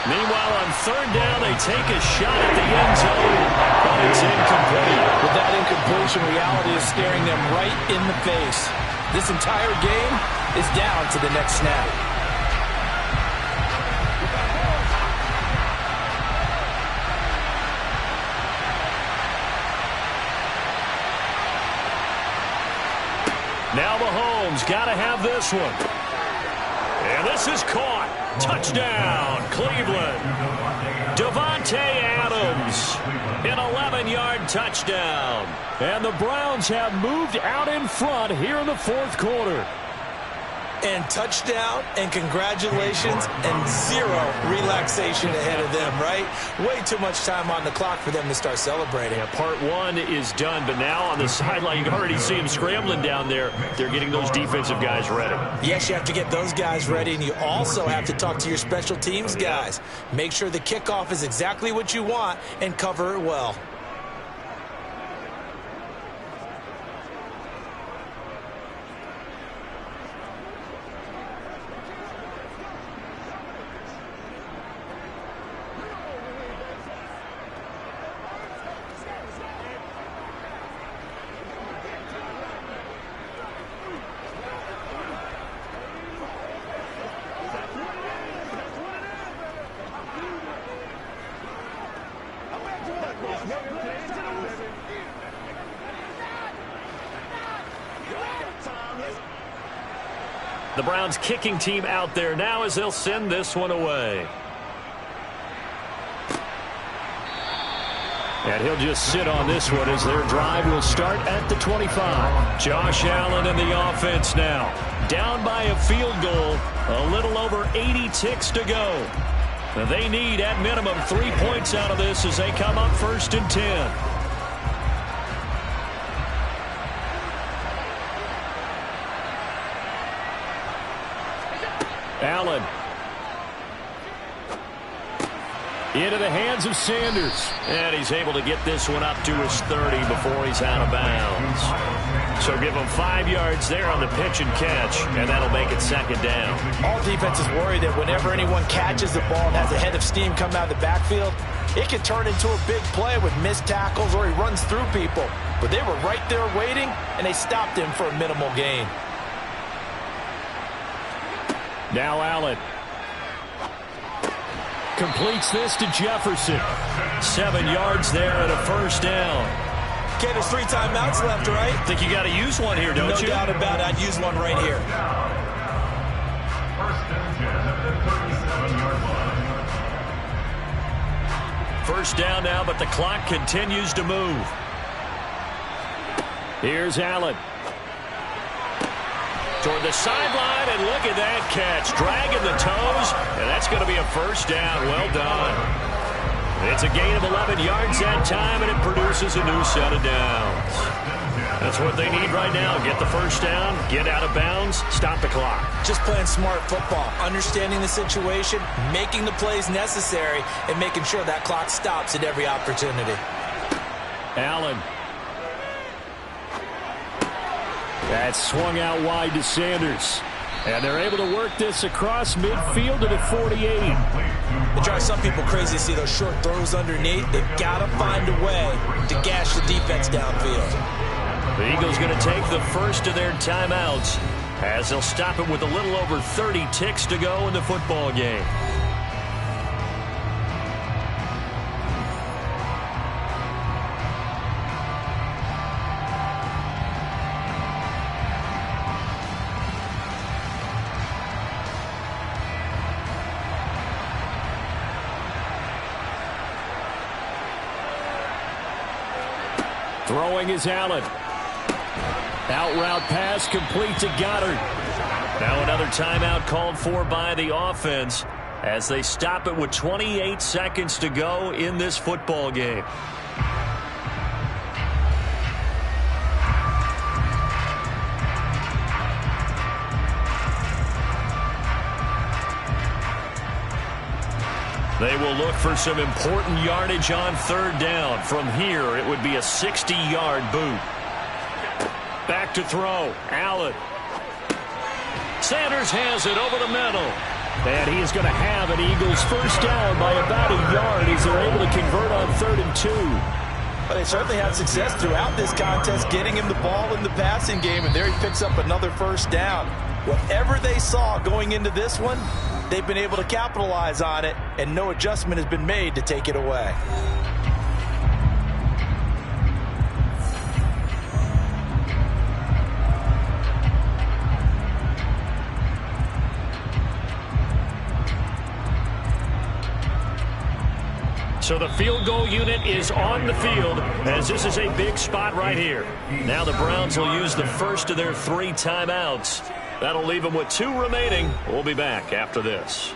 Meanwhile, on third down, they take a shot at the end zone, but it's incomplete. With that incompletion, reality is staring them right in the face. This entire game is down to the next snap. Now Mahomes got to have this one. And this is caught. Touchdown, Cleveland. Davante Adams, an 11-yard touchdown. And the Browns have moved out in front here in the fourth quarter. And touchdown, and congratulations, and zero relaxation ahead of them, right? Way too much time on the clock for them to start celebrating. Yeah, part one is done, but now on the sideline, you can already see them scrambling down there. They're getting those defensive guys ready. Yes, you have to get those guys ready, and you also have to talk to your special teams guys. Make sure the kickoff is exactly what you want and cover it well. The Browns kicking team out there now as they'll send this one away. And he'll just sit on this one as their drive will start at the 25. Josh Allen in the offense now. Down by a field goal. A little over 80 ticks to go. They need at minimum 3 points out of this as they come up first and 10. Allen. Into the hands of Sanders. And he's able to get this one up to his 30 before he's out of bounds. So give him 5 yards there on the pitch and catch, and that'll make it second down. All defenses worry that whenever anyone catches the ball and has a head of steam come out of the backfield, it can turn into a big play with missed tackles or he runs through people. But they were right there waiting, and they stopped him for a minimal gain. Now Allen. Completes this to Jefferson. 7 yards there and a first down. Okay, there's 3 timeouts left, right? Think you got to use one here, don't you? No doubt about it. I'd use one right here. First down now, but the clock continues to move. Here's Allen. Toward the sideline, and look at that catch. Dragging the toes, and that's going to be a first down. Well done. It's a gain of 11 yards that time, and it produces a new set of downs. That's what they need right now. Get the first down, get out of bounds, stop the clock. Just playing smart football, understanding the situation, making the plays necessary, and making sure that clock stops at every opportunity. Allen. That's swung out wide to Sanders. And they're able to work this across midfield to the 48. It drives some people crazy to see those short throws underneath. They've got to find a way to gash the defense downfield. The Eagles going to take the first of their timeouts as they'll stop it with a little over 30 ticks to go in the football game. Throwing is Allen. Out route pass complete to Goddard. Now another timeout called for by the offense as they stop it with 28 seconds to go in this football game. They will look for some important yardage on third down. From here, it would be a 60-yard boot. Back to throw. Allen. Sanders has it over the middle. And he is going to have an Eagles first down by about a yard as they're able to convert on 3rd and 2. Well, they certainly had success throughout this contest getting him the ball in the passing game, and there he picks up another first down. Whatever they saw going into this one, they've been able to capitalize on it, and no adjustment has been made to take it away. So the field goal unit is on the field as this is a big spot right here. Now the Browns will use the first of their 3 timeouts. That'll leave them with 2 remaining. We'll be back after this.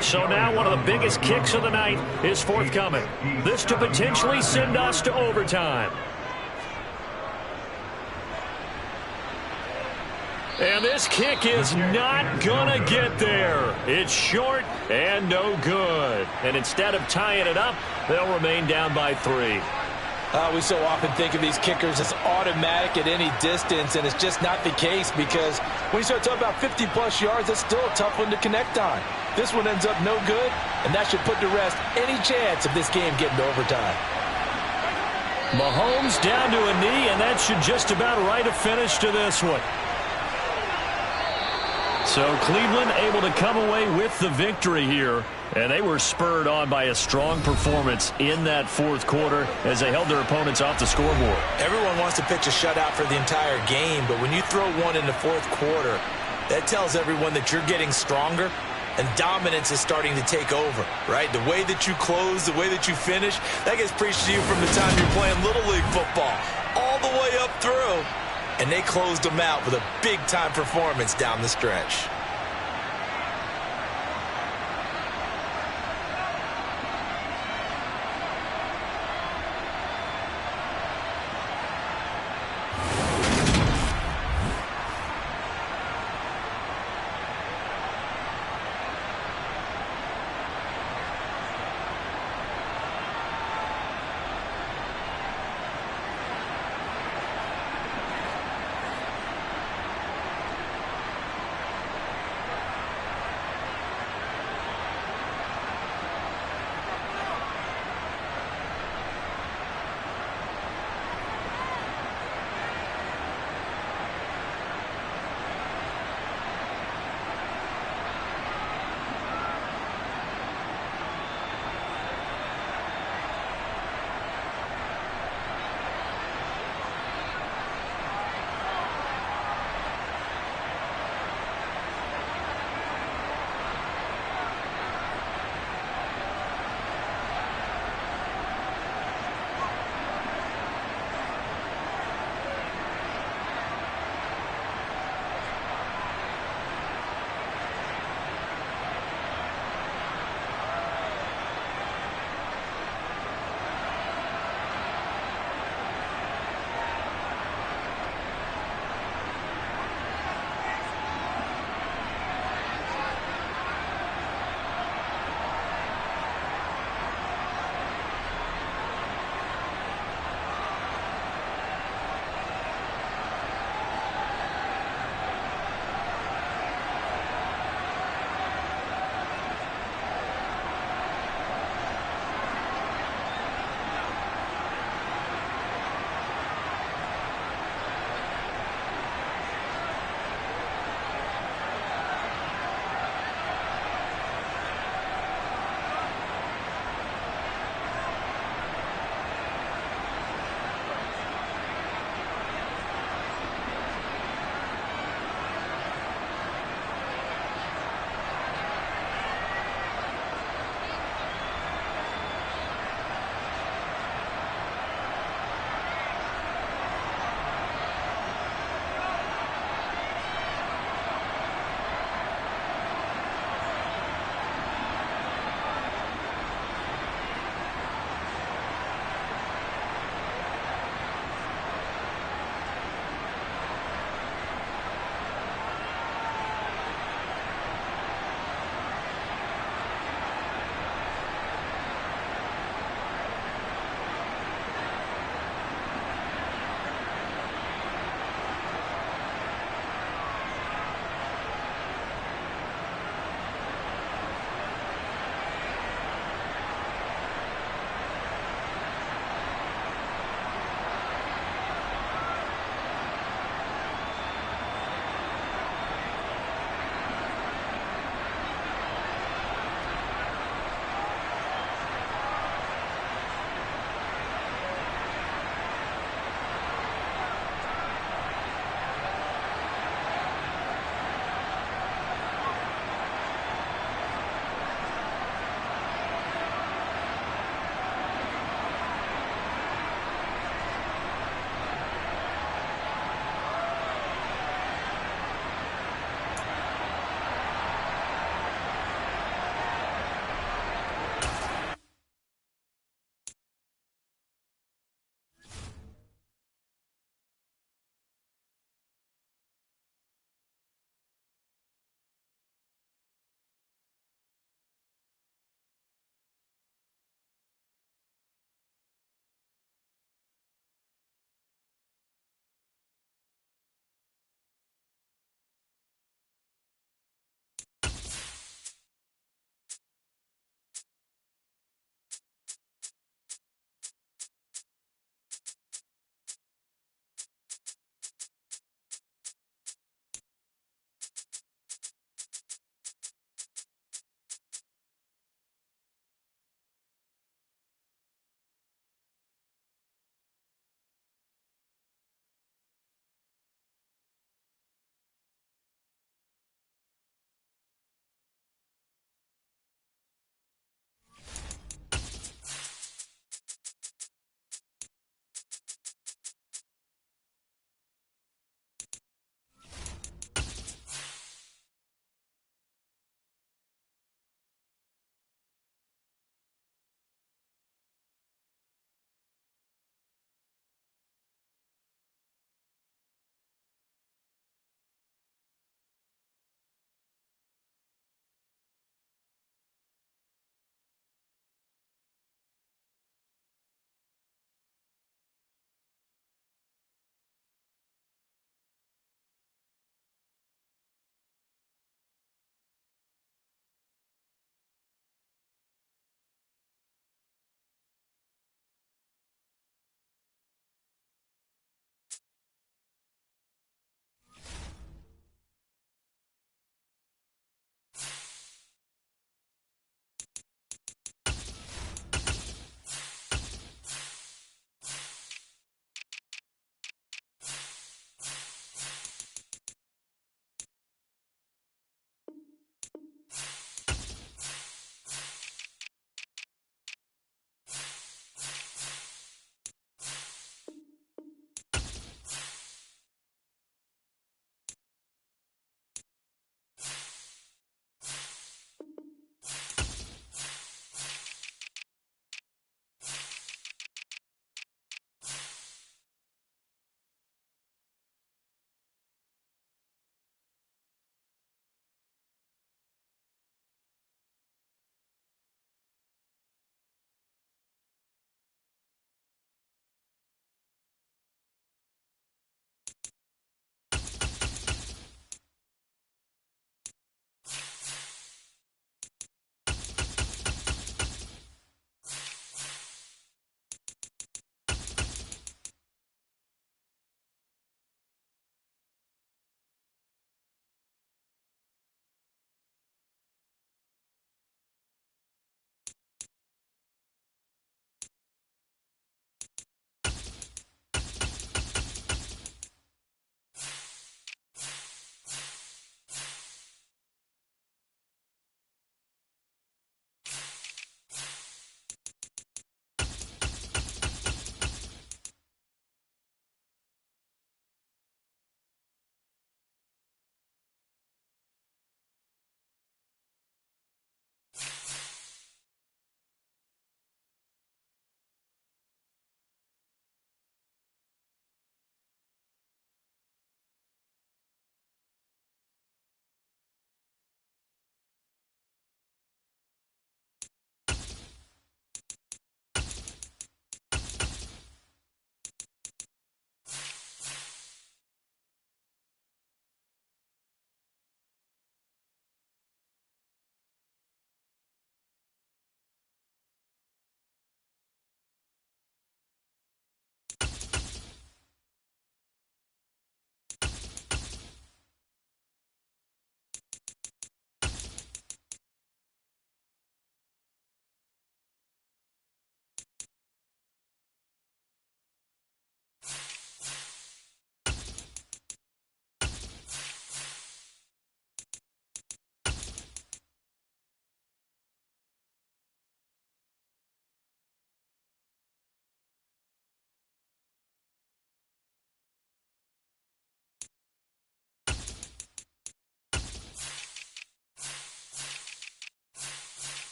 So now one of the biggest kicks of the night is forthcoming. This to potentially send us to overtime. And this kick is not going to get there. It's short and no good. And instead of tying it up, they'll remain down by 3. We so often think of these kickers as automatic at any distance, and it's just not the case because when you start talking about 50-plus yards, that's still a tough one to connect on. This one ends up no good, and that should put to rest any chance of this game getting to overtime. Mahomes down to a knee, and that should just about write a finish to this one. So Cleveland able to come away with the victory here, and they were spurred on by a strong performance in that 4th quarter as they held their opponents off the scoreboard. Everyone wants to pitch a shutout for the entire game, but when you throw one in the 4th quarter, that tells everyone that you're getting stronger and dominance is starting to take over, right? The way that you close, the way that you finish, that gets preached to you from the time you're playing Little League football all the way up through. And they closed them out with a big-time performance down the stretch.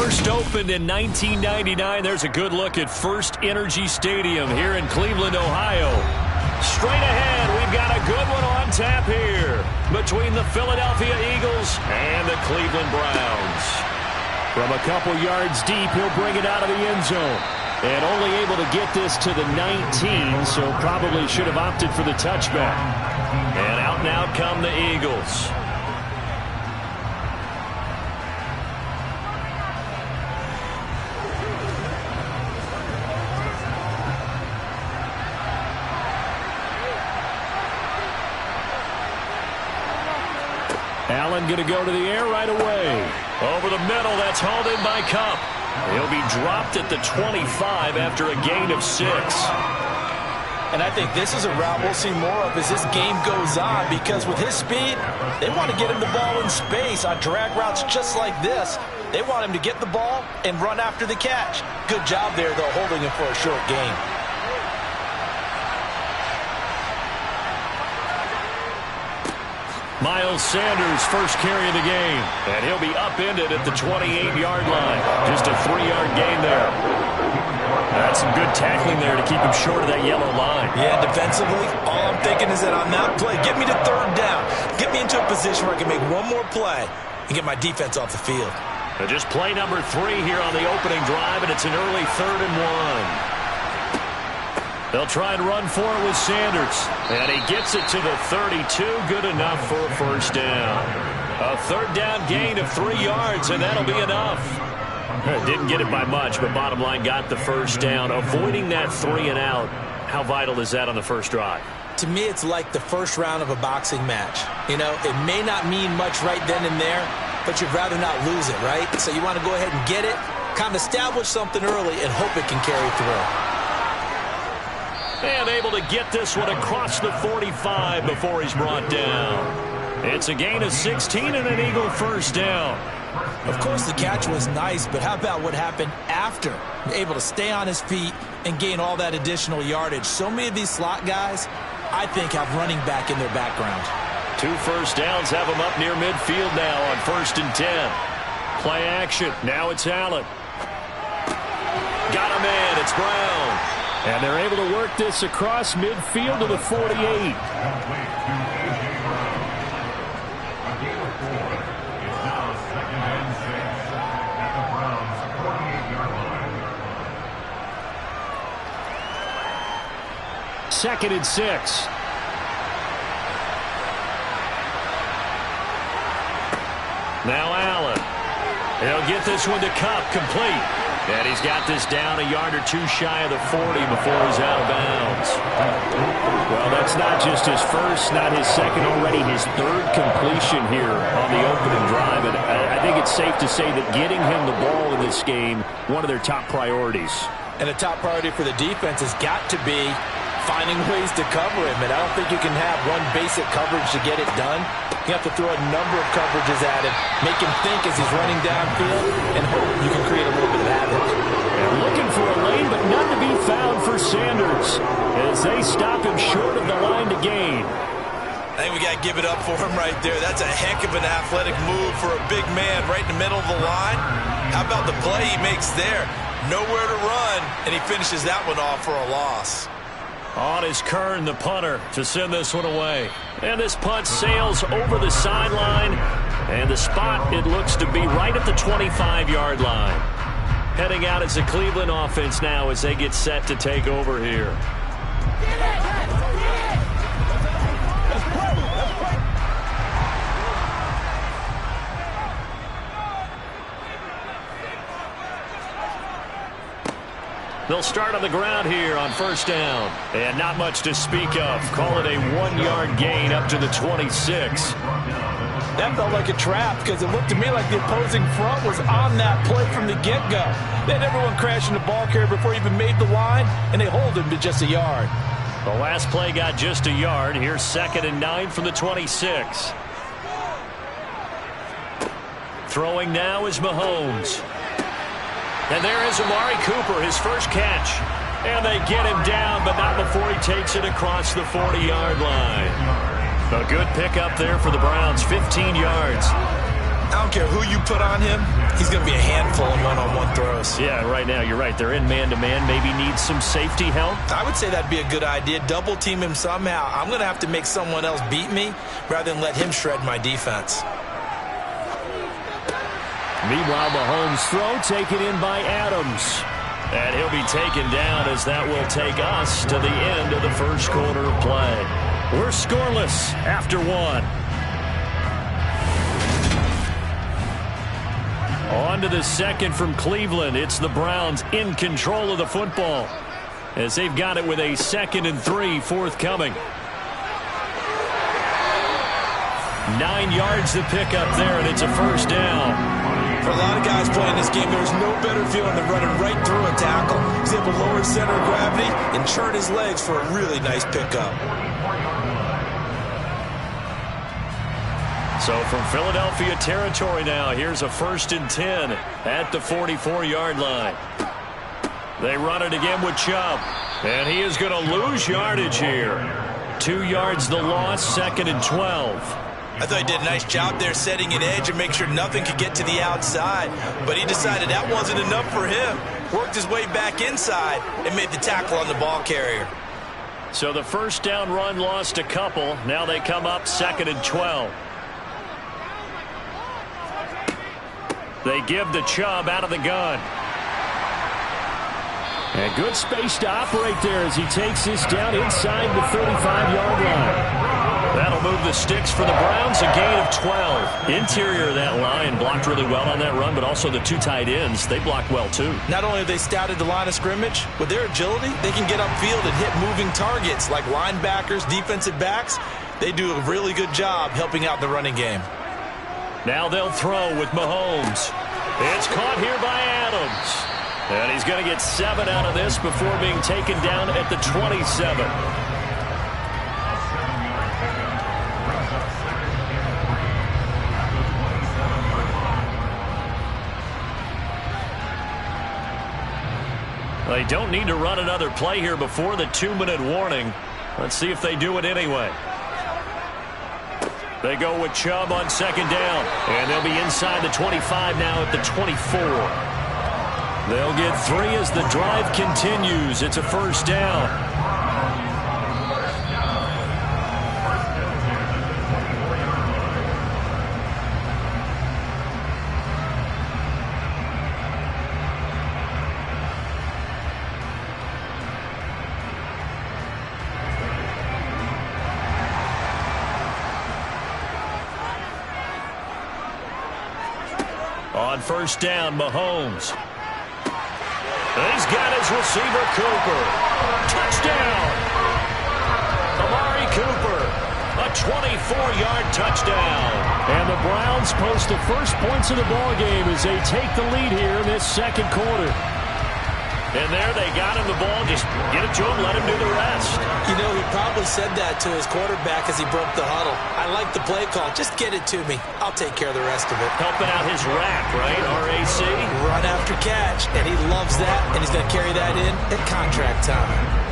First opened in 1999. There's a good look at First Energy Stadium here in Cleveland, Ohio. Straight ahead, we've got a good one on tap here between the Philadelphia Eagles and the Cleveland Browns. From a couple yards deep, he'll bring it out of the end zone. And only able to get this to the 19, so probably should have opted for the touchback. And out come the Eagles. Allen going to go to the air right away. Over the middle, that's hauled in by Kupp. He'll be dropped at the 25 after a gain of 6. And I think this is a route we'll see more of as this game goes on, because with his speed, they want to get him the ball in space on drag routes just like this. They want him to get the ball and run after the catch. Good job there, though, holding him for a short gain. Miles Sanders first carry of the game, and he'll be upended at the 28-yard line. Just a 3-yard gain there. That's some good tackling there to keep him short of that yellow line. Yeah, defensively, all I'm thinking is that on that play, get me to third down. Get me into a position where I can make one more play and get my defense off the field. Now just play number 3 here on the opening drive, and it's an early 3rd and 1. They'll try and run for it with Sanders. And he gets it to the 32. Good enough for a first down. A 3rd down gain of 3 yards, and that'll be enough. Didn't get it by much, but bottom line got the first down. Avoiding that 3 and out, how vital is that on the first drive? To me, it's like the first round of a boxing match. You know, it may not mean much right then and there, but you'd rather not lose it, right? So you want to go ahead and get it, kind of establish something early, and hope it can carry through. And able to get this one across the 45 before he's brought down. It's a gain of 16 and an Eagle first down. Of course, the catch was nice, but how about what happened after? Able to stay on his feet and gain all that additional yardage. So many of these slot guys, I think, have running back in their background. 2 first downs have him up near midfield now on 1st and 10. Play action. Now it's Allen. Got him in. It's Brown. And they're able to work this across midfield to the 48. Second and 6. Now Allen. He'll get this one to Kupp, complete. And he's got this down a yard or 2 shy of the 40 before he's out of bounds. Well, that's not just his first, not his second, already his 3rd completion here on the opening drive. And I think it's safe to say that getting him the ball in this game, one of their top priorities. And a top priority for the defense has got to be finding ways to cover him. And I don't think you can have one basic coverage to get it done. You have to throw a number of coverages at him, make him think as he's running downfield, and hope you can create a little bit of havoc. And looking for a lane, but none to be found for Sanders as they stop him short of the line to gain. I think we got to give it up for him right there. That's a heck of an athletic move for a big man right in the middle of the line. How about the play he makes there? Nowhere to run, and he finishes that one off for a loss. On is Kern, the punter, to send this one away. And this punt sails over the sideline. And the spot, it looks to be right at the 25-yard line. Heading out as the Cleveland offense now as they get set to take over here. They'll start on the ground here on first down. And not much to speak of. Call it a 1-yard gain up to the 26. That felt like a trap because it looked to me like the opposing front was on that play from the get-go. They had everyone crashing the ball carrier before he even made the line, and they hold him to just a yard. The last play got just a yard. Here's 2nd and 9 from the 26. Throwing now is Mahomes. And there is Amari Cooper, his first catch. And they get him down, but not before he takes it across the 40-yard line. A good pickup there for the Browns, 15 yards. I don't care who you put on him. He's going to be a handful in one-on-one throws. Yeah, right now, you're right. They're in man-to-man. Maybe needs some safety help. I would say that'd be a good idea. Double team him somehow. I'm going to have to make someone else beat me rather than let him shred my defense. Meanwhile, Mahomes' throw taken in by Adams. And he'll be taken down as that will take us to the end of the first quarter of play. We're scoreless after one. On to the second from Cleveland. It's the Browns in control of the football as they've got it with a 2nd and 3 forthcoming. 9 yards to pick up there, and it's a first down. For a lot of guys playing this game, there's no better feeling than running right through a tackle. He's able to lower his center of gravity and churn his legs for a really nice pickup. So from Philadelphia territory now, here's a 1st and 10 at the 44-yard line. They run it again with Chubb, and he is going to lose yardage here. 2 yards the loss, 2nd and 12. I thought he did a nice job there setting an edge and make sure nothing could get to the outside. But he decided that wasn't enough for him. Worked his way back inside and made the tackle on the ball carrier. So the first down run lost a couple. Now they come up 2nd and 12. They give the Chubb out of the gun. And good space to operate there as he takes this down inside the 35-yard line. That'll move the sticks for the Browns, a gain of 12. Interior of that line blocked really well on that run, but also the 2 tight ends, they blocked well too. Not only have they scouted the line of scrimmage, with their agility, they can get upfield and hit moving targets like linebackers, defensive backs. They do a really good job helping out the running game. Now they'll throw with Mahomes. It's caught here by Adams. And he's going to get 7 out of this before being taken down at the 27. They don't need to run another play here before the 2-minute warning. Let's see if they do it anyway. They go with Chubb on 2nd down. And they'll be inside the 25 now at the 24. They'll get 3 as the drive continues. It's a first down. On first down, Mahomes. He's got his receiver, Cooper. Touchdown! Amari Cooper, a 24-yard touchdown. And the Browns post the first points of the ballgame as they take the lead here in this 2nd quarter. And there they got him the ball. Just get it to him, let him do the rest. You know, he probably said that to his quarterback as he broke the huddle. I like the play call. Just get it to me. I'll take care of the rest of it. Helping out his rack, right? RAC. Run after catch, and he loves that, and he's going to carry that in at contract time.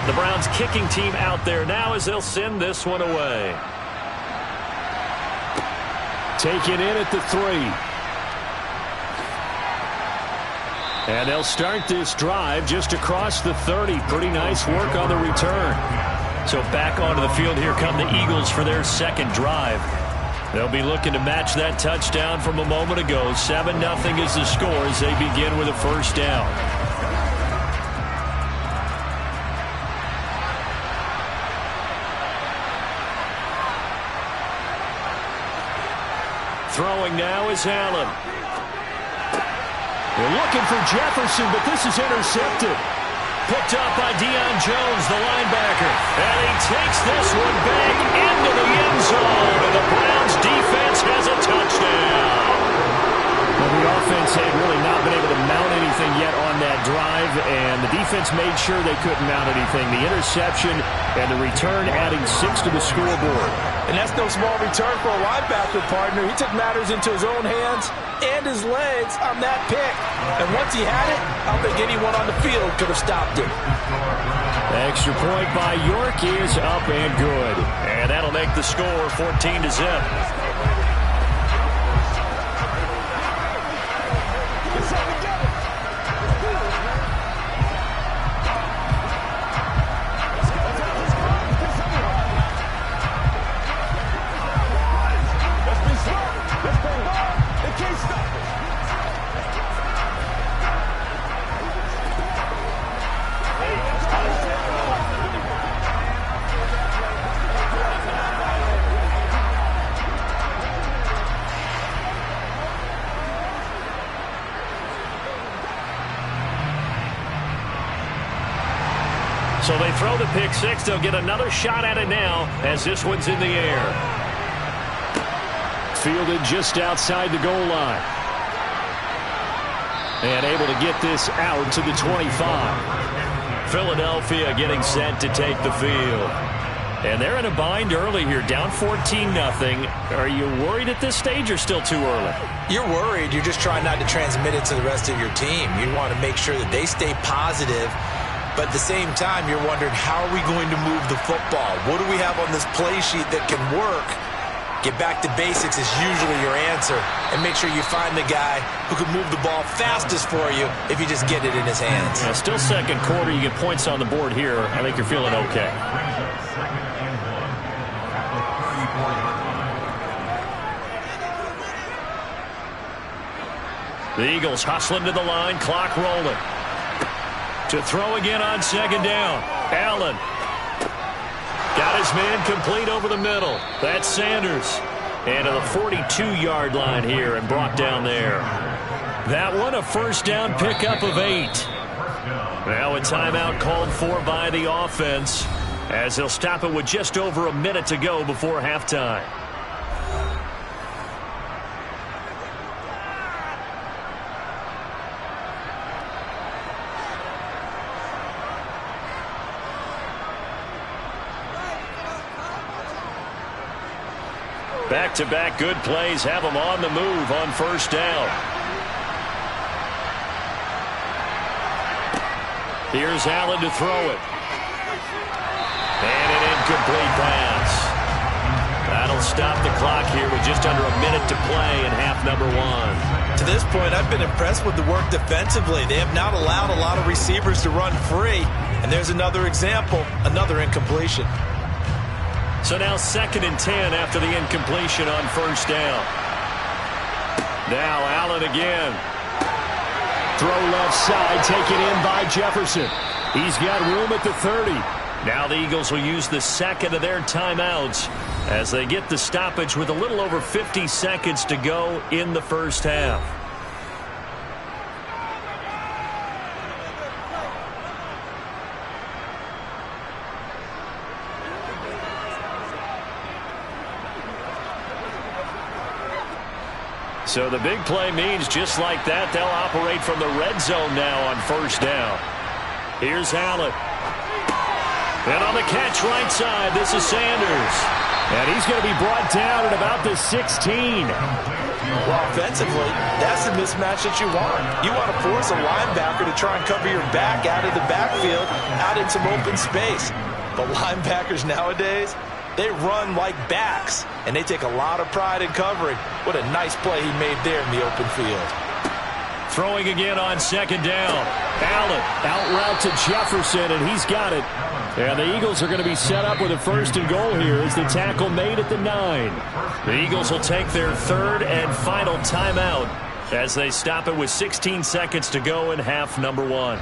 The Browns kicking team out there now as they'll send this one away. Taken in at the 3. And they'll start this drive just across the 30. Pretty nice work on the return. So back onto the field, here come the Eagles for their 2nd drive. They'll be looking to match that touchdown from a moment ago. 7-0 is the score as they begin with a first down. Throwing now is Allen. They're looking for Jefferson, but this is intercepted. Picked up by Deion Jones, the linebacker. And he takes this one back into the end zone. And the Browns defense has a touchdown. Well, the offense had really not been able to mount anything yet on that drive, and the defense made sure they couldn't mount anything. The interception and the return adding 6 to the scoreboard. And that's no small return for a linebacker, partner. He took matters into his own hands and his legs on that pick. And once he had it, I don't think anyone on the field could have stopped him. Extra point by York is up and good. And that'll make the score 14-0. So they throw the pick six. They'll get another shot at it now as this one's in the air. Fielded just outside the goal line. And able to get this out to the 25. Philadelphia getting set to take the field. And they're in a bind early here, down 14-0. Are you worried at this stage or still too early? You're worried. You're just trying not to transmit it to the rest of your team. You want to make sure that they stay positive. But at the same time, you're wondering, how are we going to move the football? What do we have on this play sheet that can work? Get back to basics is usually your answer. And make sure you find the guy who can move the ball fastest for you if you just get it in his hands. Yeah, still second quarter. You get points on the board here. I think you're feeling okay. The Eagles hustling to the line, clock rolling. To throw again on second down. Allen. Got his man complete over the middle. That's Sanders. And to the 42-yard line here and brought down there. That one a first down pickup of 8. Now a timeout called for by the offense as they'll stop it with just over a minute to go before halftime. Back-to-back good plays have them on the move on first down. Here's Allen to throw it. And an incomplete pass. That'll stop the clock here with just under a minute to play in half number 1. To this point, I've been impressed with the work defensively. They have not allowed a lot of receivers to run free. And there's another example, another incompletion. So now 2nd and 10 after the incompletion on first down. Now Allen again. Throw left side, taken in by Jefferson. He's got room at the 30. Now the Eagles will use the second of their timeouts as they get the stoppage with a little over 50 seconds to go in the first half. So the big play means just like that, they'll operate from the red zone now on first down. Here's Allen. And on the catch right side, this is Sanders. And he's going to be brought down at about the 16. Well, offensively, that's the mismatch that you want. You want to force a linebacker to try and cover your back out of the backfield, out in some open space. But linebackers nowadays, they run like backs, and they take a lot of pride in covering. What a nice play he made there in the open field. Throwing again on second down. Allen. Out route to Jefferson, and he's got it. And the Eagles are going to be set up with a 1st and goal here as the tackle made at the 9. The Eagles will take their 3rd and final timeout as they stop it with 16 seconds to go in half number 1.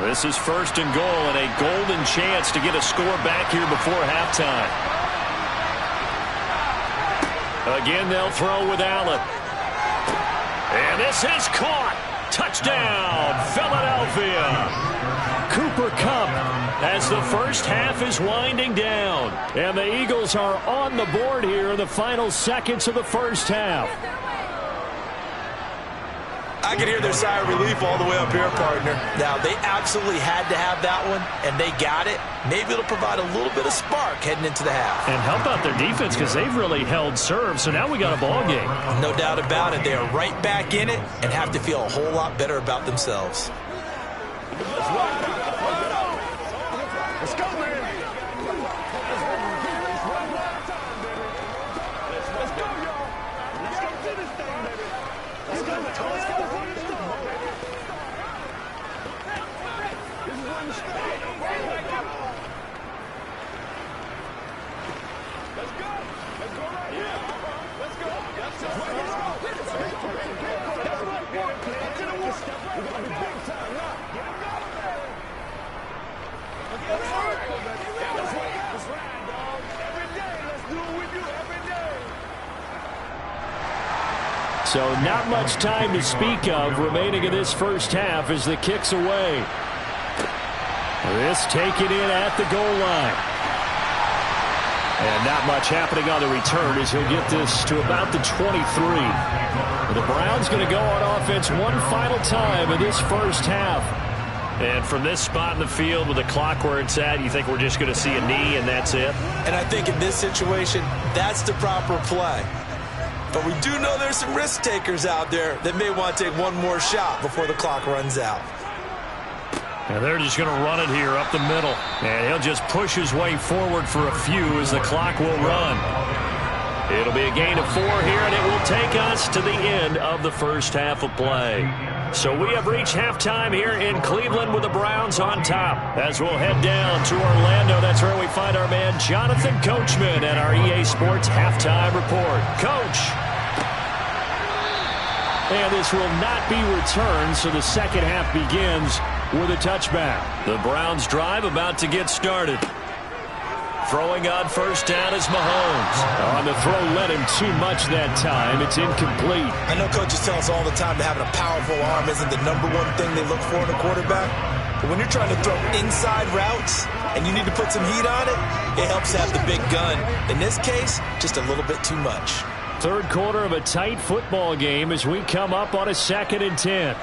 This is first and goal and a golden chance to get a score back here before halftime. Again, they'll throw with Allen. And this is caught. Touchdown, Philadelphia. Cooper Kupp as the first half is winding down. And the Eagles are on the board here in the final seconds of the first half. I can hear their sigh of relief all the way up here, partner. Now, they absolutely had to have that one, and they got it. Maybe it'll provide a little bit of spark heading into the half. And help out their defense because they've really held serve, so now we got a ball game. No doubt about it. They are right back in it and have to feel a whole lot better about themselves. Let's go, man. Let's go, y'all. Let's go do this thing, baby. Let's go. Let's go. This is when you start. Let's go. Let's go right here. Let's go. That's right. That's right, boy. To the wall. We're going to be big time now. Get him going, man. That's right. That's right, dog. Every day, let's do what we do every day. So not much time to speak of remaining in this first half as the kick's away. This taken in at the goal line. And not much happening on the return as he'll get this to about the 23. The Browns going to go on offense one final time in this first half. And from this spot in the field with the clock where it's at, you think we're just going to see a knee and that's it? And I think in this situation, that's the proper play. But we do know there's some risk takers out there that may want to take one more shot before the clock runs out. And they're just going to run it here up the middle. And he'll just push his way forward for a few as the clock will run. It'll be a gain of 4 here, and it will take us to the end of the first half of play. So we have reached halftime here in Cleveland with the Browns on top. As we'll head down to Orlando, that's where we find our man Jonathan Coachman at our EA Sports Halftime Report. Coach. And this will not be returned, so the second half begins with a touchback. The Browns drive about to get started. Throwing on first down is Mahomes. On the throw, led him too much that time. It's incomplete. I know coaches tell us all the time that having a powerful arm isn't the #1 thing they look for in a quarterback. But when you're trying to throw inside routes and you need to put some heat on it, it helps to have the big gun. In this case, just a little bit too much. Third quarter of a tight football game as we come up on a 2nd and 10.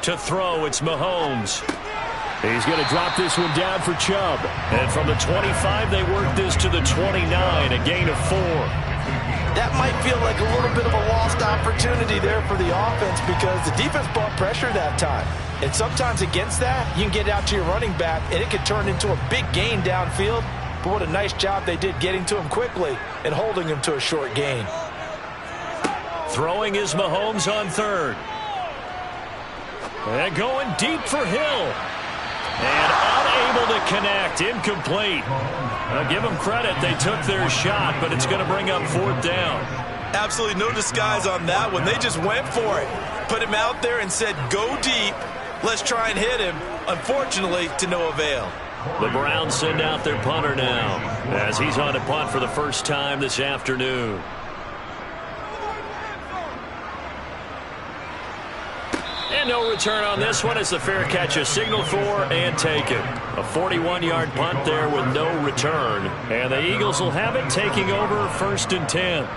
To throw, it's Mahomes. He's going to drop this one down for Chubb. And from the 25, they work this to the 29, a gain of 4. That might feel like a little bit of a lost opportunity there for the offense because the defense brought pressure that time. And sometimes against that, you can get out to your running back, and it could turn into a big gain downfield. But what a nice job they did getting to him quickly and holding him to a short gain. Throwing is Mahomes on third. And going deep for Hill. And unable to connect. Incomplete. I'll give them credit. They took their shot, but it's going to bring up 4th down. Absolutely no disguise on that one. They just went for it. Put him out there and said, go deep. Let's try and hit him. Unfortunately, to no avail. The Browns send out their punter now as he's on to punt for the first time this afternoon. And no return on this one as the fair catch is signaled for and taken. A 41-yard punt there with no return. And the Eagles will have it, taking over 1st and 10.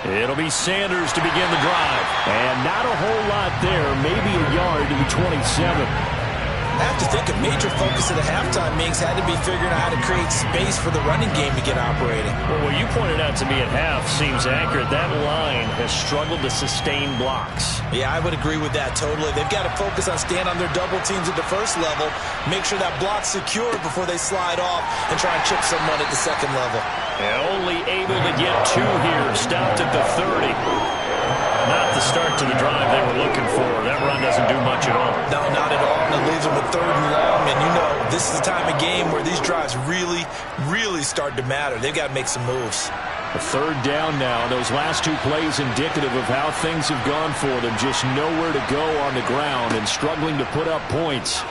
It'll be Sanders to begin the drive. And not a whole lot there, maybe a yard to the 27. I have to think a major focus of the halftime meetings had to be figuring out how to create space for the running game to get operating. Well, what you pointed out to me at half seems accurate. That line has struggled to sustain blocks. Yeah, I would agree with that totally. They've got to focus on staying on their double teams at the first level, make sure that block's secure before they slide off and try and chip someone at the second level. And only able to get 2 here, stopped at the 30. Not the start to the drive they were looking for. That run doesn't doesn't do much at all. No, not at all. And it leaves them with 3rd and long. And you know, this is the time of game where these drives really, really start to matter. They've got to make some moves. A 3rd down now. Those last 2 plays indicative of how things have gone for them. Just nowhere to go on the ground and struggling to put up points.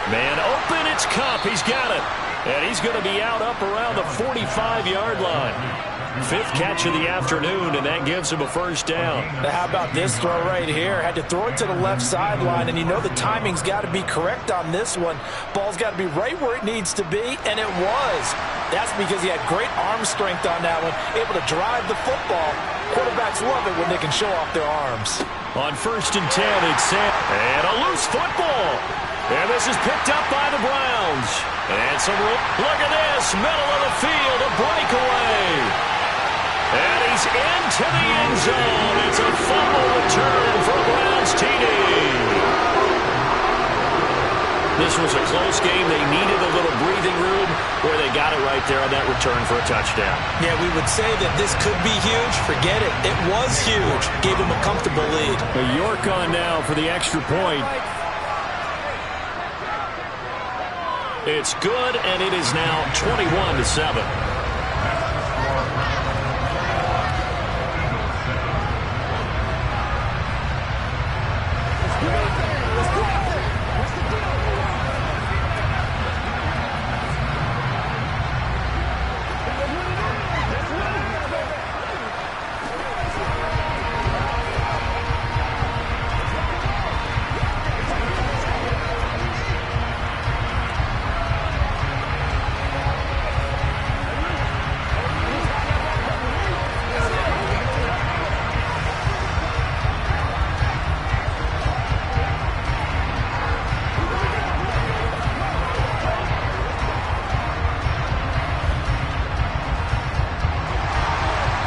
Man open, it's Kupp. He's got it. And he's going to be out up around the 45-yard line. 5th catch of the afternoon, and that gives him a 1st down. Now, how about this throw right here? Had to throw it to the left sideline, and you know the timing's got to be correct on this one. Ball's got to be right where it needs to be, and it was. That's because he had great arm strength on that one, able to drive the football. Quarterbacks love it when they can show off their arms. On 1st and 10, it's Sam. And a loose football. And this is picked up by the Browns. And some room. Look at this. Middle of the field, a breakaway. And he's into the end zone. It's a fumble return for Browns TD. This was a close game. They needed a little breathing room where they got it right there on that return for a touchdown. Yeah, we would say that this could be huge. Forget it. It was huge. Gave him a comfortable lead. A York on now for the extra point. It's good, and it is now 21-7.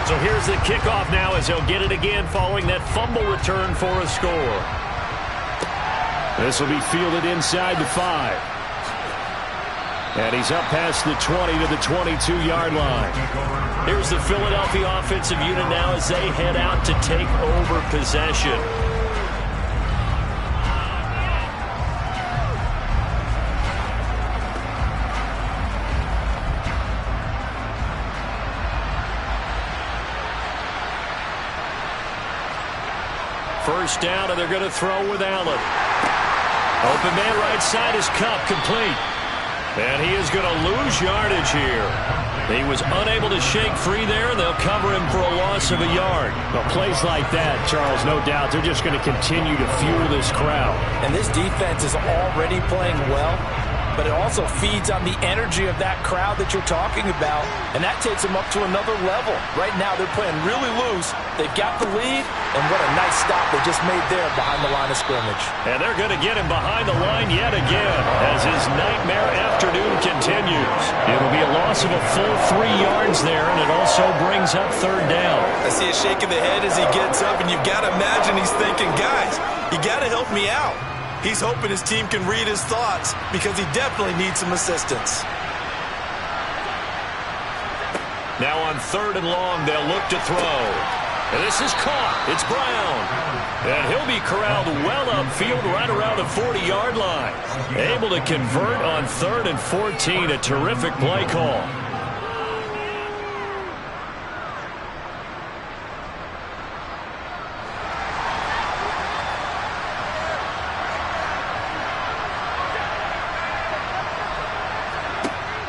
So here's the kickoff now as he'll get it again following that fumble return for a score. This will be fielded inside the 5. And he's up past the 20 to the 22-yard line. Here's the Philadelphia offensive unit now as they head out to take over possession. First down, and they're going to throw with Allen. Open man right side is Kupp, complete. And he is going to lose yardage here. He was unable to shake free there. They'll cover him for a loss of a yard. Well, plays like that, Charles, no doubt, they're just going to continue to fuel this crowd. And this defense is already playing well, but it also feeds on the energy of that crowd that you're talking about, and that takes them up to another level. Right now, they're playing really loose. They've got the lead, and what a nice stop they just made there behind the line of scrimmage. And they're going to get him behind the line yet again as his nightmare afternoon continues. It'll be a loss of a full 3 yards there, and it also brings up 3rd down. I see a shake of the head as he gets up, and you've got to imagine he's thinking, guys, you got to help me out. He's hoping his team can read his thoughts because he definitely needs some assistance. Now on 3rd and long, they'll look to throw. And this is caught. It's Brown. And he'll be corralled well upfield right around the 40-yard line. Able to convert on 3rd and 14. A terrific play call.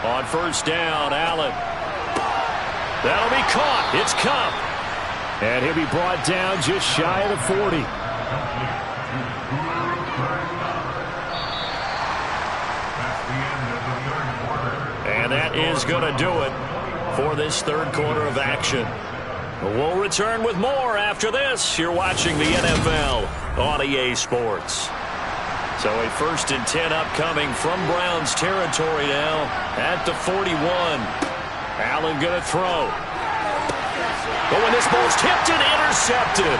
On 1st down, Allen. That'll be caught. It's Kupp. And he'll be brought down just shy of the 40. And that is going to do it for this 3rd quarter of action. We'll return with more after this. You're watching the NFL on EA Sports. So a 1st and 10 upcoming from Browns territory now at the 41. Allen going to throw. But when this ball's tipped and intercepted,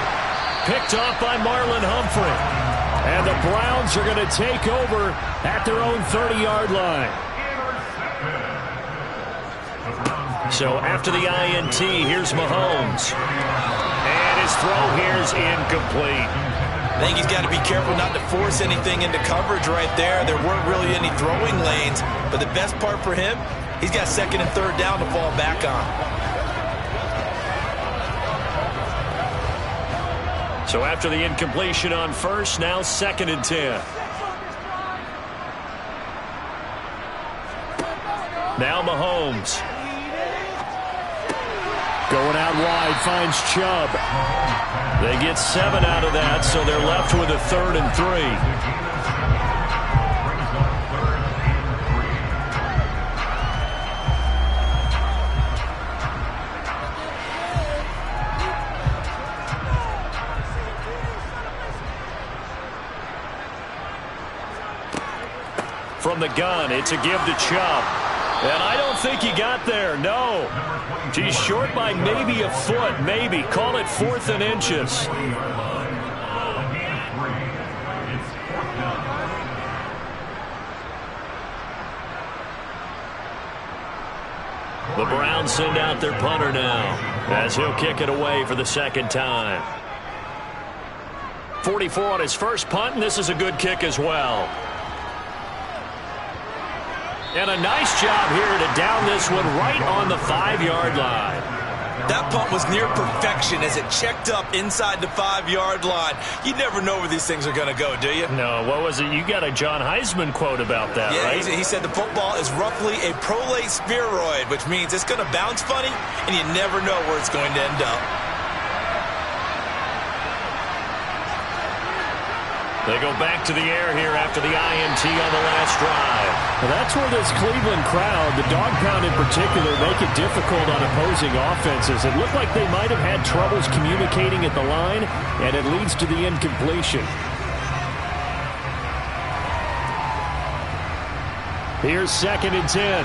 picked off by Marlon Humphrey. And the Browns are going to take over at their own 30-yard line. So after the INT, here's Mahomes. And his his throw here's incomplete. I think he's got to be careful not to force anything into coverage right there. There weren't really any throwing lanes, but the best part for him, he's got second and third down to fall back on. So after the incompletion on first, now 2nd and 10. Now Mahomes. Going out wide, finds Chubb. They get 7 out of that, so they're left with a 3rd and 3. From the gun, it's a give to Chubb. And I don't think he got there, no. He's short by maybe a foot, maybe. Call it 4th and inches. The Browns send out their punter now, as he'll kick it away for the 2nd time. 44 on his first punt, and this is a good kick as well. And a nice job here to down this one right on the 5-yard line. That punt was near perfection as it checked up inside the 5-yard line. You never know where these things are going to go, do you? No, what was it? You got a John Heisman quote about that, yeah, right? He said the football is roughly a prolate spheroid, which means it's going to bounce funny, and you never know where it's going to end up. They go back to the air here after the INT on the last drive. Well, that's where this Cleveland crowd, the dog pound in particular, make it difficult on opposing offenses. It looked like they might have had troubles communicating at the line, and it leads to the incompletion. Here's 2nd and 10.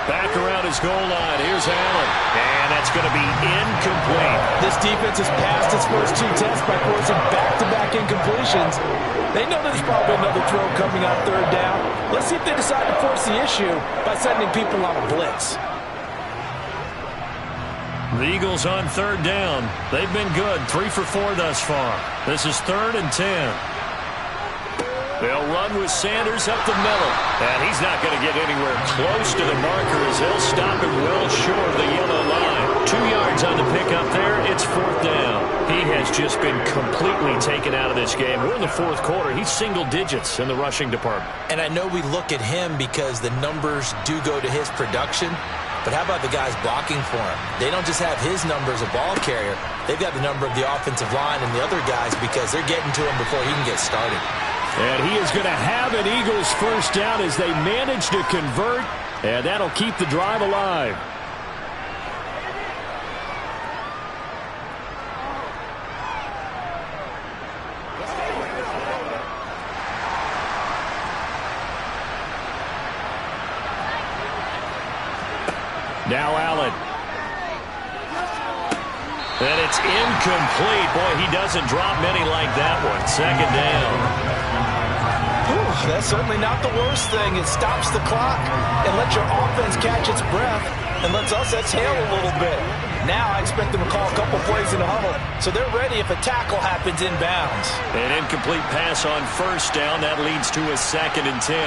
Back around his goal line. Here's Allen. And that's going to be incomplete. This defense has passed its first 2 tests by forcing back-to-back incompletions. They know there's probably another throw coming on 3rd down. Let's see if they decide to force the issue by sending people on a blitz. The Eagles on 3rd down. They've been good. 3 for 4 thus far. This is 3rd and 10. They'll run with Sanders up the middle. And he's not going to get anywhere close to the marker as they'll stop him well short of the yellow line. 2 yards on the pickup there. It's 4th down. He has just been completely taken out of this game. We're in the 4th quarter. He's single digits in the rushing department. And I know we look at him because the numbers do go to his production. But how about the guys blocking for him? They don't just have his number as a ball carrier. They've got the number of the offensive line and the other guys because they're getting to him before he can get started. And he is going to have an Eagles first down as they manage to convert, and that'll keep the drive alive. Now Allen. And it's incomplete. Boy, he doesn't drop many like that one. 2nd down. That's certainly not the worst thing. It stops the clock and lets your offense catch its breath and lets us exhale a little bit. Now I expect them to call a couple plays in the huddle so they're ready if a tackle happens inbounds. An incomplete pass on 1st down. That leads to a 2nd and 10.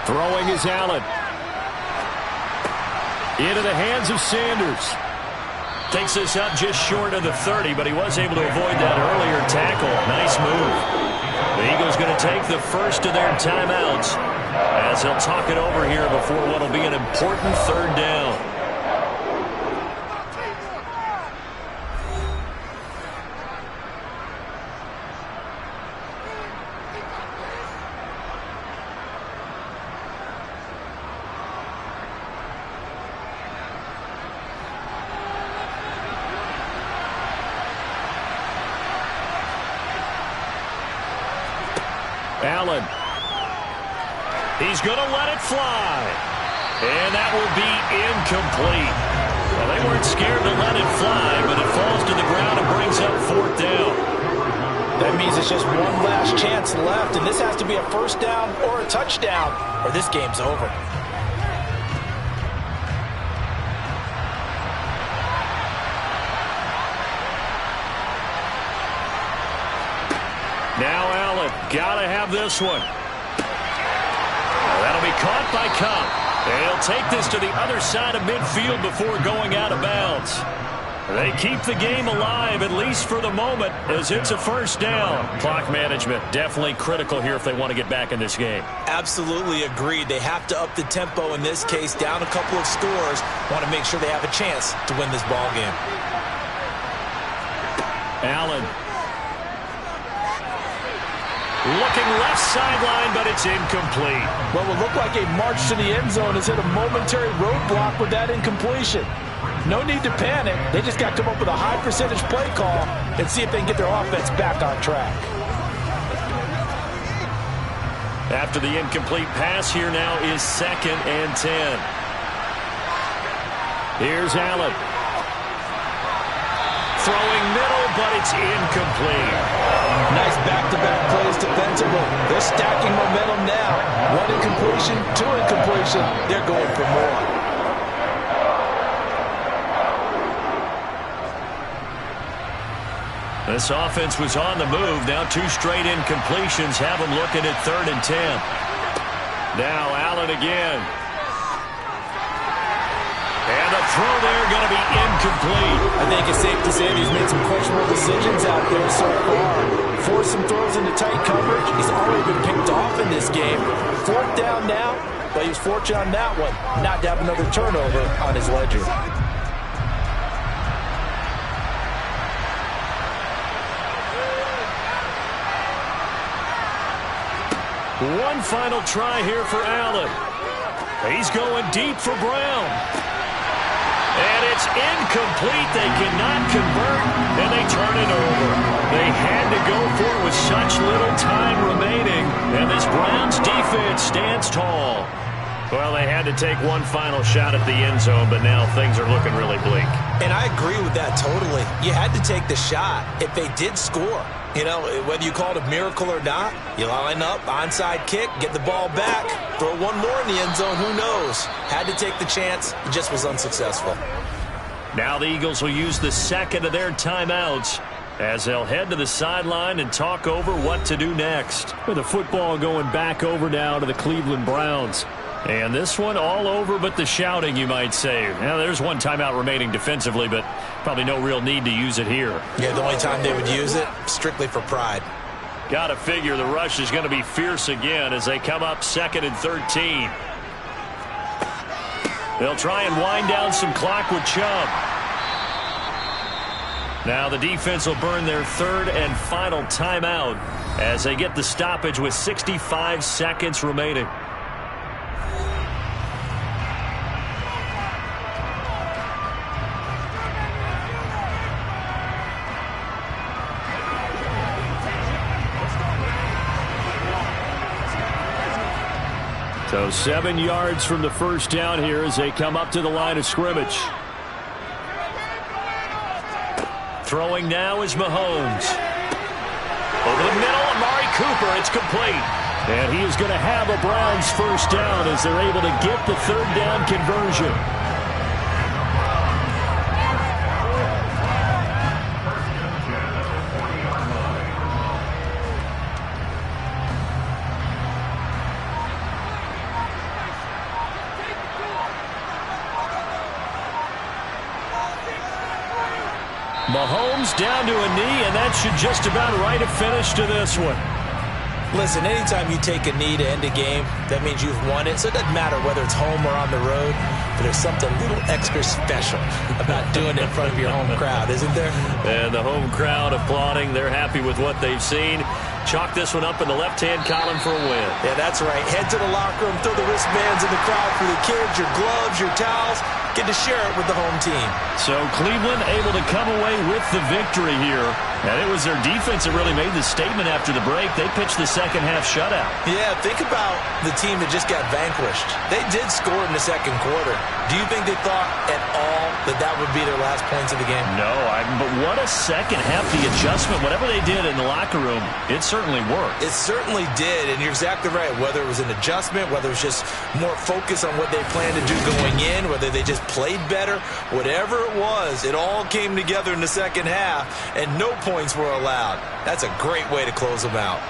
Throwing is Allen. Into the hands of Sanders. Takes this up just short of the 30, but he was able to avoid that earlier tackle. Nice move. The Eagles going to take the first of their timeouts as they'll talk it over here before what will be an important 3rd down. Allen. He's going to let it fly. And that will be incomplete. Well, they weren't scared to let it fly, but it falls to the ground and brings up 4th down. That means it's just one last chance left, and this has to be a 1st down or a touchdown, or this game's over. Now Allen, gotta have this one. That'll be caught by Kupp. And he'll take this to the other side of midfield before going out of bounds. They keep the game alive, at least for the moment, as it's a first down. Clock management definitely critical here if they want to get back in this game. Absolutely agreed. They have to up the tempo in this case, down a couple of scores. Want to make sure they have a chance to win this ball game. Allen. Looking left sideline, but it's incomplete. What will look like a march to the end zone has hit a momentary roadblock with that incompletion. No need to panic. They just got to come up with a high percentage play call and see if they can get their offense back on track. After the incomplete pass, here now is 2nd and 10. Here's Allen. Throwing middle, but it's incomplete. Nice back-to-back plays defensively. They're stacking momentum now. 1 incompletion, 2 incompletion. They're going for more. This offense was on the move. Now 2 straight incompletions have them looking at 3rd and 10. Now Allen again. And the throw there going to be incomplete. I think it's safe to say he's made some questionable decisions out there so far. Forced some throws into tight coverage. He's already been picked off in this game. 4th down now, but he was fortunate on that one not to have another turnover on his ledger. One final try here for Allen. He's going deep for Brown. And it's incomplete. They cannot convert, and they turn it over. They had to go for it with such little time remaining, and this Browns defense stands tall. Well, they had to take one final shot at the end zone, but now things are looking really bleak. And I agree with that totally. You had to take the shot if they did score. You know, whether you call it a miracle or not, you line up, onside kick, get the ball back, throw one more in the end zone, who knows? Had to take the chance, it just was unsuccessful. Now the Eagles will use the 2nd of their timeouts as they'll head to the sideline and talk over what to do next. With the football going back over now to the Cleveland Browns. And this one all over but the shouting, you might say. Now, there's one timeout remaining defensively, but probably no real need to use it here. Yeah, the only time they would use it, strictly for pride. Got to figure the rush is going to be fierce again as they come up 2nd and 13. They'll try and wind down some clock with Chubb. Now the defense will burn their 3rd and final timeout as they get the stoppage with 65 seconds remaining. So 7 yards from the first down here as they come up to the line of scrimmage. Throwing now is Mahomes. Over the middle, Amari Cooper. It's complete. And he is going to have a Browns first down as they're able to get the 3rd down conversion. Mahomes down to a knee, and that should just about write a finish to this one. Listen, anytime you take a knee to end a game, that means you've won it. So it doesn't matter whether it's home or on the road, but there's something a little extra special about doing it in front of your home crowd, isn't there? And the home crowd applauding. They're happy with what they've seen. Chalk this one up in the left-hand column for a win. Yeah, that's right. Head to the locker room, throw the wristbands in the crowd for the kids, your gloves, your towels. Get to share it with the home team. So Cleveland able to come away with the victory here. And it was their defense that really made the statement after the break. They pitched the second half shutout. Yeah, think about the team that just got vanquished. They did score in the second quarter. Do you think they thought at all that that would be their last points of the game? No, but what a second half, the adjustment. Whatever they did in the locker room, it certainly worked. It certainly did, and you're exactly right. Whether it was an adjustment, whether it was just more focus on what they planned to do going in, whether they just played better, whatever it was, it all came together in the second half, and no points were allowed. That's a great way to close them out.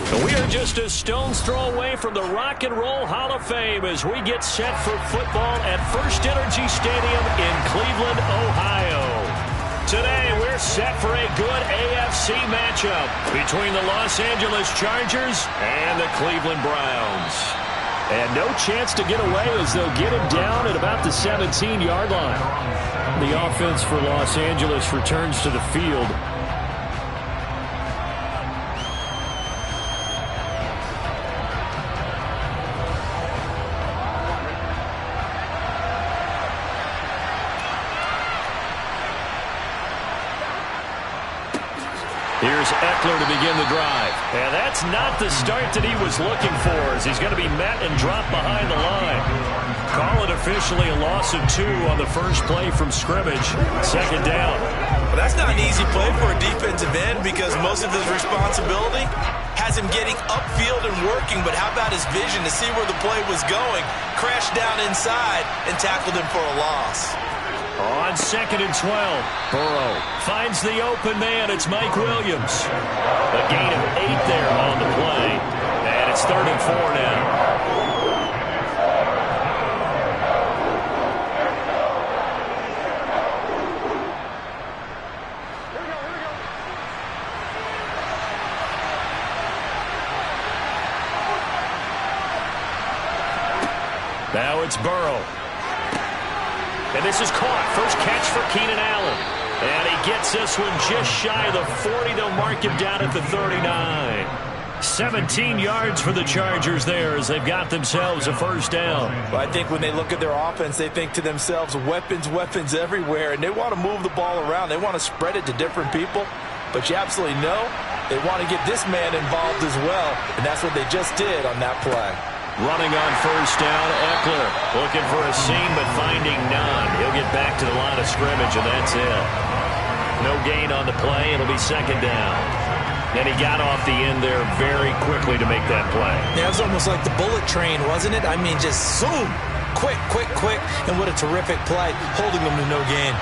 We are just a stone's throw away from the Rock and Roll Hall of Fame as we get set for football at First Energy Stadium in Cleveland, Ohio. Today, we're set for a good AFC matchup between the Los Angeles Chargers and the Cleveland Browns. And no chance to get away as they'll get him down at about the 17-yard line. The offense for Los Angeles returns to the field. Here's Eckler to begin the drive. And that's not the start that he was looking for, as he's going to be met and dropped behind the line. Call it officially a loss of 2 on the first play from scrimmage. Second down. Well, that's not an easy play for a defensive end because most of his responsibility has him getting upfield and working, but how about his vision to see where the play was going, crashed down inside, and tackled him for a loss. On 2nd and 12, Burrow finds the open man. It's Mike Williams. A gain of 8 there on the play. And it's 3rd and 4 now. Now it's Burrow. And this is caught. First catch for Keenan Allen. And he gets this one just shy of the 40. They'll mark him down at the 39. 17 yards for the Chargers there as they've got themselves a first down. Well, I think when they look at their offense, they think to themselves, weapons, weapons everywhere. And they want to move the ball around. They want to spread it to different people. But you absolutely know they want to get this man involved as well. And that's what they just did on that play. Running on first down, Eckler looking for a seam but finding none. He'll get back to the line of scrimmage, and that's it. No gain on the play. It'll be second down. And he got off the end there very quickly to make that play. Yeah, it was almost like the bullet train, wasn't it? I mean, just zoom. Quick, quick, quick. And what a terrific play, holding them to no gain.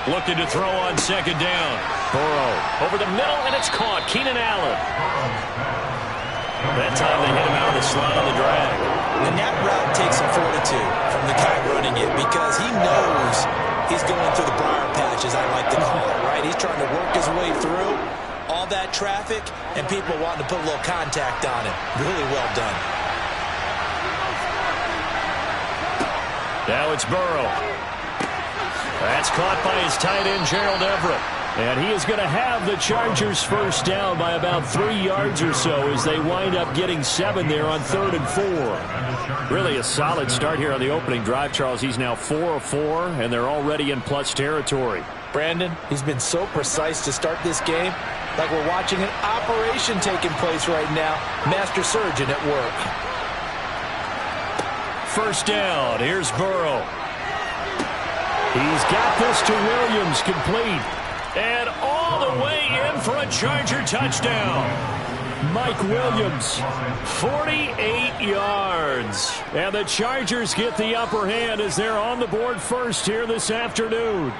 Looking to throw on second down. Burrow over the middle, and it's caught. Keenan Allen. That time they hit him out of the slot on the drag. And that route takes some fortitude from the guy running it because he knows he's going through the briar patch, as I like to call it, right? He's trying to work his way through all that traffic and people wanting to put a little contact on it. Really well done. Now it's Burrow. That's caught by his tight end, Gerald Everett. And he is going to have the Chargers first down by about 3 yards or so as they wind up getting 7 there on 3rd and 4. Really a solid start here on the opening drive, Charles. He's now 4 of 4, and they're already in plus territory. Brandon, he's been so precise to start this game, like we're watching an operation taking place right now. Master surgeon at work. First down. Here's Burrow. He's got this to Williams, complete. And all the way in for a Charger touchdown. Mike Williams, 48 yards. And the Chargers get the upper hand as they're on the board first here this afternoon.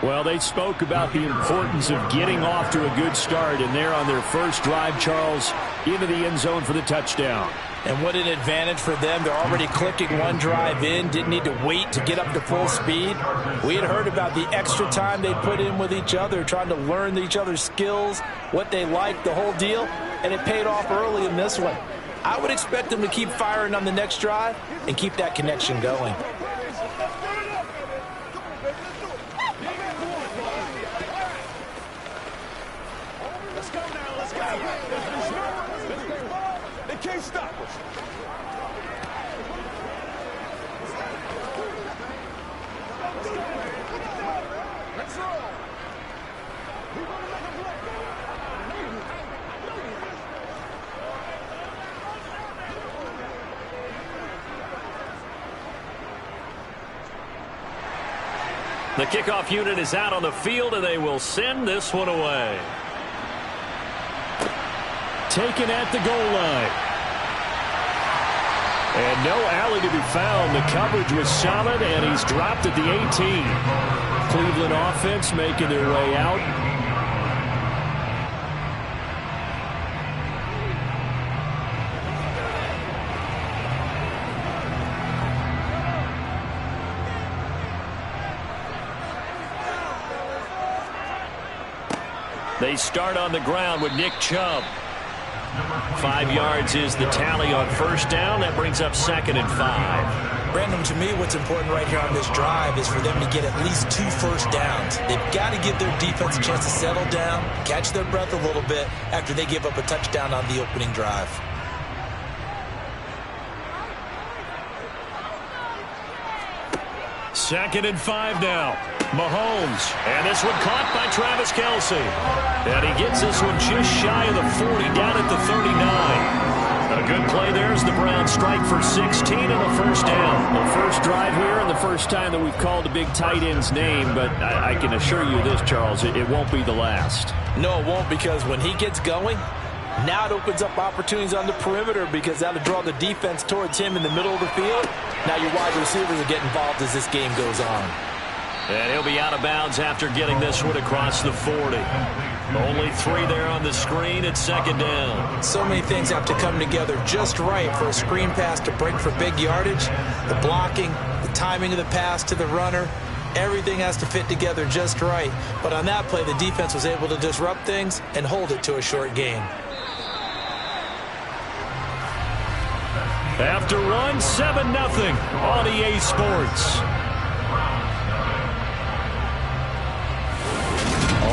Well, they spoke about the importance of getting off to a good start, and they're on their first drive, Charles, into the end zone for the touchdown. And what an advantage for them. They're already clicking one drive in, didn't need to wait to get up to full speed. We had heard about the extra time they put in with each other, trying to learn each other's skills, what they like, the whole deal, and it paid off early in this one. I would expect them to keep firing on the next drive and keep that connection going. Let's go now, let's go. They can't stop us. Let's roll. We're gonna make a play. The kickoff unit is out on the field, and they will send this one away. Taken at the goal line. And no alley to be found. The coverage was solid, and he's dropped at the 18. Cleveland offense making their way out. They start on the ground with Nick Chubb. 5 yards is the tally on first down. That brings up 2nd and 5. Brandon, to me, what's important right here on this drive is for them to get at least 2 first downs. They've got to give their defense a chance to settle down, catch their breath a little bit after they give up a touchdown on the opening drive. Second and 5 now. Mahomes. And this one caught by Travis Kelce. And he gets this one just shy of the 40, down at the 39. A good play there as the Browns strike for 16 and a first down. The first drive here and the first time that we've called a big tight end's name, but I can assure you this, Charles, it won't be the last. No, it won't, because when he gets going, now it opens up opportunities on the perimeter, because that'll draw the defense towards him in the middle of the field. Now your wide receivers will get involved as this game goes on. And he'll be out of bounds after getting this one across the 40. Only 3 there on the screen at 2nd down. So many things have to come together just right for a screen pass to break for big yardage. The blocking, the timing of the pass to the runner, everything has to fit together just right. But on that play, the defense was able to disrupt things and hold it to a short gain. After one, 7-0 on EA Sports.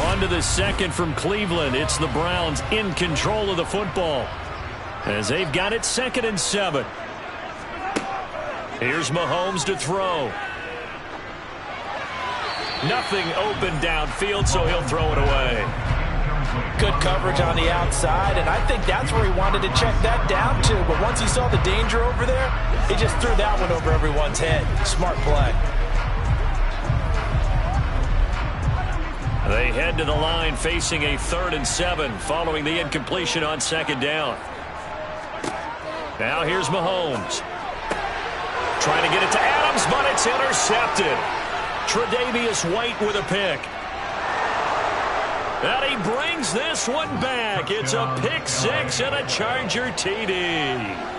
On to the second from Cleveland. It's the Browns in control of the football as they've got it 2nd and 7. Here's Mahomes to throw. Nothing open downfield, so he'll throw it away. Good coverage on the outside, and I think that's where he wanted to check that down to. But once he saw the danger over there, he just threw that one over everyone's head. Smart play. They head to the line facing a 3rd and 7 following the incompletion on 2nd down. Now here's Mahomes. Trying to get it to Adams, but it's intercepted. Tre'Davious White with a pick. And he brings this one back. It's a pick 6 and a Charger TD.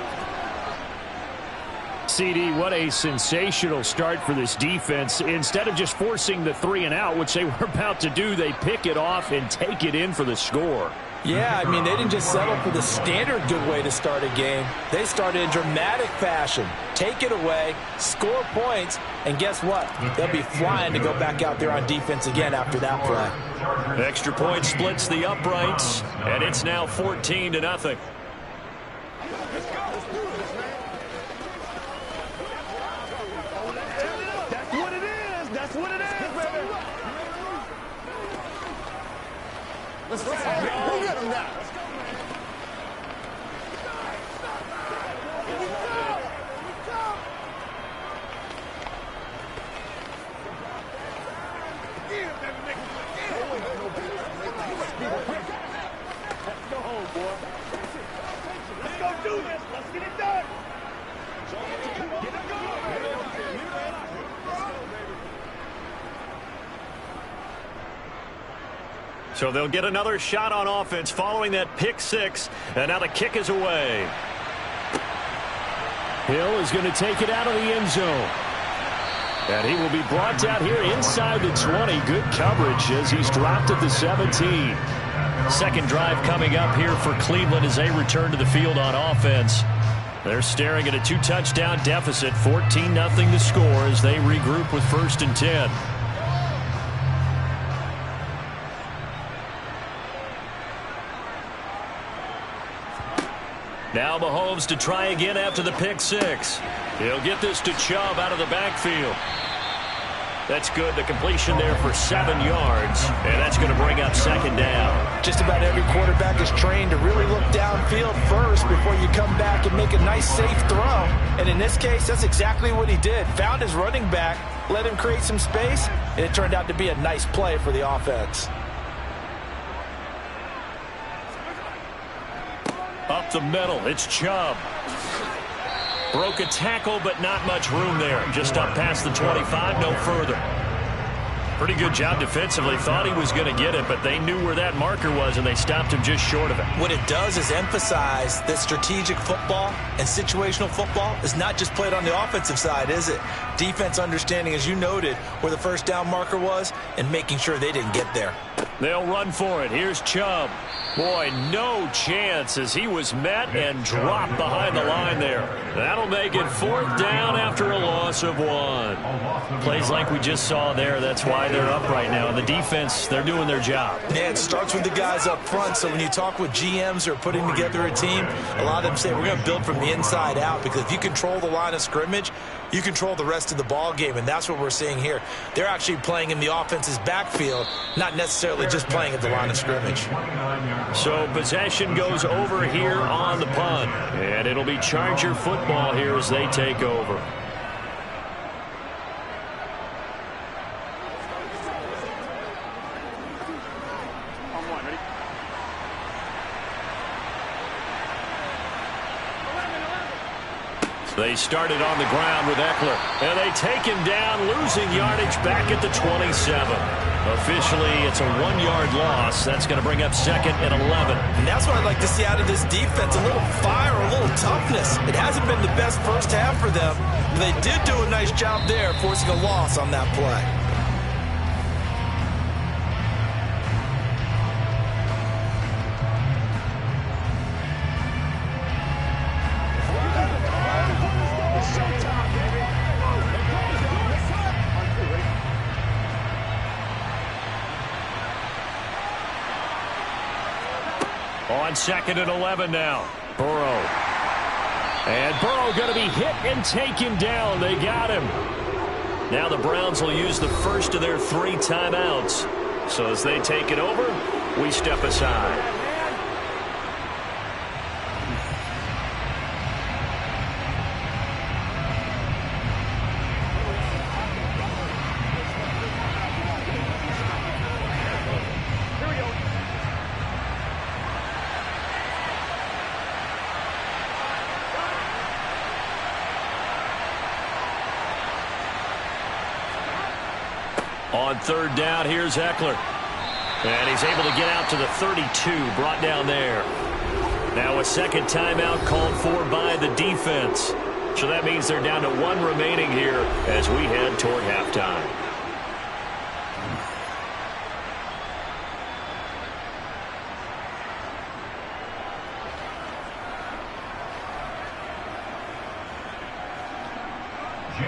CD, what a sensational start for this defense. Instead of just forcing the 3 and out, which they were about to do, they pick it off and take it in for the score. Yeah, I mean, they didn't just settle for the standard good way to start a game. They started in dramatic fashion. Take it away, score points, and guess what? They'll be flying to go back out there on defense again after that play. Extra point splits the uprights, and it's now 14-0. Let's go. Go get him now. Let's go, man. Here we go. Here we go. Let's go home, boy. Let's go do this. Let's get it done. Get it going, baby. So they'll get another shot on offense following that pick 6, and now the kick is away. Hill is going to take it out of the end zone. And he will be brought out here inside the 20. Good coverage as he's dropped at the 17. Second drive coming up here for Cleveland as they return to the field on offense. They're staring at a 2-touchdown deficit, 14-0 to score as they regroup with 1st and 10. Now Mahomes to try again after the pick 6. He'll get this to Chubb out of the backfield. That's good. The completion there for 7 yards, and that's going to bring up 2nd down. Just about every quarterback is trained to really look downfield first before you come back and make a nice, safe throw. And in this case, that's exactly what he did. Found his running back, let him create some space, and it turned out to be a nice play for the offense. Up the middle, it's Chubb. Broke a tackle, but not much room there. Just up past the 25, no further. Pretty good job defensively. Thought he was going to get it, but they knew where that marker was, and they stopped him just short of it. What it does is emphasize that strategic football and situational football is not just played on the offensive side, is it? Defense understanding, as you noted, where the first down marker was and making sure they didn't get there. They'll run for it. Here's Chubb. Boy, no chance as he was met and dropped behind the line there. That'll make it 4th down after a loss of 1. Plays like we just saw there. That's why they're up right now. And the defense, they're doing their job. Yeah, it starts with the guys up front. So when you talk with GMs who are putting together a team, a lot of them say we're going to build from the inside out, because if you control the line of scrimmage, you control the rest of the ball game, and that's what we're seeing here. They're actually playing in the offense's backfield, not necessarily just playing at the line of scrimmage. So possession goes over here on the punt, and it'll be Charger football here as they take over. They started on the ground with Eckler, and they take him down, losing yardage back at the 27. Officially, it's a 1-yard loss. That's going to bring up 2nd and 11. And that's what I'd like to see out of this defense, a little fire, a little toughness. It hasn't been the best first half for them, but they did do a nice job there, forcing a loss on that play. On 2nd and 11 now. Burrow. And Burrow going to be hit and taken down. They got him. Now the Browns will use the first of their 3 timeouts. So as they take it over, we step aside. On 3rd down, here's Eckler. And he's able to get out to the 32, brought down there. Now a 2nd timeout called for by the defense. So that means they're down to 1 remaining here as we head toward halftime.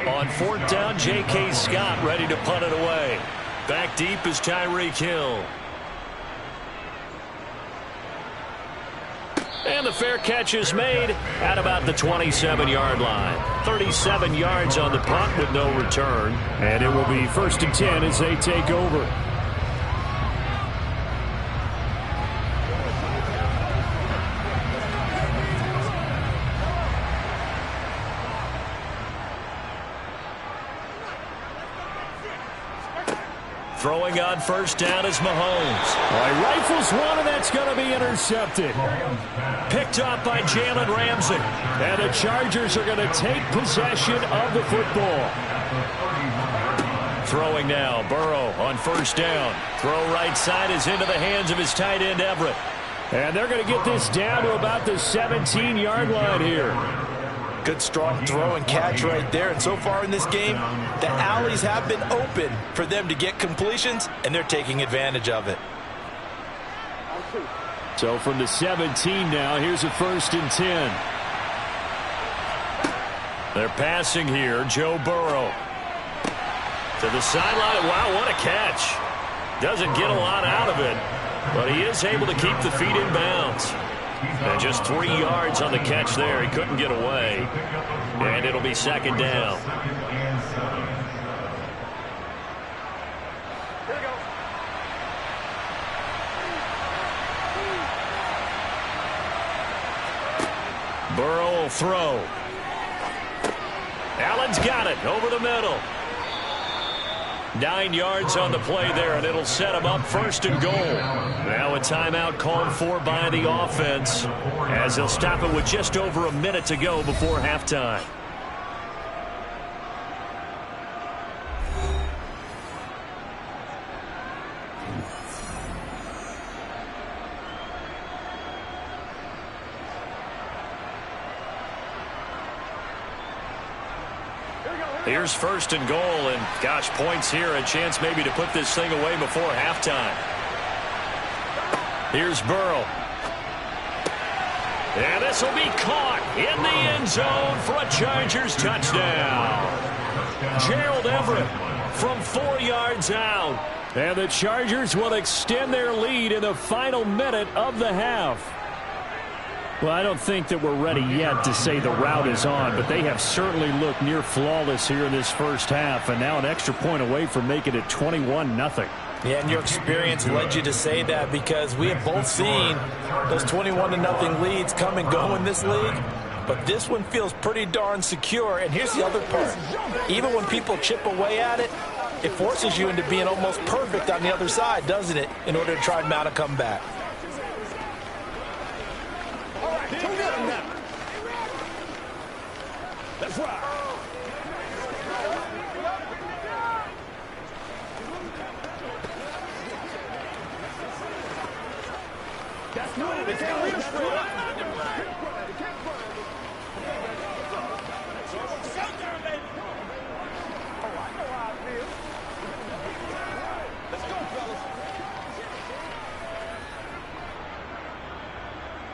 On 4th down, J.K. Scott ready to punt it away. Back deep is Tyreek Hill. And the fair catch is made at about the 27-yard line. 37 yards on the punt with no return. And it will be 1st and 10 as they take over. Throwing on 1st down is Mahomes. He rifles one, and that's going to be intercepted. Picked up by Jalen Ramsey. And the Chargers are going to take possession of the football. Throwing now, Burrow on 1st down. Throw right side is into the hands of his tight end, Everett. And they're going to get this down to about the 17-yard line here. Good strong throw and catch right there. And so far in this game, the alleys have been open for them to get completions, and they're taking advantage of it. So from the 17 now, here's a 1st and 10. They're passing here, Joe Burrow. To the sideline. Wow, what a catch. Doesn't get a lot out of it, but he is able to keep the feet in bounds. And just 3 yards on the catch there. He couldn't get away. And it'll be 2nd down. Burrow will throw. Allen's got it over the middle. 9 yards on the play there, and it'll set him up 1st and goal. Now a timeout called for by the offense as they'll stop it with just over a minute to go before halftime. Here's 1st and goal, and gosh, points here, a chance maybe to put this thing away before halftime. Here's Burrow. And this will be caught in the end zone for a Chargers touchdown. Gerald Everett from 4 yards out. And the Chargers will extend their lead in the final minute of the half. Well, I don't think that we're ready yet to say the route is on, but they have certainly looked near flawless here in this first half, and now an extra point away from making it 21-0. Yeah, and your experience led you to say that, because we have both seen those 21-0 leads come and go in this league. But this one feels pretty darn secure. And here's the other part. Even when people chip away at it, it forces you into being almost perfect on the other side, doesn't it, in order to try and mount a comeback. All right, go get him now. Let's ride. That's good. It's got real straight up.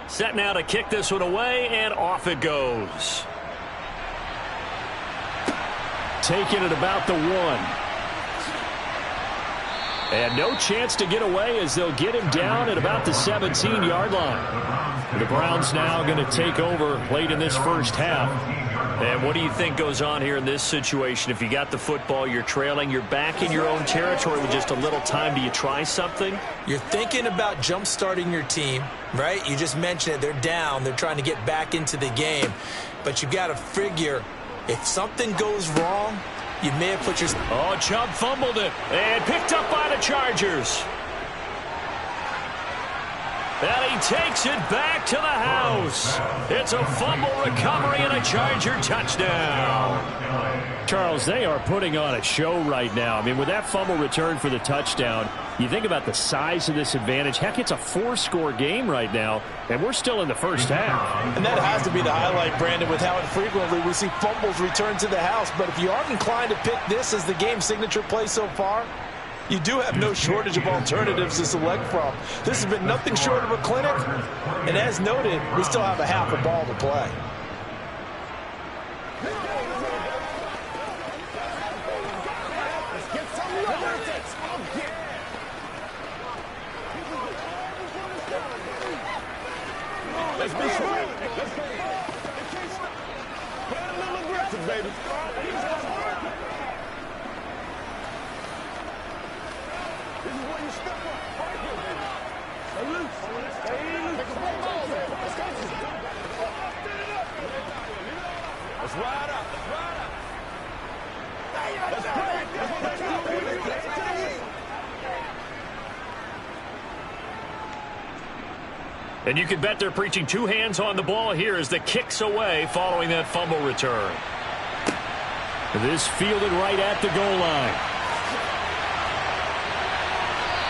Set now to kick this one away, and off it goes. Taking it about the 1. And no chance to get away as they'll get him down at about the 17-yard line. The Browns now going to take over late in this first half. And what do you think goes on here in this situation? If you got the football, you're trailing, you're back in your own territory with just a little time. Do you try something? You're thinking about jump-starting your team, right? You just mentioned it. They're down. They're trying to get back into the game. But you got to figure, if something goes wrong, you may have put your... Oh, Chubb fumbled it and picked up by the Chargers. And he takes it back to the house. It's a fumble recovery and a Charger touchdown. Charles, they are putting on a show right now. I mean, with that fumble return for the touchdown, you think about the size of this advantage. Heck, it's a 4-score game right now, and we're still in the first half. And that has to be the highlight, Brandon, with how infrequently we see fumbles return to the house. But if you aren't inclined to pick this as the game signature play so far, you do have no shortage of alternatives to select from. This has been nothing short of a clinic. And as noted, we still have a half a ball to play. Let's be sweet. Let's play a little aggressive, baby. This is where you step up. Right here, baby. Stay loose. Stay loose. Take a ball, baby. Let's go. Let's ride out. Let's ride out. Let's play. Let's go, baby. Let's play. And you can bet they're preaching 2 hands on the ball here as the kick's away following that fumble return. This fielded right at the goal line.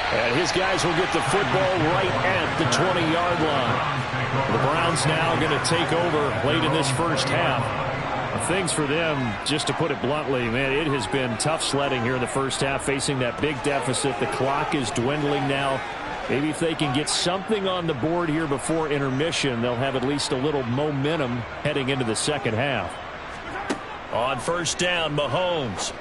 And his guys will get the football right at the 20-yard line. The Browns now going to take over late in this first half. Things for them, just to put it bluntly, man, it has been tough sledding here in the first half, facing that big deficit. The clock is dwindling now. Maybe if they can get something on the board here before intermission, they'll have at least a little momentum heading into the second half. On first down, Mahomes.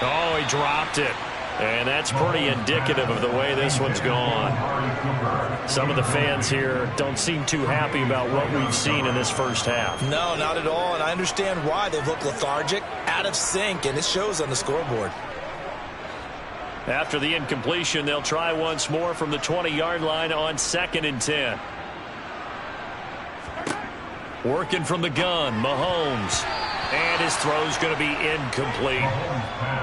Oh, he dropped it. And that's pretty indicative of the way this one's gone. Some of the fans here don't seem too happy about what we've seen in this first half. No, not at all, and I understand why. They've looked lethargic, out of sync, and it shows on the scoreboard. After the incompletion, they'll try once more from the 20-yard line on 2nd and 10. Working from the gun, Mahomes. And his throw's going to be incomplete.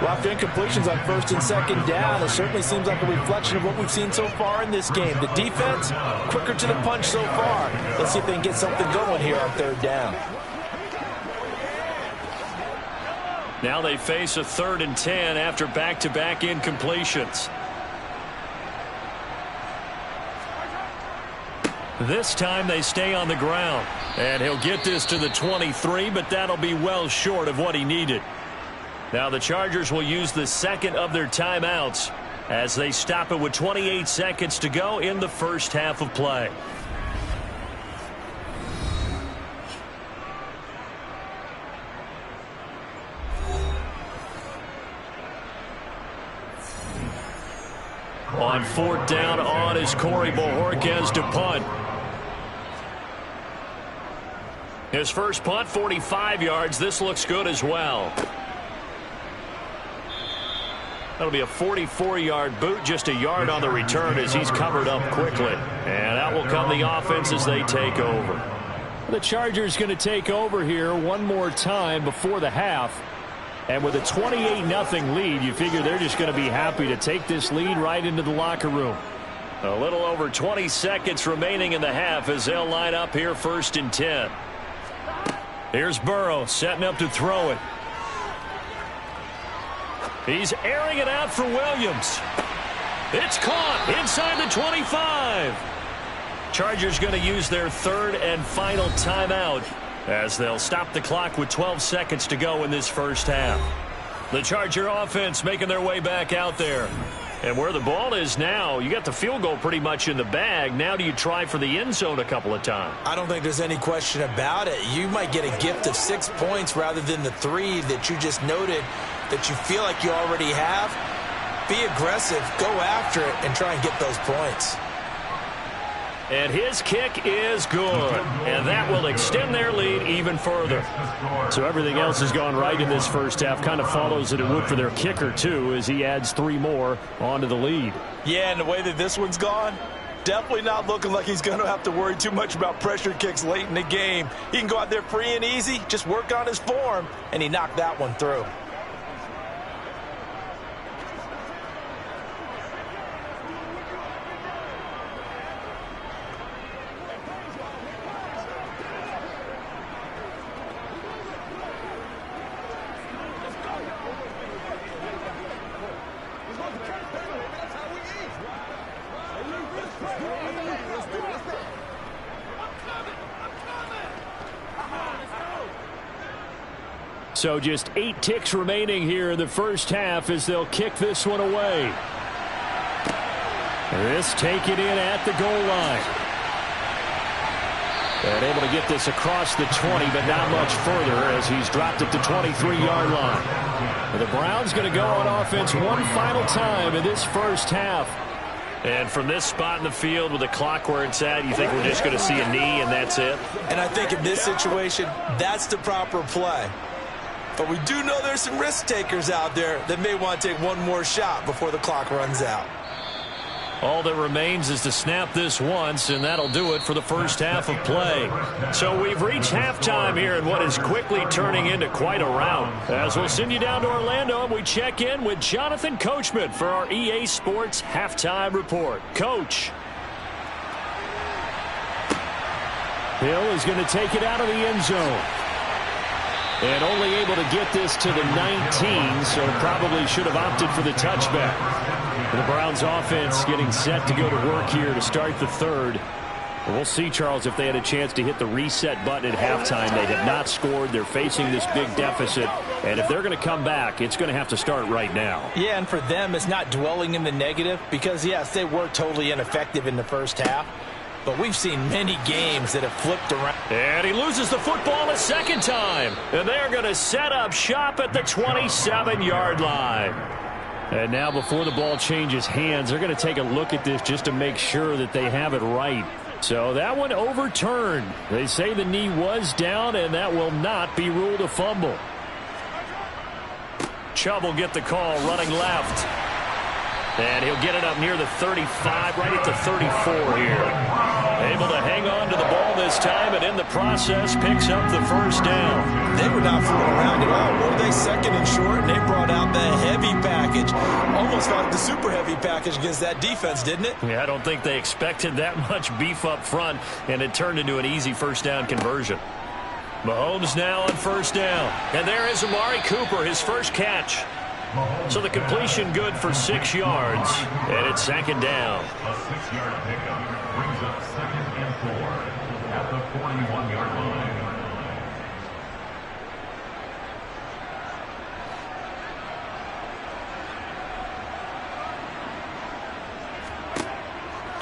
Well, after incompletions on 1st and 2nd down, it certainly seems like a reflection of what we've seen so far in this game. The defense, quicker to the punch so far. Let's see if they can get something going here on 3rd down. Now they face a 3rd and 10 after back-to-back incompletions. This time they stay on the ground. And he'll get this to the 23, but that'll be well short of what he needed. Now the Chargers will use the 2nd of their timeouts as they stop it with 28 seconds to go in the first half of play. On fourth down on is Corey Bojorquez to punt. His first punt, 45 yards. This looks good as well. That'll be a 44-yard boot, just a yard on the return as he's covered up quickly. And out will come the offense as they take over. The Chargers going to take over here one more time before the half. And with a 28-0 lead, you figure they're just going to be happy to take this lead right into the locker room. A little over 20 seconds remaining in the half as they'll line up here 1st and 10. Here's Burrow setting up to throw it. He's airing it out for Williams. It's caught inside the 25. Chargers going to use their third and final timeout as they'll stop the clock with 12 seconds to go in this first half. The Charger offense making their way back out there. And where the ball is now, you got the field goal pretty much in the bag. Now do you try for the end zone a couple of times? I don't think there's any question about it. You might get a gift of 6 points rather than the 3 that you just noted that you feel like you already have. Be aggressive, go after it, and try and get those points. And his kick is good. And that will extend their lead even further. So everything else has gone right in this first half. Kind of follows that it would for their kicker, too, as he adds 3 more onto the lead. Yeah, and the way that this one's gone, definitely not looking like he's going to have to worry too much about pressure kicks late in the game. He can go out there free and easy, just work on his form, and he knocked that one through. So just 8 ticks remaining here in the first half as they'll kick this one away. This take it in at the goal line. And able to get this across the 20, but not much further as he's dropped at the 23-yard line. The Browns going to go on offense one final time in this first half. And from this spot in the field with the clock where it's at, you think we're just going to see a knee and that's it? And I think in this situation, that's the proper play. But we do know there's some risk takers out there that may want to take one more shot before the clock runs out. All that remains is to snap this once, and that'll do it for the first half of play. So we've reached halftime here in what is quickly turning into quite a rout. As we'll send you down to Orlando, and we check in with Jonathan Coachman for our EA Sports Halftime Report. Coach. Hill is going to take it out of the end zone. And only able to get this to the 19, so probably should have opted for the touchback. The Browns offense getting set to go to work here to start the third. We'll see, Charles, if they had a chance to hit the reset button at halftime. They have not scored. They're facing this big deficit. And if they're going to come back, it's going to have to start right now. Yeah, and for them, it's not dwelling in the negative because, yes, they were totally ineffective in the first half. But we've seen many games that have flipped around. And he loses the football a second time. And they're going to set up shop at the 27-yard line. And now before the ball changes hands, they're going to take a look at this just to make sure that they have it right. So that one overturned. They say the knee was down, and that will not be ruled a fumble. Chubb will get the call running left. And he'll get it up near the 35, right at the 34 here. Able to hang on to the ball this time, and in the process picks up the first down. They were not fooling around at all, were they? Second and short, and they brought out the heavy package. Almost like the super heavy package against that defense, didn't it? Yeah, I don't think they expected that much beef up front, and it turned into an easy first down conversion. Mahomes now on first down. And there is Amari Cooper, his first catch. So the completion good for 6 yards, and it's second down. A 6-yard pickup brings up 2nd and 4 at the 41-yard line.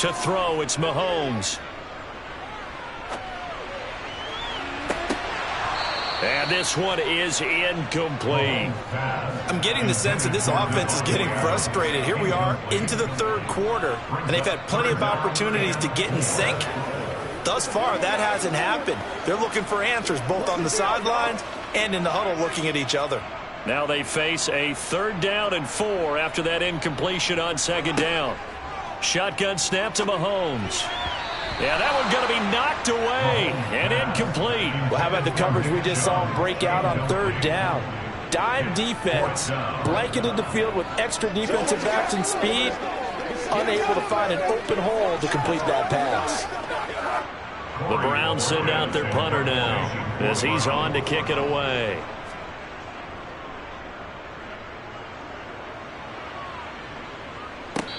To throw, it's Mahomes. And this one is incomplete. I'm getting the sense that this offense is getting frustrated. Here we are into the third quarter, and they've had plenty of opportunities to get in sync. Thus far, that hasn't happened. They're looking for answers both on the sidelines and in the huddle looking at each other. Now they face a 3rd down and 4 after that incompletion on 2nd down. Shotgun snap to Mahomes. Yeah, that one's going to be knocked away and incomplete. Well, how about the coverage we just saw him break out on 3rd down? Dime defense, blanketed the field with extra defensive backs and speed, unable to find an open hole to complete that pass. The Browns send out their punter now as he's on to kick it away.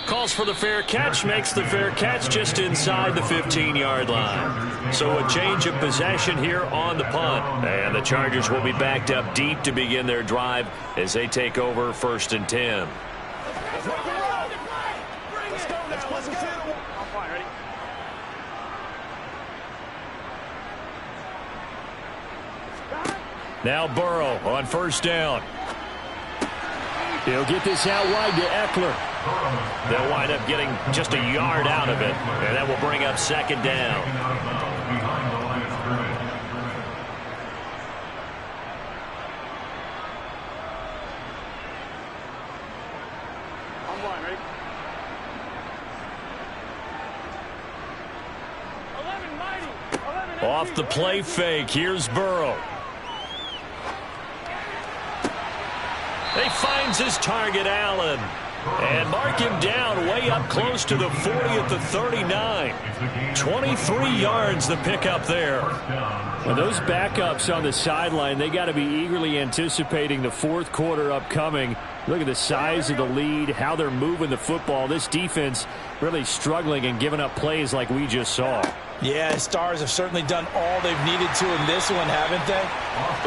Calls for the fair catch, makes the fair catch just inside the 15-yard line. So a change of possession here on the punt. And the Chargers will be backed up deep to begin their drive as they take over 1st and 10. Now Burrow on 1st down. He'll get this out wide to Eckler. They'll wind up getting just a yard out of it, and that will bring up 2nd down. Off the play fake, here's Burrow. He finds his target, Allen. And mark him down way up close to the 40 at the 39. 23 yards the pickup there. Well, those backups on the sideline, they got to be eagerly anticipating the 4th quarter upcoming. Look at the size of the lead, how they're moving the football. This defense really struggling and giving up plays like we just saw. Yeah, Stars have certainly done all they've needed to in this one, haven't they?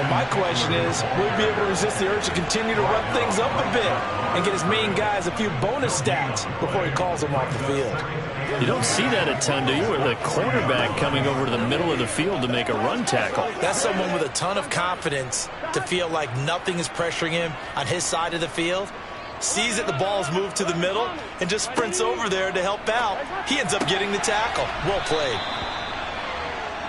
But my question is, will he be able to resist the urge to continue to run things up a bit and get his main guys a few bonus stats before he calls them off the field? You don't see that a ton, do you? Or the quarterback coming over to the middle of the field to make a run tackle. That's someone with a ton of confidence to feel like nothing is pressuring him on his side of the field. Sees that the ball's moved to the middle and just sprints over there to help out. He ends up getting the tackle. Well played.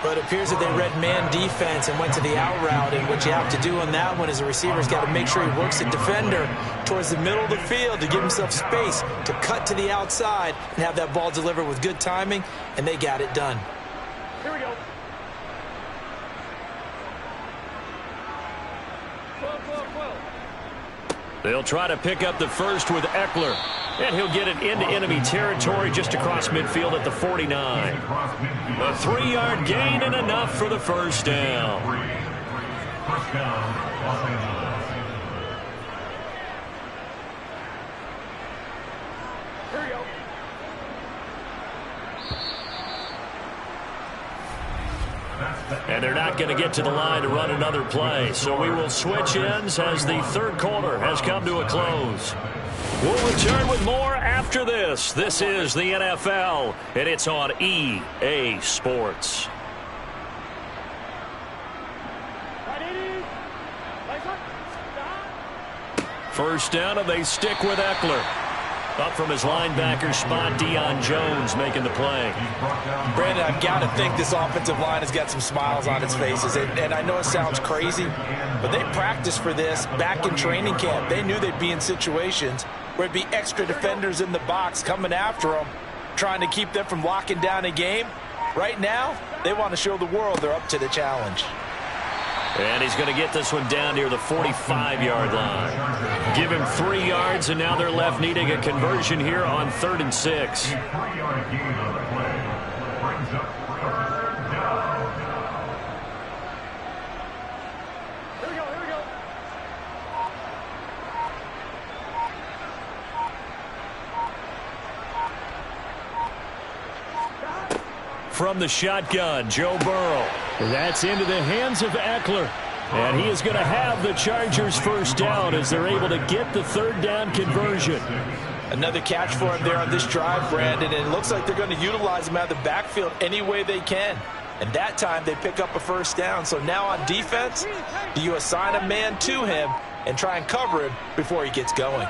But it appears that they read man defense and went to the out route, and what you have to do on that one is the receiver's got to make sure he works the defender towards the middle of the field to give himself space to cut to the outside and have that ball delivered with good timing, and they got it done. Here we go. They'll try to pick up the first with Eckler. And he'll get it into enemy territory just across midfield at the 49. A 3-yard gain and enough for the 1st down. First down, Los Angeles. Here we go. And they're not going to get to the line to run another play. So we will switch ends as the 3rd quarter has come to a close. We'll return with more after this. This is the NFL, and it's on EA Sports. First down, and they stick with Eckler. Up from his linebacker spot, Deion Jones making the play. Brandon, I've got to think this offensive line has got some smiles on its faces. And I know it sounds crazy, but they practiced for this back in training camp. They knew they'd be in situations where it'd be extra defenders in the box coming after them, trying to keep them from locking down a game. Right now, they want to show the world they're up to the challenge. And he's going to get this one down near the 45-yard line. Give him 3 yards, and now they're left needing a conversion here on 3rd and 6. 3-yard gain on the play brings up 3rd down. Here we go, here we go. From the shotgun, Joe Burrow. That's into the hands of Eckler. And he is going to have the Chargers 1st down as they're able to get the 3rd down conversion. Another catch for him there on this drive, Brandon, and it looks like they're going to utilize him out of the backfield any way they can. And that time they pick up a first down. So now on defense, do you assign a man to him and try and cover him before he gets going?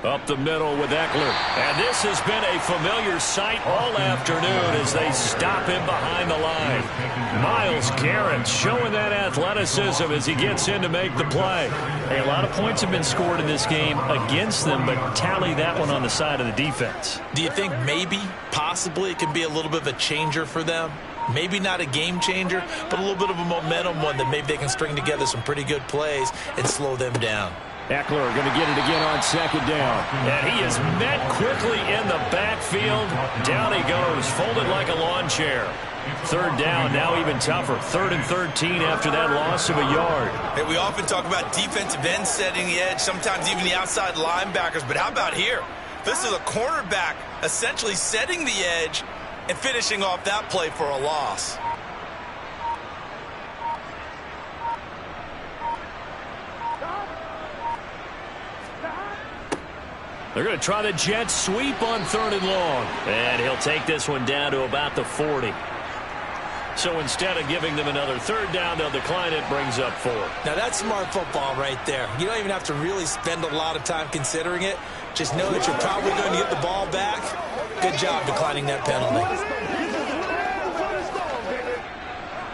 Up the middle with Eckler. And this has been a familiar sight all afternoon as they stop him behind the line. Myles Garrett showing that athleticism as he gets in to make the play. Hey, a lot of points have been scored in this game against them, but tally that one on the side of the defense. Do you think maybe, possibly, it can be a little bit of a changer for them? Maybe not a game changer, but a little bit of a momentum one that maybe they can string together some pretty good plays and slow them down. Eckler going to get it again on second down. And he is met quickly in the backfield. Down he goes, folded like a lawn chair. Third down, now even tougher. 3rd and 13 after that loss of a yard. Hey, we often talk about defensive ends setting the edge, sometimes even the outside linebackers. But how about here? This is a cornerback essentially setting the edge and finishing off that play for a loss. They're going to try the jet sweep on 3rd and long. And he'll take this one down to about the 40. So instead of giving them another 3rd down, they'll decline it, brings up 4. Now that's smart football right there. You don't even have to really spend a lot of time considering it. Just know that you're probably going to get the ball back. Good job declining that penalty.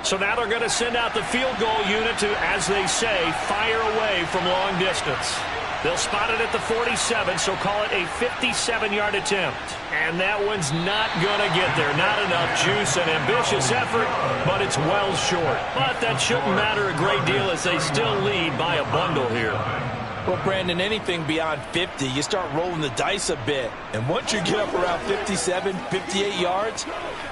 So now they're going to send out the field goal unit to, as they say, fire away from long distance. They'll spot it at the 47, so call it a 57-yard attempt. And that one's not going to get there. Not enough juice, an ambitious effort, but it's well short. But that shouldn't matter a great deal as they still lead by a bundle here. Well, Brandon, anything beyond 50, you start rolling the dice a bit. And once you get up around 57, 58 yards,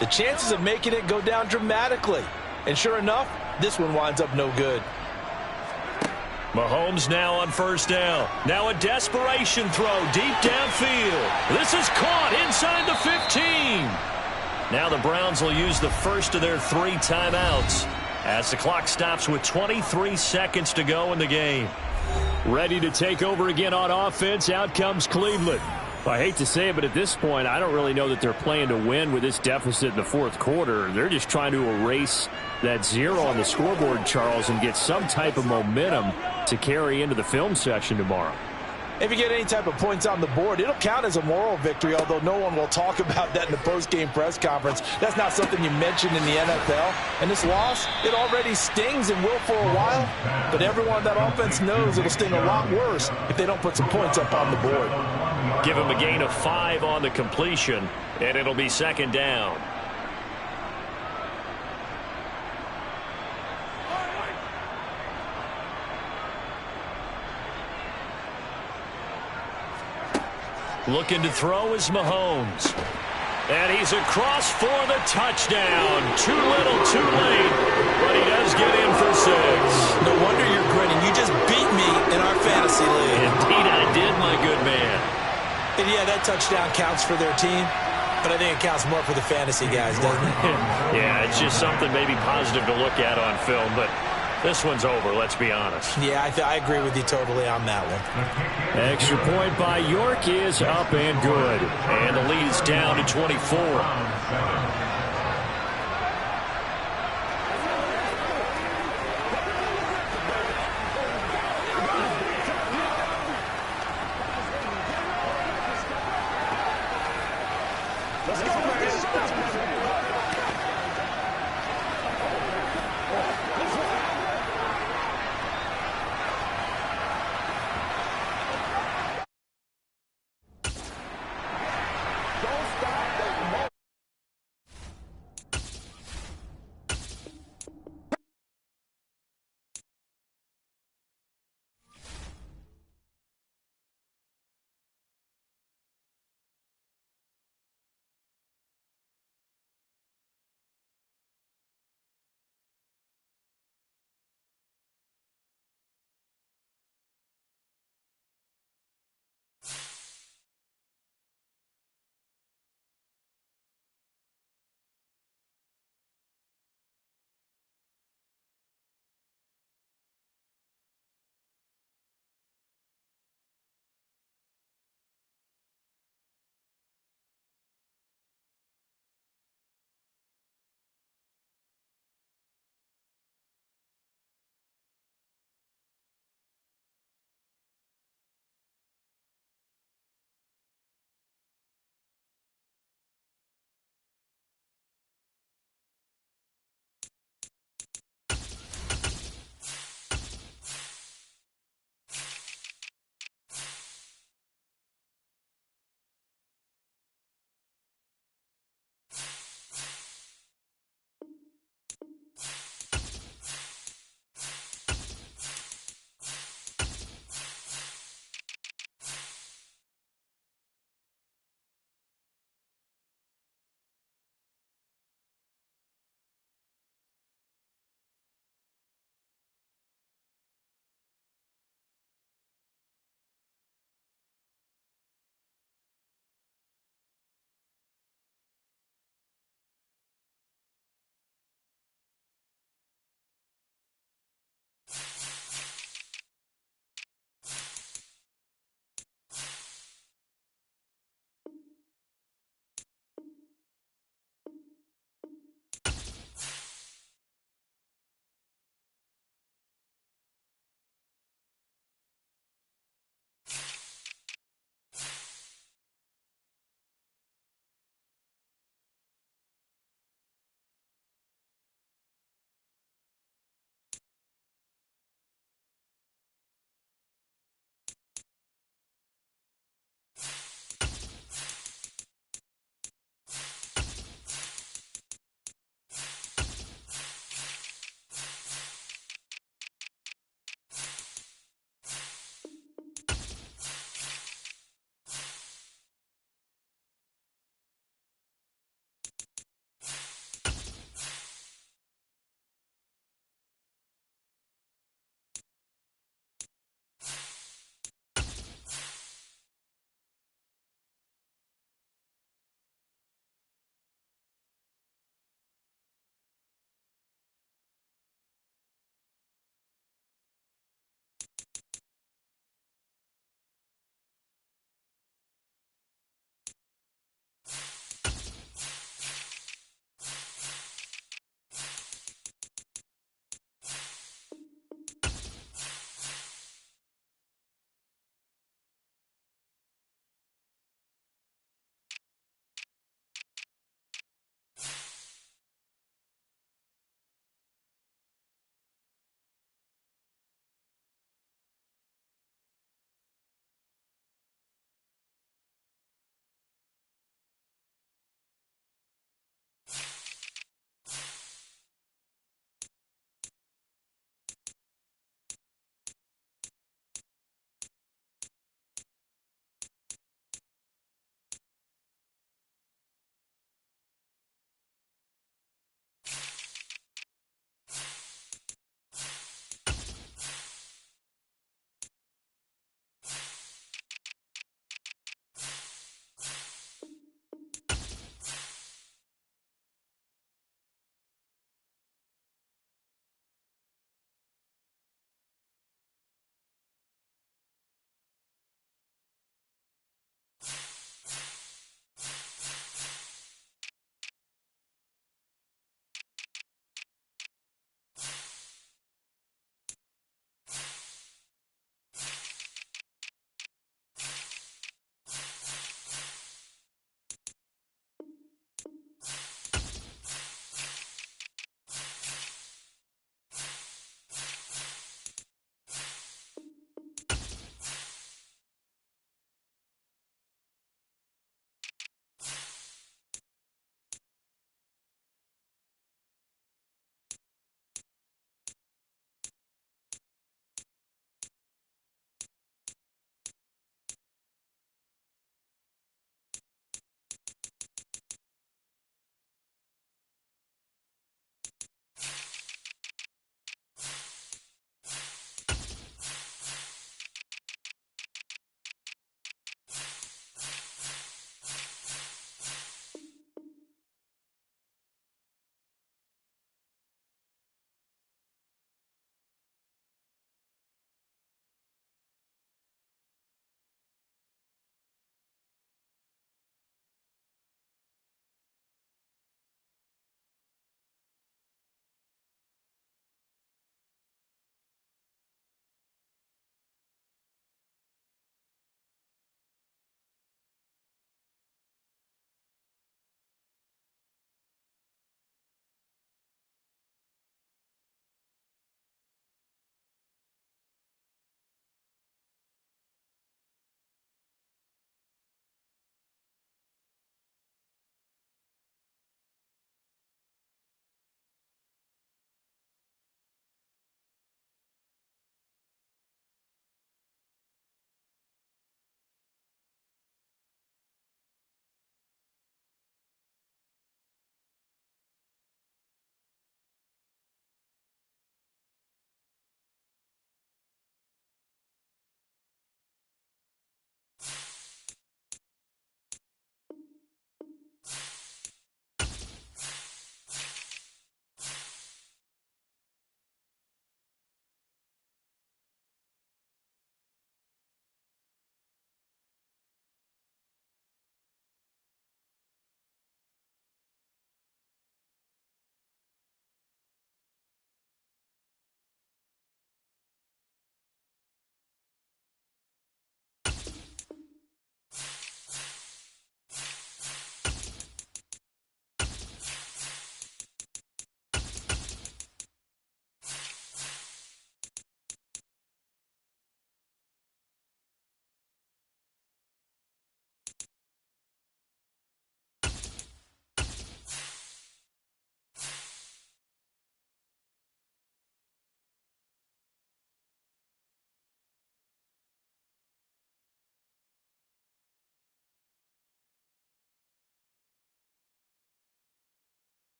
the chances of making it go down dramatically. And sure enough, this one winds up no good. Mahomes now on 1st down. Now a desperation throw deep downfield. This is caught inside the 15. Now the Browns will use the first of their 3 timeouts as the clock stops with 23 seconds to go in the game. Ready to take over again on offense. Out comes Cleveland. I hate to say it, but at this point, I don't really know that they're playing to win with this deficit in the 4th quarter. They're just trying to erase that 0 on the scoreboard, Charles, and get some type of momentum to carry into the film session tomorrow. If you get any type of points on the board, it'll count as a moral victory, although no one will talk about that in the post-game press conference. That's not something you mention in the NFL. And this loss, it already stings and will for a while, but everyone on that offense knows it'll sting a lot worse if they don't put some points up on the board. Give him a gain of 5 on the completion, and it'll be 2nd down. Looking to throw is Mahomes. And he's across for the touchdown. Too little, too late, but he does get in for 6. No wonder you're grinning. You just beat me in our fantasy league. Indeed I did, my good man. And yeah, that touchdown counts for their team, but I think it counts more for the fantasy guys, doesn't it? Yeah, it's just something maybe positive to look at on film, but this one's over, let's be honest. Yeah, I agree with you totally on that one. Extra point by York is up and good. And the lead is down to 24.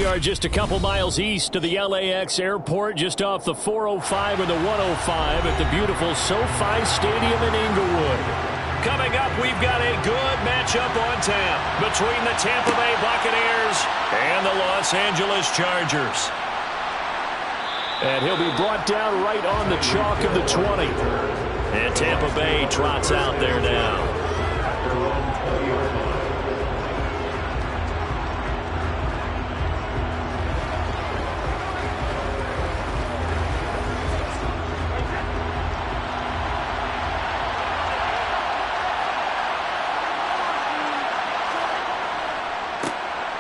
We are just a couple miles east of the LAX airport, just off the 405 and the 105 at the beautiful SoFi Stadium in Inglewood. Coming up, we've got a good matchup on tap between the Tampa Bay Buccaneers and the Los Angeles Chargers. And he'll be brought down right on the chalk of the 20. And Tampa Bay trots out there now.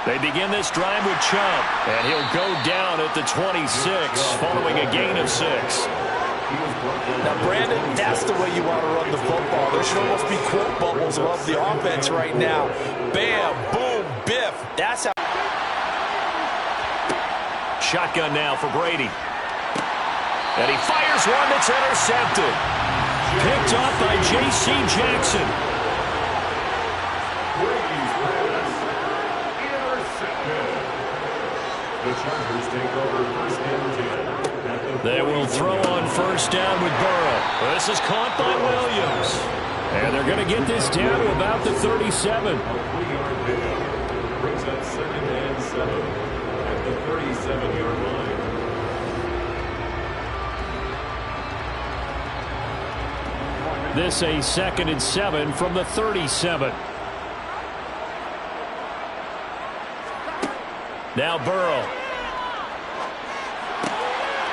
They begin this drive with Chubb, and he'll go down at the 26 following a gain of 6. Now, Brandon, that's the way you want to run the football. There should almost be quote bubbles above the offense right now. Bam, boom, biff. That's how. Shotgun now for Brady. And he fires one that's intercepted. Picked off by J.C. Jackson. They will throw on first down with Burrow. This is caught by Williams. And they're going to get this down to about the 37. Brings up 2nd and 7 at the 37-yard line. This a 2nd and 7 from the 37. Now Burrow.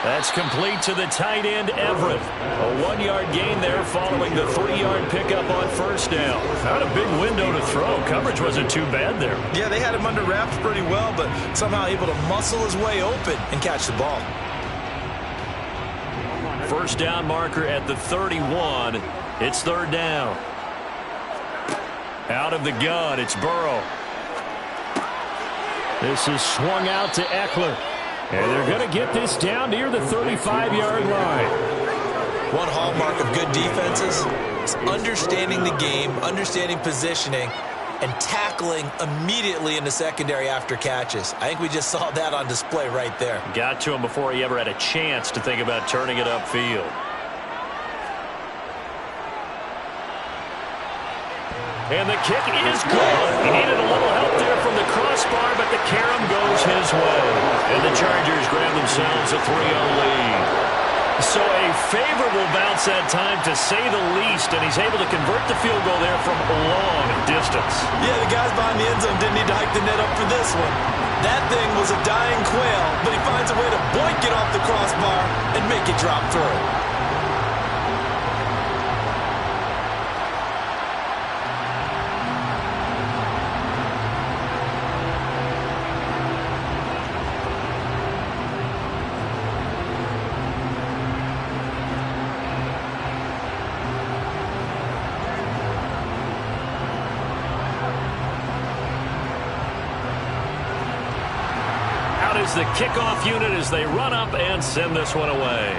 That's complete to the tight end, Everett. A 1-yard gain there following the 3-yard pickup on first down. Not a big window to throw. Coverage wasn't too bad there. Yeah, they had him under wraps pretty well, but somehow able to muscle his way open and catch the ball. First down marker at the 31. It's 3rd down. Out of the gun, it's Burrow. This is swung out to Eckler. And they're going to get this down near the 35-yard line. One hallmark of good defenses is understanding the game, understanding positioning, and tackling immediately in the secondary after catches. I think we just saw that on display right there. Got to him before he ever had a chance to think about turning it upfield. And the kick is good. He needed a little help there from the crossbar, but the carom goes his way. And the Chargers grab themselves a 3-0 lead. So a favorable bounce that time, to say the least, and he's able to convert the field goal there from a long distance. Yeah, the guys behind the end zone didn't need to hike the net up for this one. That thing was a dying quail, but he finds a way to boink it off the crossbar and make it drop through. Is the kickoff unit as they run up and send this one away.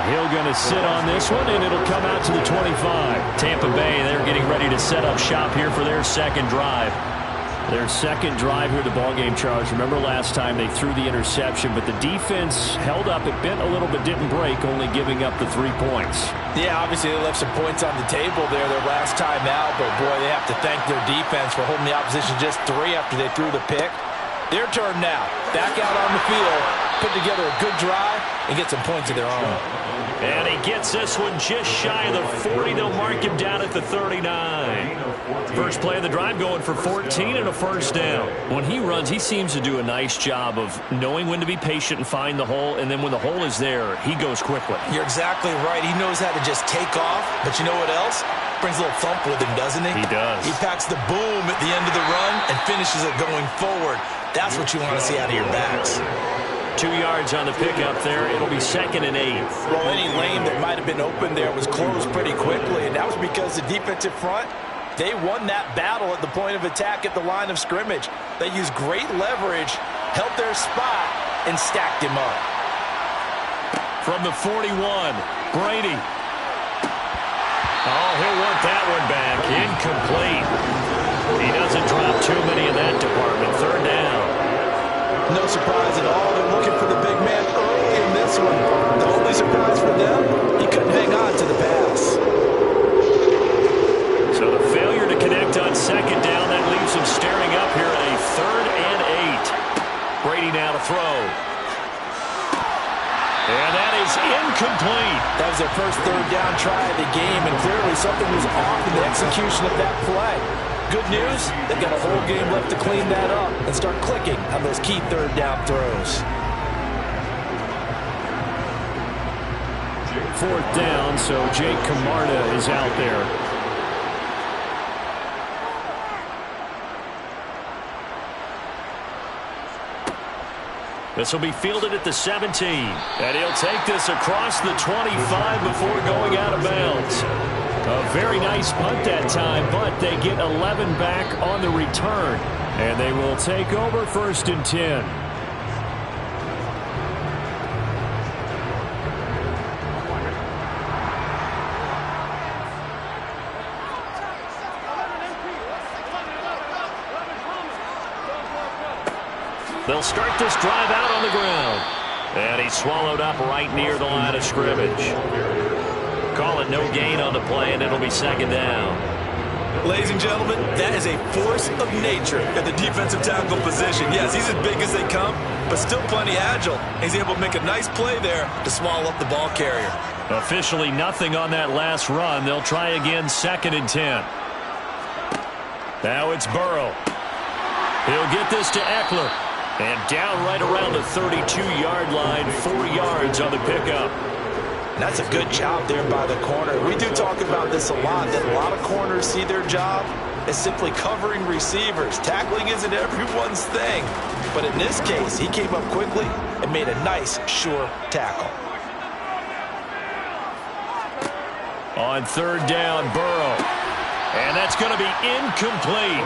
Hill going to sit on this one, and it'll come out to the 25. Tampa Bay, they're getting ready to set up shop here for their second drive. Their second drive here, the ballgame, Charles. Remember last time they threw the interception, but the defense held up. It bent a little bit, didn't break, only giving up the 3 points. Yeah, obviously they left some points on the table there their last time out, but boy, they have to thank their defense for holding the opposition just 3 after they threw the pick. Their turn now. Back out on the field, put together a good drive, and get some points of their own. And he gets this one just shy of the 40. They'll mark him down at the 39. First play of the drive going for 14 and a first down. When he runs, he seems to do a nice job of knowing when to be patient and find the hole, and then when the hole is there, he goes quickly. You're exactly right. He knows how to just take off, but you know what else? Brings a little thump with him, doesn't he? He does. He packs the boom at the end of the run and finishes it going forward. That's what you want to see out of your backs. 2 yards on the pickup there. It'll be 2nd and 8. Well, any lane that might have been open there was closed pretty quickly, and that was because the defensive front, they won that battle at the point of attack at the line of scrimmage. They used great leverage, held their spot, and stacked him up. From the 41, Brady. Oh, he'll want that one back. Incomplete. He doesn't drop too many in that department. Third down. No surprise at all. They're looking for the big man early in this one. The only surprise for them, he couldn't hang on to the pass. So the failure to connect on second down, that leaves him staring up here at a 3rd and 8. Brady now to throw. And that is incomplete. That was their first third down try of the game, and clearly something was off in the execution of that play. Good news, they've got a whole game left to clean that up and start clicking on those key third down throws. 4th down, so Jake Camarda is out there. This will be fielded at the 17. And he'll take this across the 25 before going out of bounds. A very nice punt that time, but they get 11 back on the return. And they will take over 1st and 10. They'll start this drive out on the ground. And he's swallowed up right near the line of scrimmage. Call it no gain on the play, and it'll be 2nd down. Ladies and gentlemen, that is a force of nature at the defensive tackle position. Yes, he's as big as they come, but still plenty agile. He's able to make a nice play there to swallow up the ball carrier. Officially nothing on that last run. They'll try again 2nd and 10. Now it's Burrow. He'll get this to Eckler. And down right around the 32-yard line, 4 yards on the pickup. And that's a good job there by the corner. We do talk about this a lot, that a lot of corners see their job as simply covering receivers. Tackling isn't everyone's thing. But in this case, he came up quickly and made a nice, sure tackle. On 3rd down, Burrow. And that's going to be incomplete.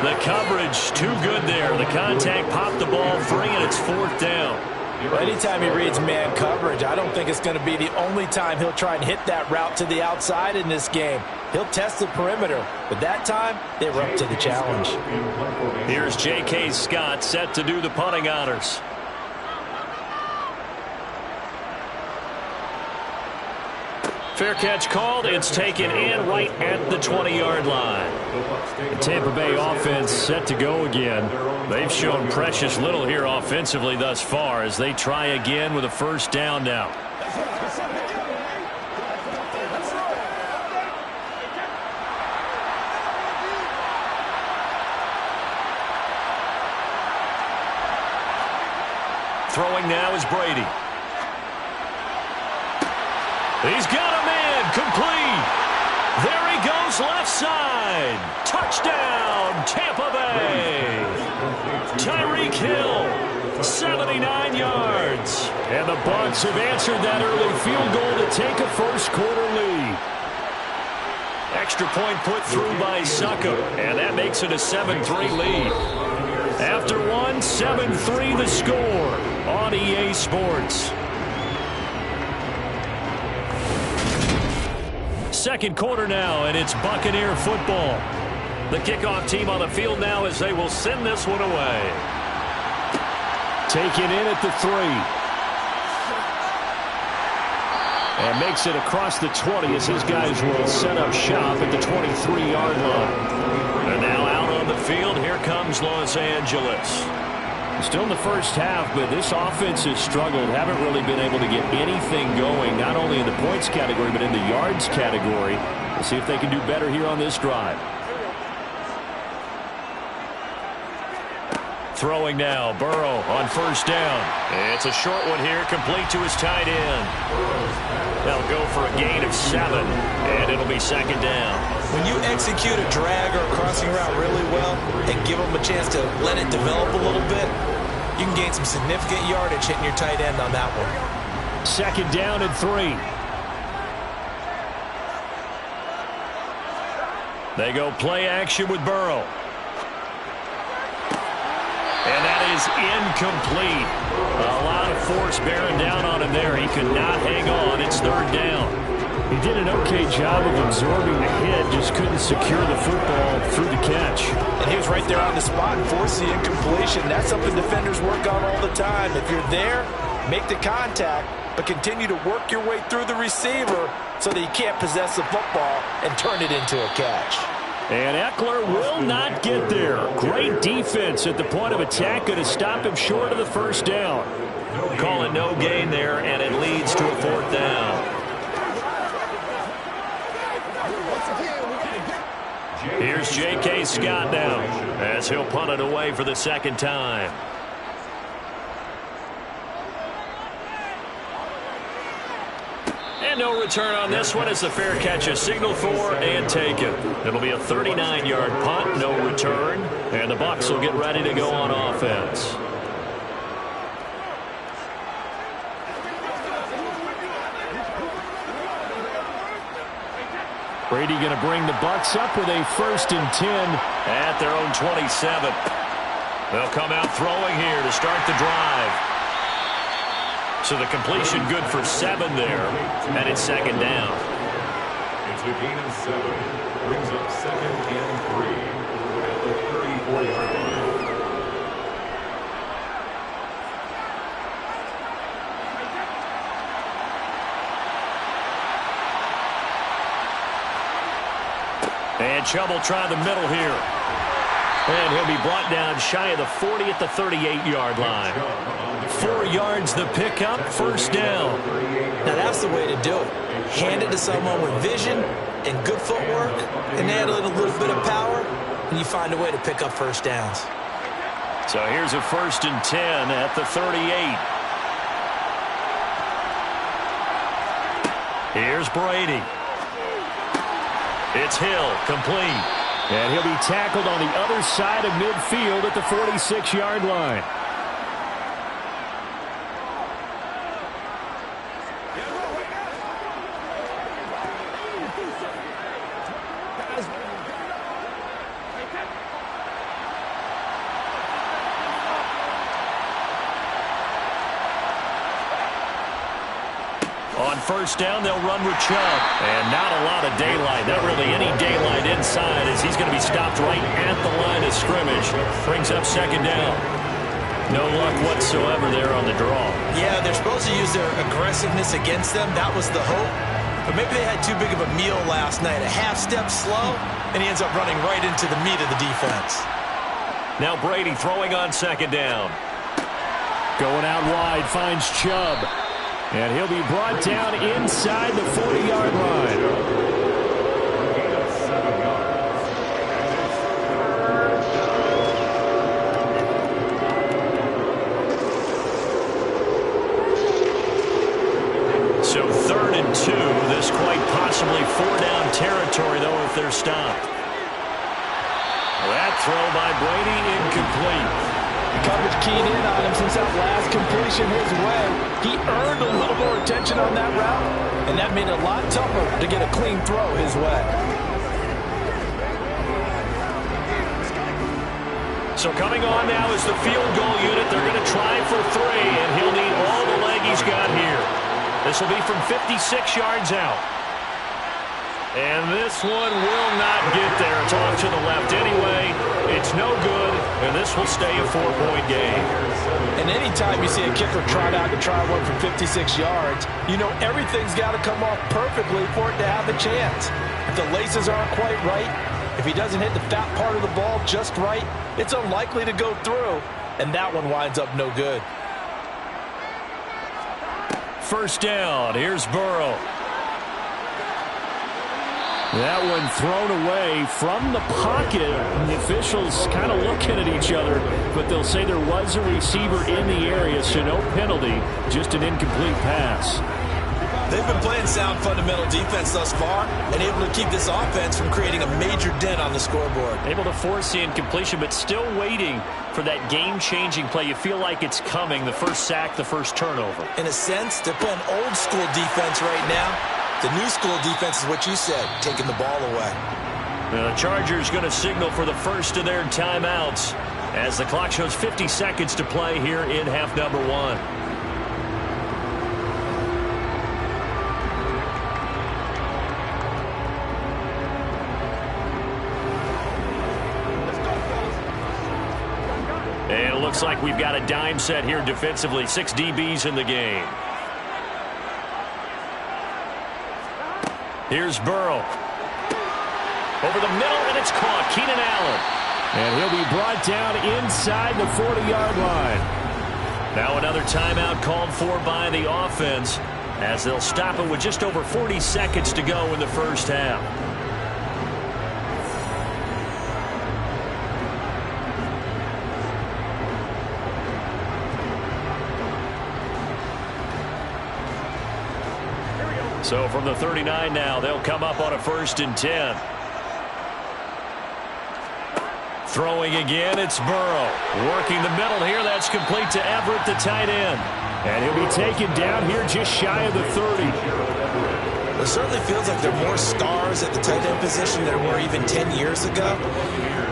The coverage too good there. The contact popped the ball free, and it's 4th down. Well, anytime he reads man coverage, I don't think it's going to be the only time he'll try and hit that route to the outside in this game. He'll test the perimeter, but that time they were up to the challenge. Here's J.K. Scott set to do the punting honors. Fair catch called. It's taken in right at the 20-yard line. The Tampa Bay offense set to go again. They've shown precious little here offensively thus far as they try again with a 1st down now. Throwing now is Brady. He's got a man complete. There he goes left side. Touchdown, Tampa Bay. Tyreek Hill, 79 yards. And the Bucs have answered that early field goal to take a 1st quarter lead. Extra point put through by Succop, and that makes it a 7-3 lead. After one, 7-3 the score on EA Sports. 2nd quarter now, and it's Buccaneer football. The kickoff team on the field now as they will send this one away. Taken in at the 3. And makes it across the 20 as his guys will set up shop at the 23-yard line. And now out on the field, here comes Los Angeles. Still in the first half, but this offense has struggled. Haven't really been able to get anything going, not only in the points category, but in the yards category. We'll see if they can do better here on this drive. Throwing now, Burrow on 1st down. It's a short one here, complete to his tight end. They'll go for a gain of 7, and it'll be 2nd down. When you execute a drag or a crossing route really well and give them a chance to let it develop a little bit, you can gain some significant yardage hitting your tight end on that one. 2nd down and 3. They go play action with Burrow. And that is incomplete. A lot of force bearing down on him there. He could not hang on. It's 3rd down. He did an okay job of absorbing the hit, just couldn't secure the football through the catch. And he was right there on the spot and forced the incompletion. That's something defenders work on all the time. If you're there, make the contact, but continue to work your way through the receiver so that you can't possess the football and turn it into a catch. And Eckler will not get there. Great defense at the point of attack, going to stop him short of the first down. Call it no gain there, and it leads to a 4th down. Here's J.K. Scott now as he'll punt it away for the 2nd time. And no return on this one as the fair catch is signaled for and taken. It'll be a 39-yard punt, no return, and the Bucs will get ready to go on offense. Brady going to bring the Bucs up with a 1st and 10 at their own 27. They'll come out throwing here to start the drive. So the completion good for 7 there, and it's 2nd down. It's a gain of 7. Brings up 2nd and 3 at the 34-yard line. And Chubb will try the middle here. And he'll be brought down shy of the 40 at the 38-yard line. 4 yards the pickup, 1st down. Now that's the way to do it. Hand it to someone with vision and good footwork and add a little bit of power, and you find a way to pick up 1st downs. So here's a 1st and 10 at the 38. Here's Brady. It's Hill, complete. And he'll be tackled on the other side of midfield at the 46-yard line. On 1st down, they'll run with Chubb. And not a lot of daylight. Not really any daylight inside as he's going to be stopped right at the line of scrimmage. Brings up 2nd down. No luck whatsoever there on the draw. Yeah, they're supposed to use their aggressiveness against them. That was the hope. But maybe they had too big of a meal last night. A half step slow, and he ends up running right into the meat of the defense. Now Brady throwing on 2nd down. Going out wide, finds Chubb. And he'll be brought down inside the 40-yard line. Gain of 7 yards. So 3rd and 2. This quite possibly 4-down territory, though, if they're stopped. That throw by Brady incomplete. Coverage keyed in on him since that last completion his way. He earned a little more attention on that route, and that made it a lot tougher to get a clean throw his way. So coming on now is the field goal unit. They're going to try for 3, and he'll need all the leg he's got here. This will be from 56 yards out. And this one will not get there. It's off to the left anyway. It's no good, and this will stay a 4-point game. And anytime you see a kicker trot out to try one from 56 yards, you know everything's got to come off perfectly for it to have a chance. If the laces aren't quite right, if he doesn't hit the fat part of the ball just right, it's unlikely to go through, and that one winds up no good. 1st down. Here's Burrow. That one thrown away from the pocket. And the officials kind of looking at each other, but they'll say there was a receiver in the area, so no penalty, just an incomplete pass. They've been playing sound fundamental defense thus far and able to keep this offense from creating a major dent on the scoreboard. Able to force the incompletion, but still waiting for that game-changing play. You feel like it's coming, the first sack, the first turnover. In a sense, they're playing old-school defense right now. The new school defense is what you said, taking the ball away. The Chargers going to signal for the first of their timeouts as the clock shows 50 seconds to play here in half number 1. looks like we've got a dime set here defensively. 6 DBs in the game. Here's Burrow. Over the middle, and it's caught. Keenan Allen. And he'll be brought down inside the 40-yard line. Now another timeout called for by the offense as they'll stop it with just over 40 seconds to go in the first half. So from the 39 now, they'll come up on a 1st and 10. Throwing again, it's Burrow. Working the middle here, that's complete to Everett, the tight end. And he'll be taken down here just shy of the 30. It certainly feels like there are more stars at the tight end position than there were even 10 years ago.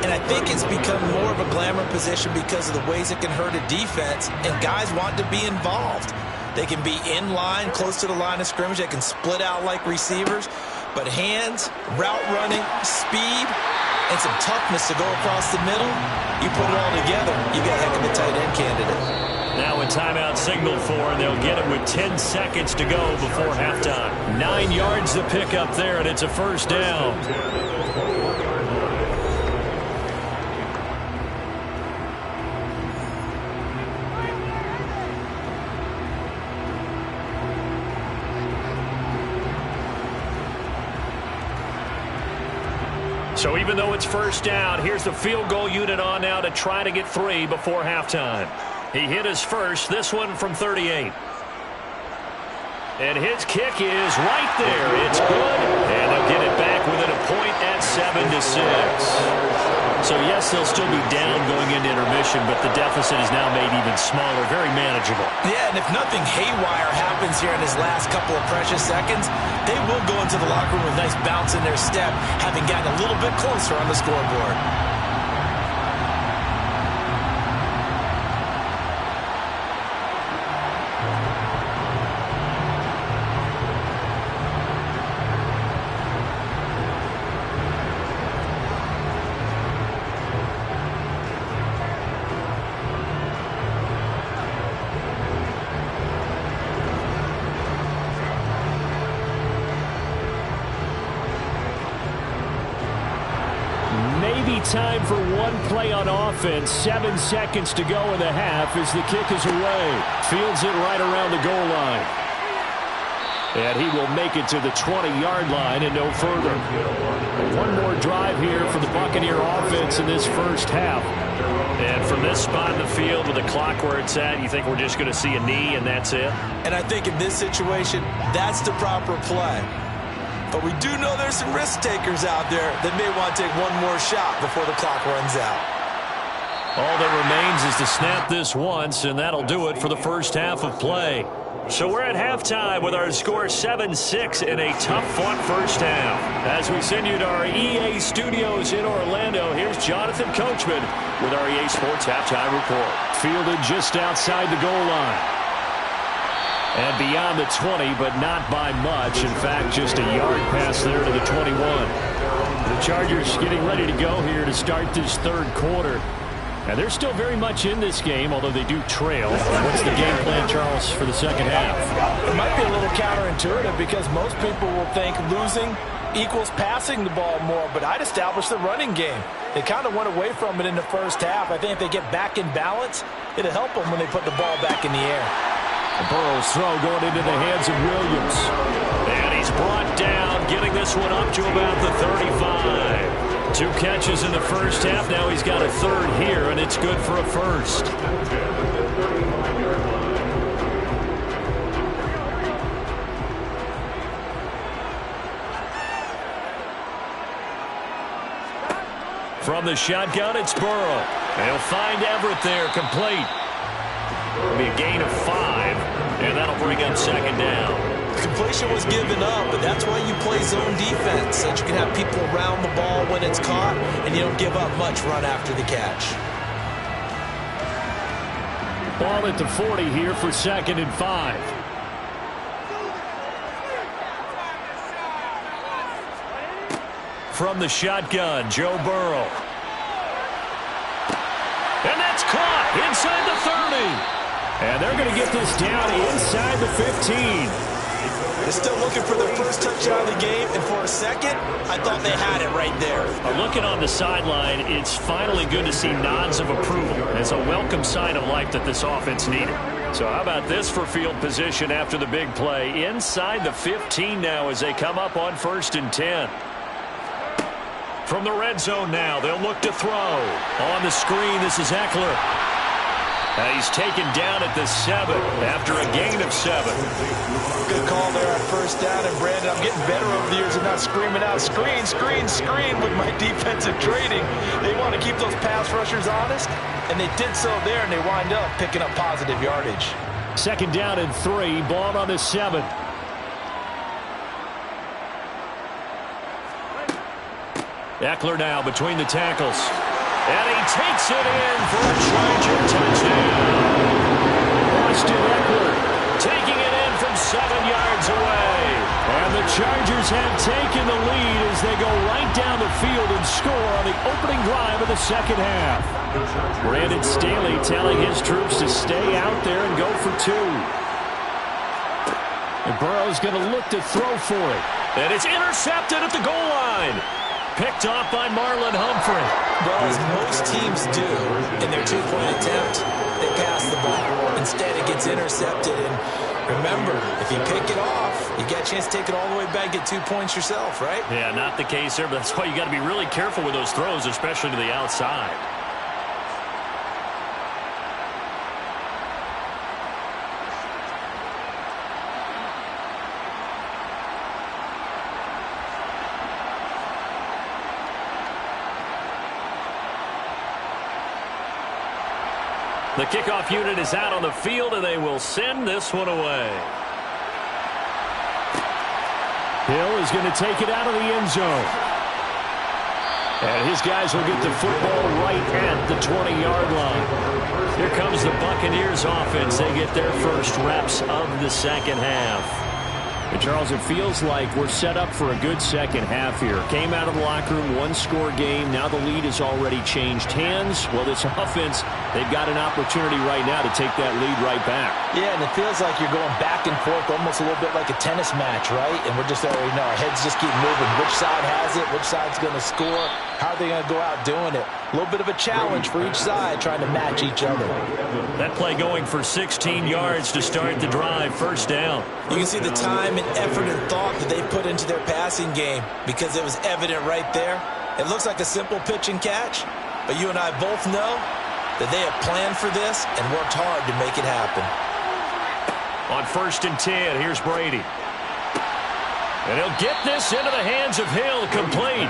And I think it's become more of a glamour position because of the ways it can hurt a defense, and guys want to be involved. They can be in line, close to the line of scrimmage. They can split out like receivers. But hands, route running, speed, and some toughness to go across the middle, you put it all together, you got a heck of a tight end candidate. Now a timeout signaled for, and they'll get it with 10 seconds to go before halftime. 9 yards to pick up there, and it's a 1st down. So even though it's 1st down, here's the field goal unit on now to try to get 3 before halftime. He hit his first, this one from 38. And his kick is right there. It's good, and they'll get it back within a point at 7-6. So yes, they'll still be down going into intermission, but the deficit is now made even smaller, very manageable. Yeah, and if nothing haywire happens here in his last couple of precious seconds, they will go into the locker room with a nice bounce in their step, having gotten a little bit closer on the scoreboard. Time for one play on offense. 7 seconds to go in the half as the kick is away. Fields it right around the goal line. And he will make it to the 20-yard line and no further. One more drive here for the Buccaneer offense in this first half. And from this spot in the field with the clock where it's at, you think we're just going to see a knee and that's it? And I think in this situation, that's the proper play. But we do know there's some risk takers out there that may want to take one more shot before the clock runs out. All that remains is to snap this once, and that'll do it for the first half of play. So we're at halftime with our score 7-6 in a tough-fought first half. As we send you to our EA studios in Orlando, here's Jonathan Coachman with our EA Sports Halftime Report. Fielded just outside the goal line. And beyond the 20, but not by much. In fact, just a yard pass there to the 21. The Chargers getting ready to go here to start this 3rd quarter. And they're still very much in this game, although they do trail. What's the game plan, Charles, for the second half? It might be a little counterintuitive because most people will think losing equals passing the ball more, but I'd establish the running game. They kind of went away from it in the first half. I think if they get back in balance, it'll help them when they put the ball back in the air. Burrow's throw going into the hands of Williams. And he's brought down, getting this one up to about the 35. 2 catches in the first half. Now he's got a 3rd here, and it's good for a 1st. From the shotgun, it's Burrow. They'll find Everett there, complete. It'll be a gain of 5, and that'll bring up 2nd down. Completion was given up, but that's why you play zone defense, so that you can have people around the ball when it's caught, and you don't give up much run after the catch. Ball at the 40 here for 2nd and 5. From the shotgun, Joe Burrow. And that's caught. inside the 30. And they're going to get this down inside the 15. They're still looking for their first touchdown of the game, and for a second, I thought they had it right there. Looking on the sideline, it's finally good to see nods of approval. It's a welcome sign of life that this offense needed. So how about this for field position after the big play? Inside the 15 now as they come up on 1st and 10. From the red zone now, they'll look to throw. On the screen, this is Eckler. He's taken down at the 7 after a gain of 7. Good call there on 1st down. And, Brandon, I'm getting better over the years of not screaming out, screen, screen, screen with my defensive training. They want to keep those pass rushers honest, and they did so there, and they wind up picking up positive yardage. 2nd down and 3, ball on the 7. Eckler now between the tackles. And he takes it in for a Charger touchdown. Austin Eckler taking it in from 7 yards away. And the Chargers have taken the lead as they go right down the field and score on the opening drive of the 2nd half. Brandon Staley telling his troops to stay out there and go for 2. And Burrow's going to look to throw for it. And it's intercepted at the goal line. Picked off by Marlon Humphrey. Well, as most teams do in their 2-point attempt, they pass the ball. Instead, it gets intercepted. And remember, if you pick it off, you get a chance to take it all the way back, get 2 points yourself, right? Yeah, not the case there, but that's why you got to be really careful with those throws, especially to the outside. The kickoff unit is out on the field, and they will send this one away. Hill is going to take it out of the end zone. And his guys will get the football right at the 20-yard line. Here comes the Buccaneers offense. They get their first reps of the 2nd half. And Charles, it feels like we're set up for a good 2nd half here. Came out of the locker room, 1-score game. Now the lead has already changed hands. Well, this offense, they've got an opportunity right now to take that lead right back. Yeah, and it feels like you're going back and forth almost a little bit like a tennis match, right? And we're just already know our heads just keep moving. Which side has it? Which side's going to score? How are they going to go out doing it? A little bit of a challenge for each side trying to match each other. That play going for 16 yards to start the drive. 1st down. You can see the time and effort and thought that they put into their passing game because it was evident right there. It looks like a simple pitch and catch, but you and I both know that they have planned for this and worked hard to make it happen. On 1st and 10, here's Brady. And he'll get this into the hands of Hill, complete.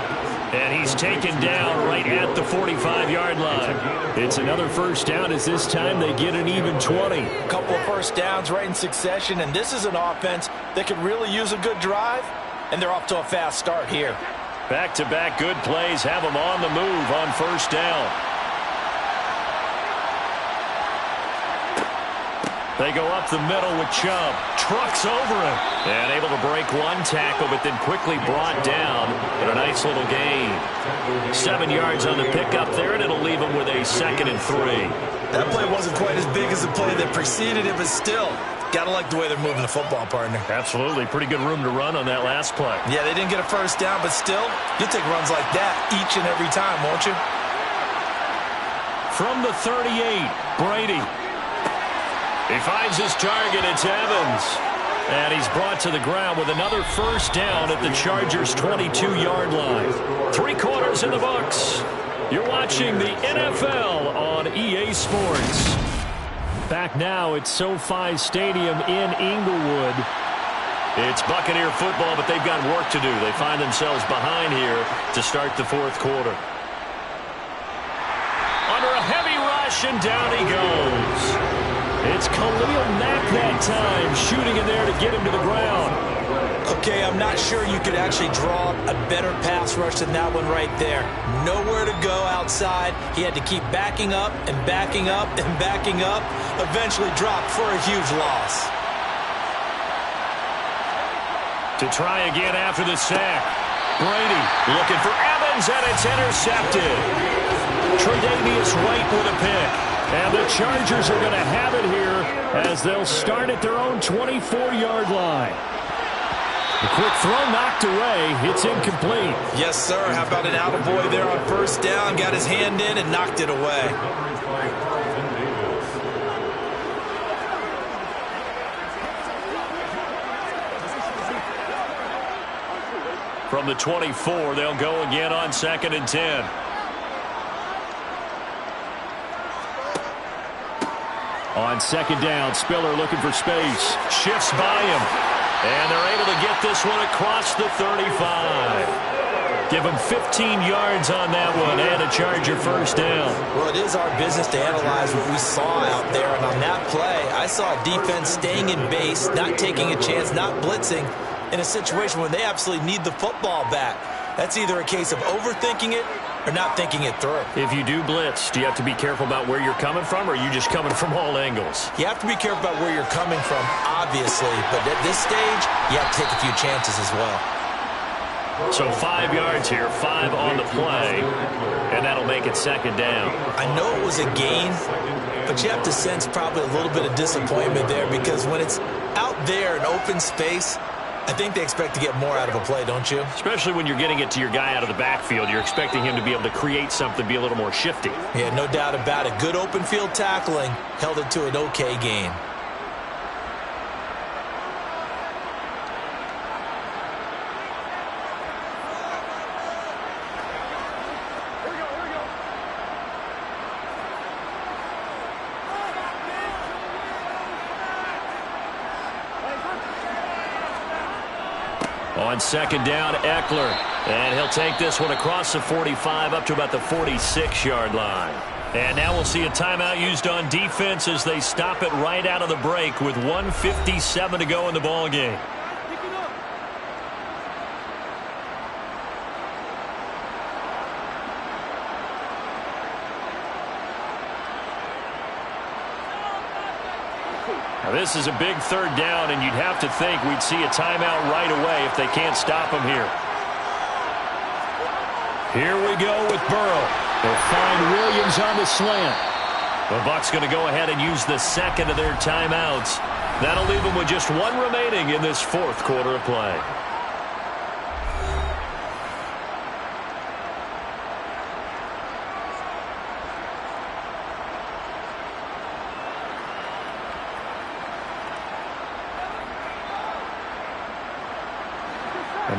And he's taken down right at the 45-yard line. It's another 1st down as this time they get an even 20. A couple of 1st downs right in succession, and this is an offense that could really use a good drive, and they're off to a fast start here. Back-to-back good plays have them on the move on 1st down. They go up the middle with Chubb. Trucks over him. And able to break one tackle, but then quickly brought down in a nice little gain. 7 yards on the pickup there, and it'll leave him with a 2nd and 3. That play wasn't quite as big as the play that preceded it, but still, gotta like the way they're moving the football, partner. Absolutely. Pretty good room to run on that last play. Yeah, they didn't get a 1st down, but still, you'll take runs like that each and every time, won't you? From the 38, Brady. He finds his target. It's Evans. And he's brought to the ground with another 1st down at the Chargers' 22-yard line. 3 quarters in the books. You're watching the NFL on EA Sports. Back now at SoFi Stadium in Inglewood. It's Buccaneer football, but they've got work to do. They find themselves behind here to start the 4th quarter. Under a heavy rush, and down he goes. It's Khalil Mack that time, shooting in there to get him to the ground. Okay, I'm not sure you could actually draw a better pass rush than that one right there. Nowhere to go outside. He had to keep backing up and backing up and backing up. Eventually dropped for a huge loss. To try again after the sack. Brady looking for Evans, and it's intercepted. Tre'Davious White with a pick. And the Chargers are going to have it here as they'll start at their own 24-yard line. The quick throw knocked away. It's incomplete. Yes, sir. How about an attaboy there on first down? Got his hand in and knocked it away. From the 24, they'll go again on 2nd and 10. On 2nd down, Spiller looking for space. Shifts by him. And they're able to get this one across the 35. Give him 15 yards on that one and a Charger first down. Well, it is our business to analyze what we saw out there. And on that play, I saw a defense staying in base, not taking a chance, not blitzing in a situation where they absolutely need the football back. That's either a case of overthinking it or not thinking it through. If you do blitz, do you have to be careful about where you're coming from, or are you just coming from all angles? You have to be careful about where you're coming from, obviously, but at this stage, you have to take a few chances as well. So 5 yards here, 5 on the play, and that'll make it 2nd down. I know it was a gain, but you have to sense probably a little bit of disappointment there, because when it's out there in open space, I think they expect to get more out of a play, don't you? Especially when you're getting it to your guy out of the backfield. You're expecting him to be able to create something, be a little more shifty. Yeah, no doubt about it. Good open field tackling held it to an okay gain. On 2nd down, Eckler. And he'll take this one across the 45 up to about the 46-yard line. And now we'll see a timeout used on defense as they stop it right out of the break with 1:57 to go in the ball game. Now this is a big 3rd down, and you'd have to think we'd see a timeout right away if they can't stop him here. Here we go with Burrow. They'll find Williams on the slant. The Bucs going to go ahead and use the 2nd of their timeouts. That'll leave them with just 1 remaining in this 4th quarter of play.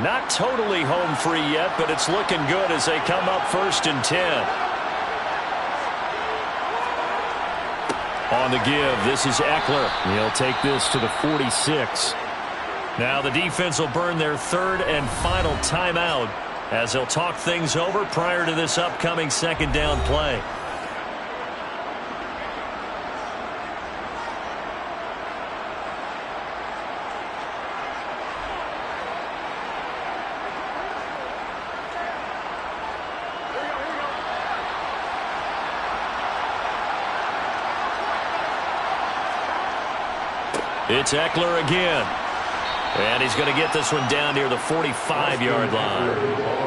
Not totally home free yet, but it's looking good as they come up 1st and 10. On the give, this is Eckler. He'll take this to the 46. Now the defense will burn their 3rd and final timeout as they'll talk things over prior to this upcoming 2nd down play. It's Eckler again. And he's going to get this one down near the 45-yard line.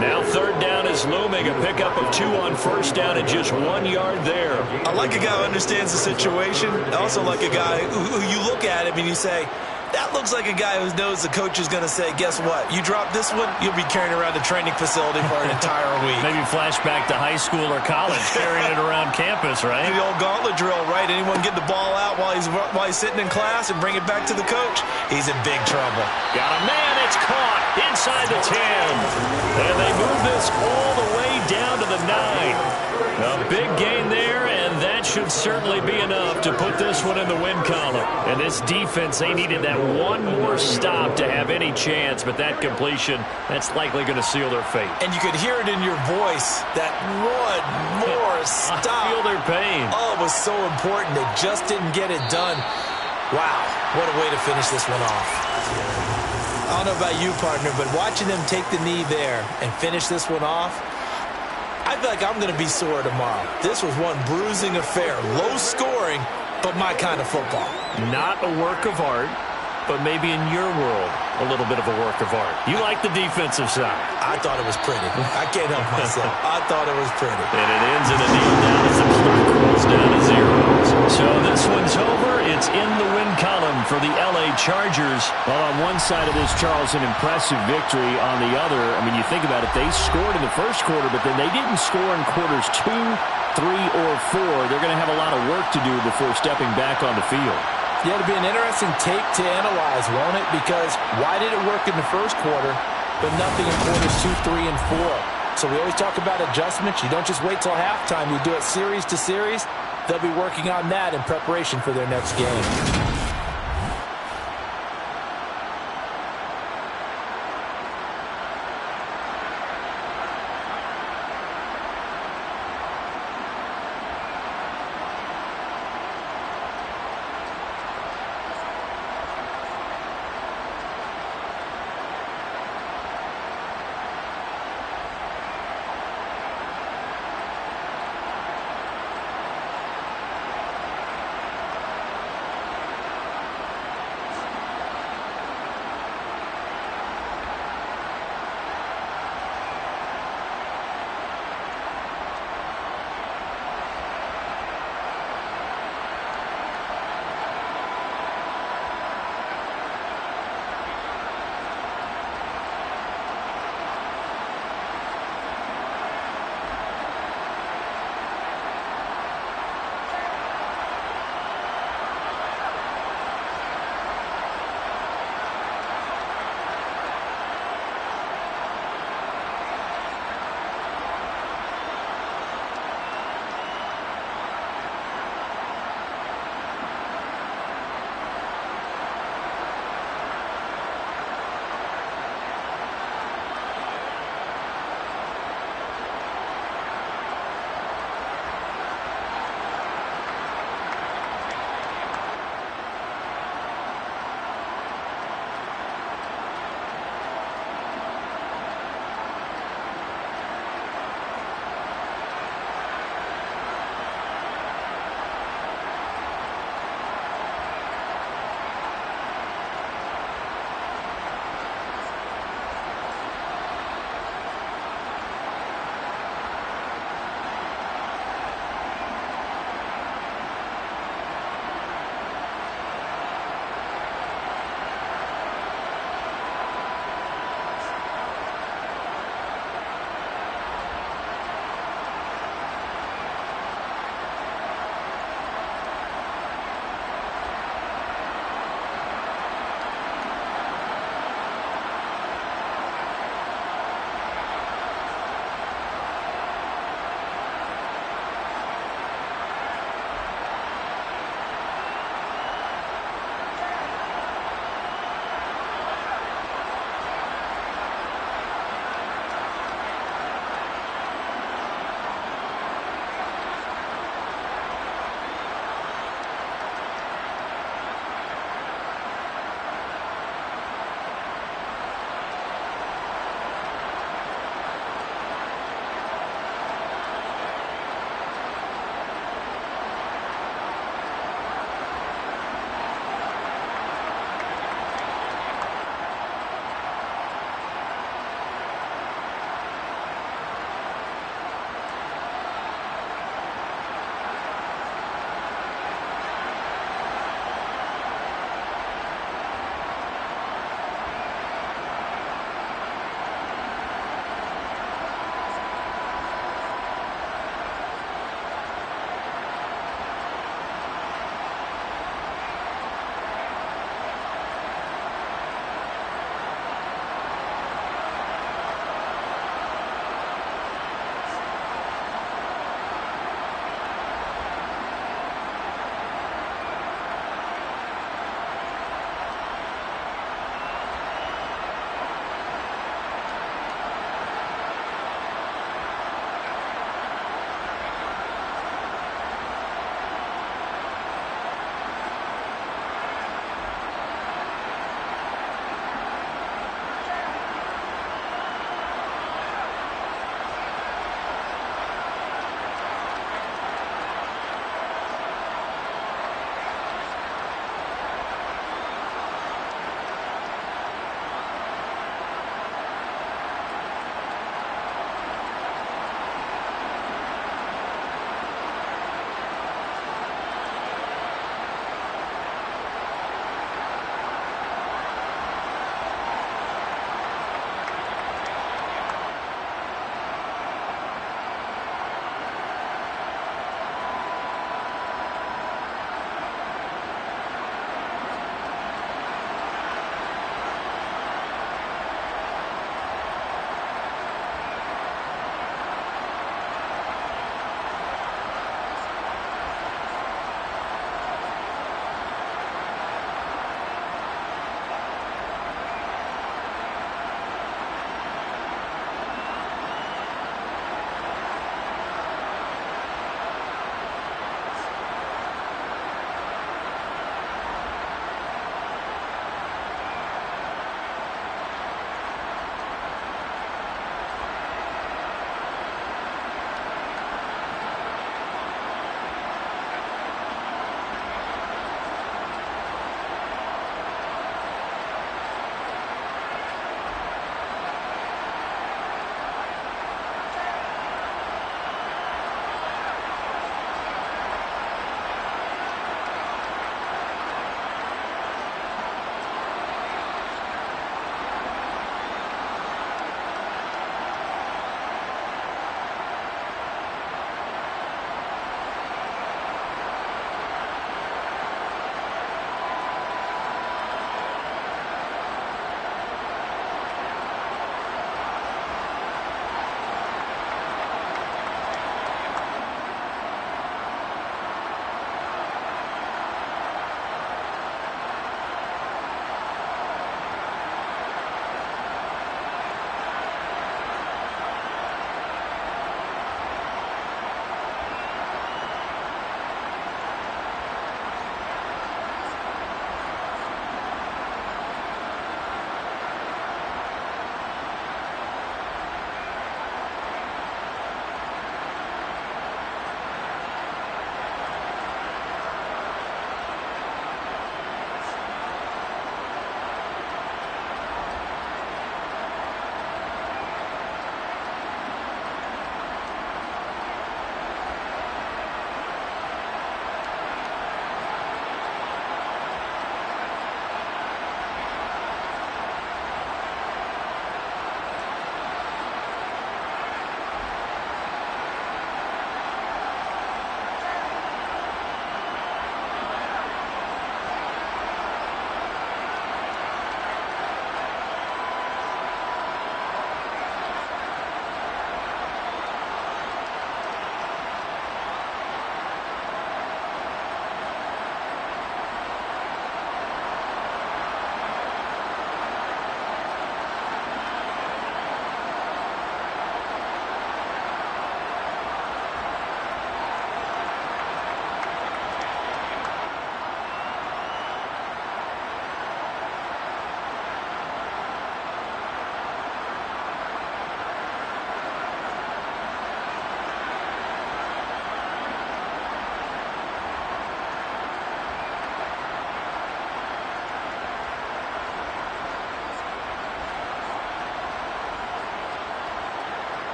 Now 3rd down is looming. A pickup of 2 on 1st down and just 1 yard there. I like a guy who understands the situation. I also like a guy who you look at him and you say, that looks like a guy who knows the coach is going to say, guess what? You drop this one, you'll be carrying around the training facility for an entire week. Maybe flashback to high school or college, carrying it around campus, right? The old gauntlet drill, right? Anyone get the ball out while he's sitting in class and bring it back to the coach? He's in big trouble. Got a man, it's caught inside the 10. And they move this all the way down to the 9. A big gain there, and that should certainly be enough to put this one in the win column. And this defense, they needed that one more stop to have any chance, but that completion, that's likely going to seal their fate. And you could hear it in your voice, that one more stop. I feel their pain. Oh, it was so important. They just didn't get it done. Wow, what a way to finish this one off. I don't know about you, partner, but watching them take the knee there and finish this one off, I feel like I'm going to be sore tomorrow. This was one bruising affair. Low scoring, but my kind of football. Not a work of art. but maybe in your world, a little bit of a work of art. You like the defensive side. I thought it was pretty. I can't help myself. I thought it was pretty. And it ends in a kneel down as the clock rolls down to zeros. So this one's over. It's in the win column for the L.A. Chargers. Well, on one side of this, Charles, an impressive victory. On the other, I mean, you think about it, they scored in the first quarter, but then they didn't score in quarters 2, 3, or 4. They're going to have a lot of work to do before stepping back on the field. Yeah, it'll be an interesting tape to analyze, won't it? Because why did it work in the first quarter, but nothing in quarters 2, 3, and 4? So we always talk about adjustments. You don't just wait till halftime. You do it series to series. They'll be working on that in preparation for their next game.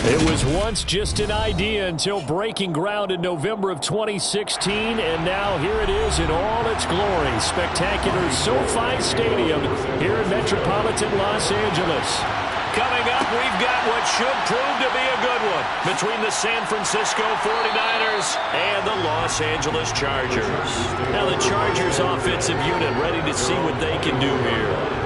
It was once just an idea until breaking ground in November of 2016, and now here it is in all its glory. Spectacular SoFi Stadium here in metropolitan Los Angeles. Coming up, we've got what should prove to be a good one between the San Francisco 49ers and the Los Angeles Chargers. Now the Chargers offensive unit ready to see what they can do here.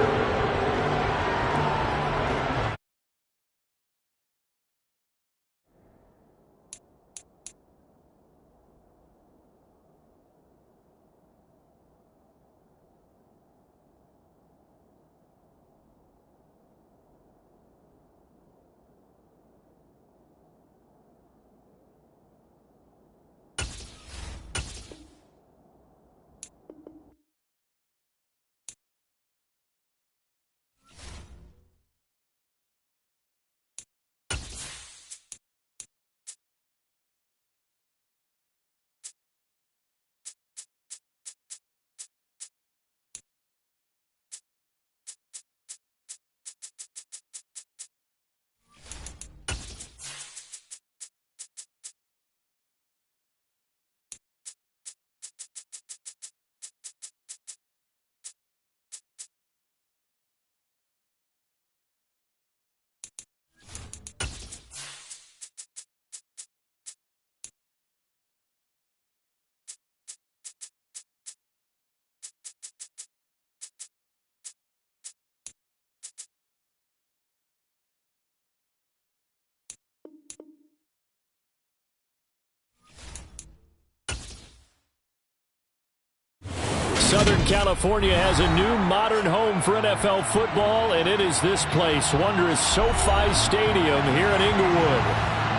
Southern California has a new modern home for NFL football, and it is this place, wondrous SoFi Stadium here in Inglewood.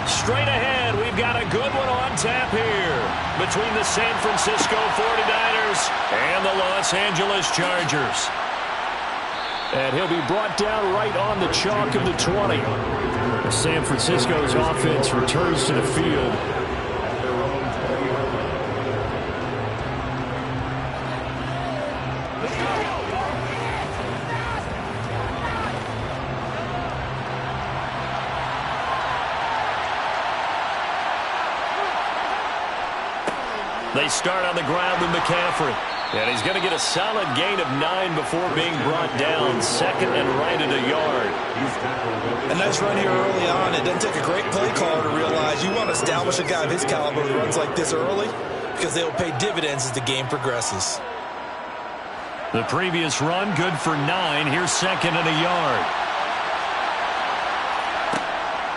Straight ahead, we've got a good one on tap here between the San Francisco 49ers and the Los Angeles Chargers. And he'll be brought down right on the chalk of the 20. San Francisco's offense returns to the field. They start on the ground with McCaffrey. And he's going to get a solid gain of 9 before being brought down. Second and right at a yard. A nice run here early on. It doesn't take a great play caller to realize you want to establish a guy of his caliber who runs like this early because they will pay dividends as the game progresses. The previous run, good for 9. Here's second and a yard.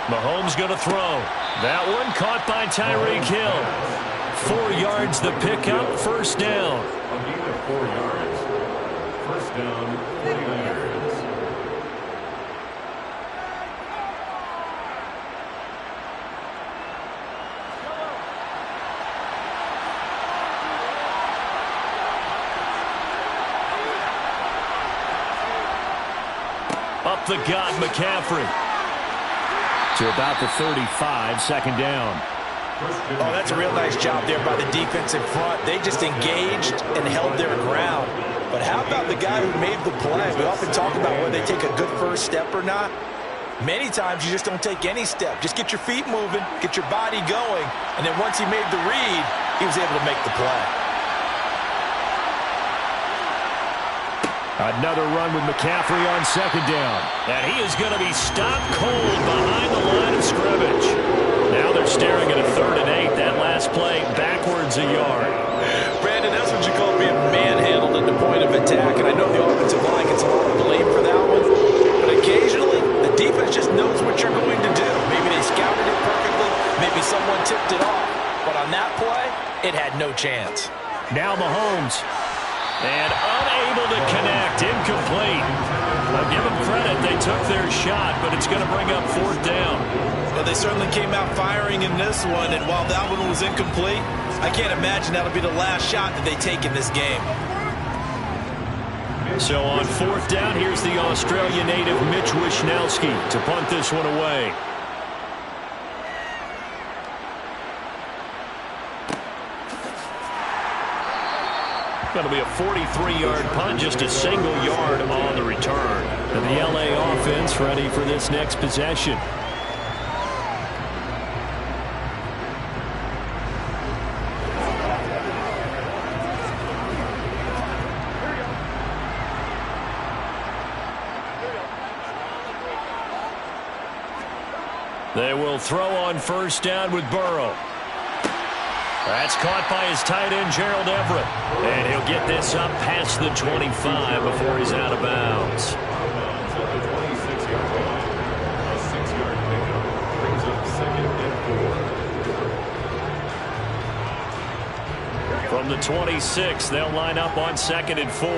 Mahomes going to throw. That one caught by Tyreek Hill. 4 yards the pickup, first down. A gain of 4 yards. First down, 49ers. Up the gut, McCaffrey. To about the 35, second down. Oh, that's a real nice job there by the defense in front. They just engaged and held their ground. But how about the guy who made the play? We often talk about whether they take a good first step or not. Many times you just don't take any step. Just get your feet moving, get your body going, and then once he made the read, he was able to make the play. Another run with McCaffrey on second down. And he is going to be stopped cold behind the line of scrimmage. Now they're staring at a 3rd and 8. That last play backwards a yard. Brandon, that's what you call being manhandled at the point of attack. And I know the offensive line gets a lot of blame for that one. But occasionally, the defense just knows what you're going to do. Maybe they scouted it perfectly. Maybe someone tipped it off. But on that play, it had no chance. Now Mahomes. And unable to connect, incomplete. I'll give them credit, they took their shot, but it's going to bring up 4th down. Well, they certainly came out firing in this one, and while that one was incomplete, I can't imagine that'll be the last shot that they take in this game. So on 4th down, here's the Australia native Mitch Wishnowsky to punt this one away. Going to be a 43-yard punt, just a single yard on the return. And the LA offense ready for this next possession. They will throw on first down with Burrow. That's caught by his tight end, Gerald Everett. And he'll get this up past the 25 before he's out of bounds. From the 26, they'll line up on 2nd and 4.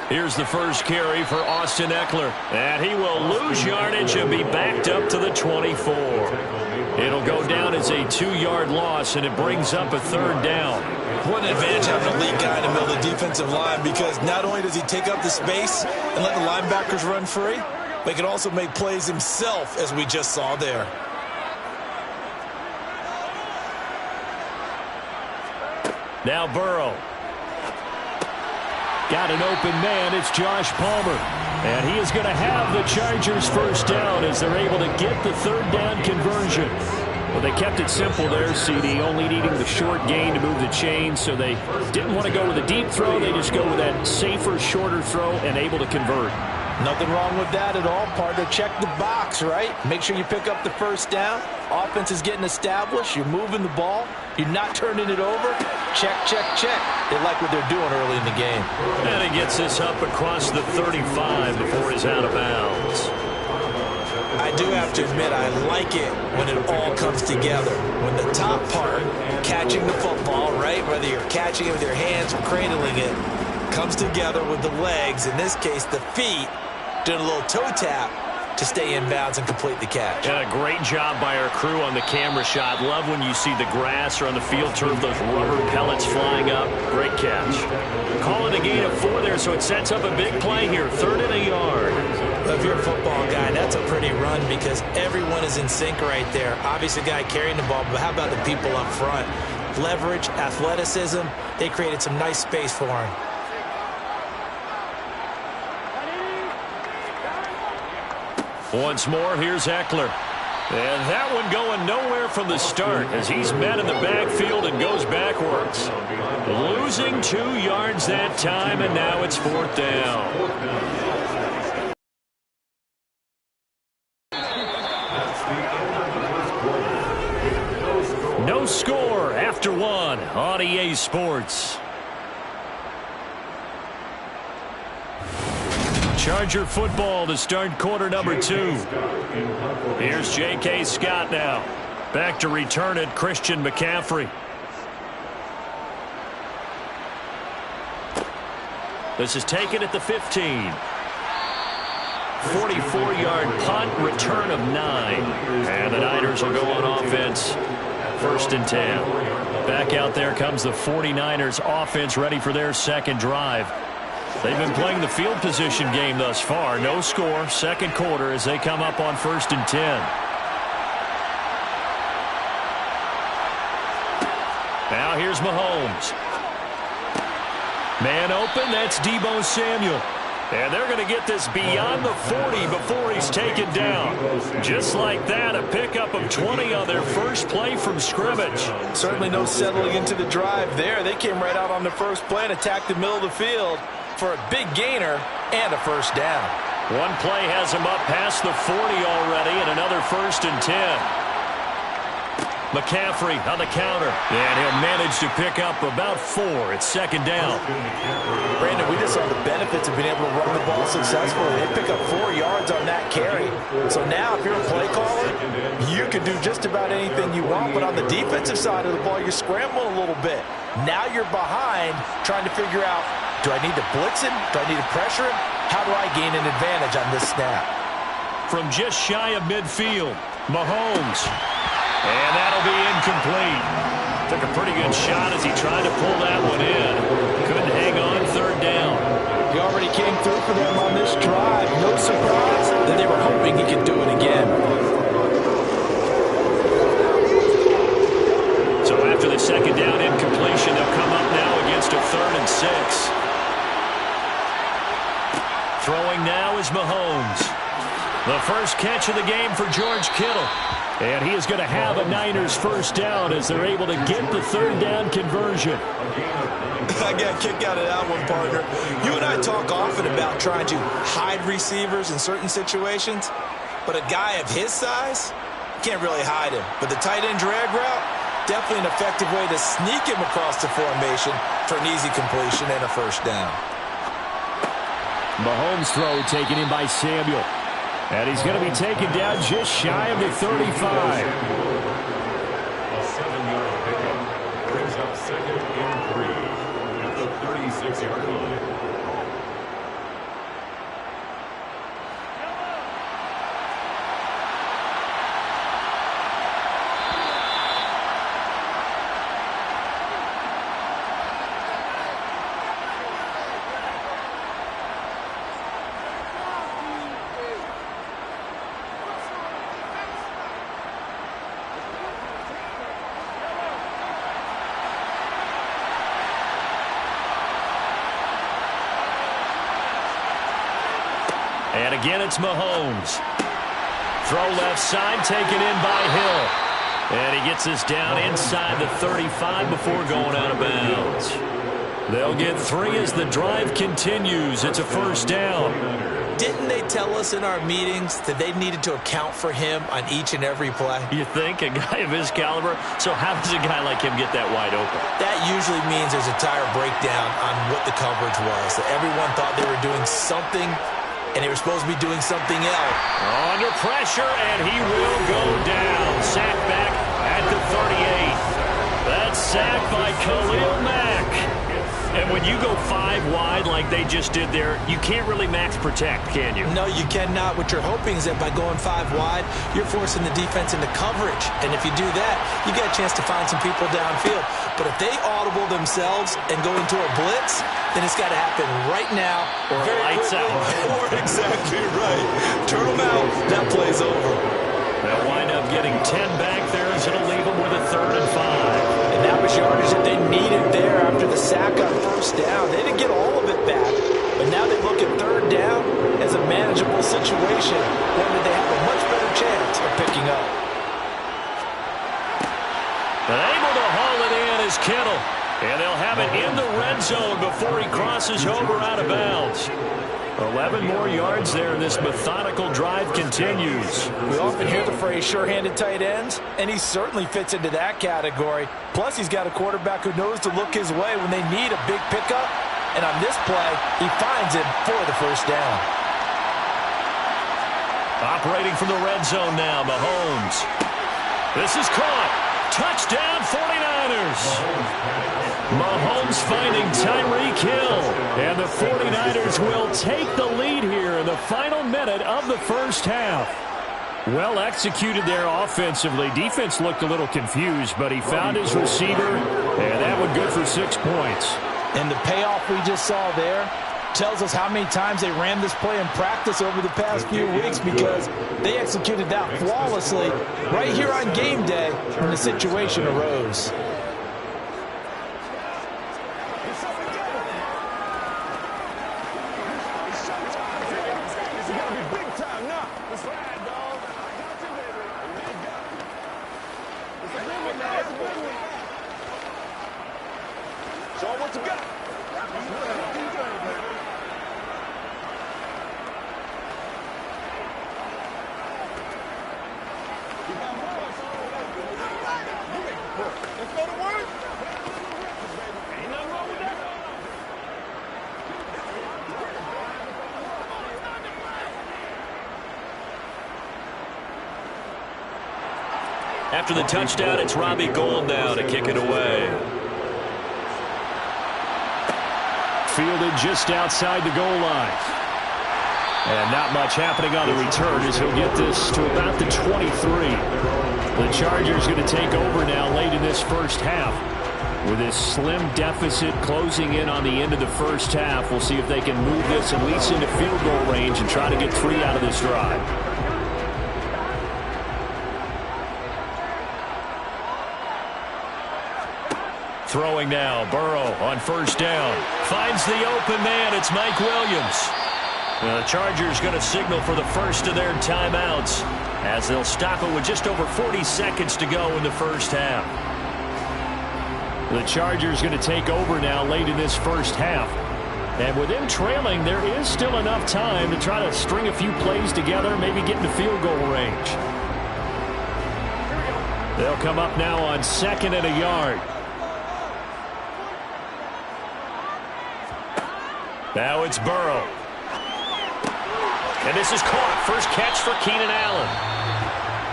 Here's the first carry for Austin Ekeler. And he will lose yardage and be backed up to the 24. It'll go down as a 2-yard loss, and it brings up a 3rd down. What an advantage having a lead guy in the middle of the defensive line, because not only does he take up the space and let the linebackers run free, but he can also make plays himself, as we just saw there. Now Burrow. Got an open man. It's Josh Palmer. And he is going to have the Chargers first down as they're able to get the 3rd down conversion. Well, they kept it simple there, CD, only needing the short gain to move the chain, so they didn't want to go with a deep throw. They just go with that safer, shorter throw and able to convert. Nothing wrong with that at all, partner. Check the box, right? Make sure you pick up the first down. Offense is getting established. You're moving the ball. You're not turning it over. Check, check, check. They like what they're doing early in the game. And he gets this up across the 35 before he's out of bounds. I do have to admit, I like it when it all comes together. When the top part, catching the football, right, whether you're catching it with your hands or cradling it, comes together with the legs, in this case the feet, doing a little toe tap to stay in bounds and complete the catch. And a great job by our crew on the camera shot. Love when you see the grass or on the field turf, those rubber pellets flying up. Great catch. Calling a gain of 4 there, so it sets up a big play here. 3rd and a yard. Well, if you're a football guy, that's a pretty run because everyone is in sync right there. Obviously, the guy carrying the ball, but how about the people up front? Leverage, athleticism, they created some nice space for him. Once more, here's Ekeler. And that one going nowhere from the start as he's met in the backfield and goes backwards. Losing 2 yards that time, and now it's 4th down. No score after 1 on EA Sports. Charger football to start quarter number 2. Here's J.K. Scott now. Back to return it, Christian McCaffrey. This is taken at the 15. 44-yard punt, return of 9. And the Niners will go on offense. 1st and 10. Back out there comes the 49ers offense ready for their 2nd drive. They've been playing the field position game thus far. No score, 2nd quarter as they come up on 1st and 10. Now here's Mahomes. Man open, that's Deebo Samuel. And they're going to get this beyond the 40 before he's taken down. Just like that, a pickup of 20 on their first play from scrimmage. Certainly no settling into the drive there. They came right out on the first play and attacked the middle of the field for a big gainer and a first down. One play has him up past the 40 already, and another 1st and 10. McCaffrey on the counter, and he'll manage to pick up about 4. It's 2nd down. Brandon, we just saw the benefits of being able to run the ball successfully. They pick up 4 yards on that carry. So now if you're a play caller, you can do just about anything you want, but on the defensive side of the ball, you're scrambling a little bit. Now you're behind trying to figure out, do I need to blitz him? Do I need to pressure him? How do I gain an advantage on this snap? From just shy of midfield, Mahomes. And that'll be incomplete. Took a pretty good shot as he tried to pull that one in. Couldn't hang on, 3rd down. He already came through for them on this drive. No surprise that they were hoping he could do it again. So after the 2nd down incompletion, they'll come up now against a 3rd and 6. Throwing now is Mahomes. The first catch of the game for George Kittle. And he is going to have a Niners first down as they're able to get the third down conversion. I got a kick out of that one, partner. You and I talk often about trying to hide receivers in certain situations, but a guy of his size can't really hide him. But the tight end drag route, definitely an effective way to sneak him across the formation for an easy completion and a first down. Mahomes' throw taken in by Samuel. And he's going to be taken down just shy of the 35. A 7-yard pickup brings up 2nd and 3 at the 36-yard line. And again, it's Mahomes. Throw left side, taken in by Hill. And he gets us down inside the 35 before going out of bounds. They'll get 3 as the drive continues. It's a first down. Didn't they tell us in our meetings that they needed to account for him on each and every play? You think? A guy of his caliber? So how does a guy like him get that wide open? That usually means there's a tire breakdown on what the coverage was. That everyone thought they were doing something, and they were supposed to be doing something else. Under pressure, and he will go down. Sacked back at the 38. That's sacked by Khalil Mack. And when you go 5 wide like they just did there, you can't really max protect, can you? No, you cannot. What you're hoping is that by going 5 wide, you're forcing the defense into coverage. And if you do that, you get a chance to find some people downfield. But if they audible themselves and go into a blitz, then it's got to happen right now. Or lights out. Or exactly right. Turn them out. That play's over. They'll wind up getting 10 back there, so it'll leave them with a 3rd and 5. And that was yardage that they needed there after the sack on first down. They didn't get all of it back, but now they look at 3rd down as a manageable situation, one that they have a much better chance of picking up. But able to haul it in is Kittle. And they'll have it in the red zone before he crosses over out of bounds. 11 more yards there. This methodical drive continues. We often hear the phrase sure-handed tight ends, and he certainly fits into that category. Plus, he's got a quarterback who knows to look his way when they need a big pickup. And on this play, he finds it for the first down. Operating from the red zone now, Mahomes. This is caught. Touchdown 49ers. Mahomes finding Tyreek Hill. And the 49ers will take the lead here in the final minute of the first half. Well executed there offensively. Defense looked a little confused, but he found his receiver, and that one good for 6 points. And the payoff we just saw there tells us how many times they ran this play in practice over the past few weeks, because they executed that flawlessly right here on game day when the situation arose. After the touchdown, it's Robbie Gould now to kick it away. Fielded just outside the goal line. And not much happening on the return as he'll get this to about the 23. The Chargers going to take over now late in this first half. With this slim deficit closing in on the end of the first half, we'll see if they can move this at least into field goal range and try to get 3 out of this drive. Throwing now, Burrow on first down. Finds the open man, it's Mike Williams. The Chargers going to signal for the first of their timeouts as they'll stop it with just over 40 seconds to go in the first half. The Chargers going to take over now late in this first half. And with them trailing, there is still enough time to try to string a few plays together, maybe get into field goal range. They'll come up now on 2nd and a yard. Now it's Burrow. And this is caught. First catch for Keenan Allen.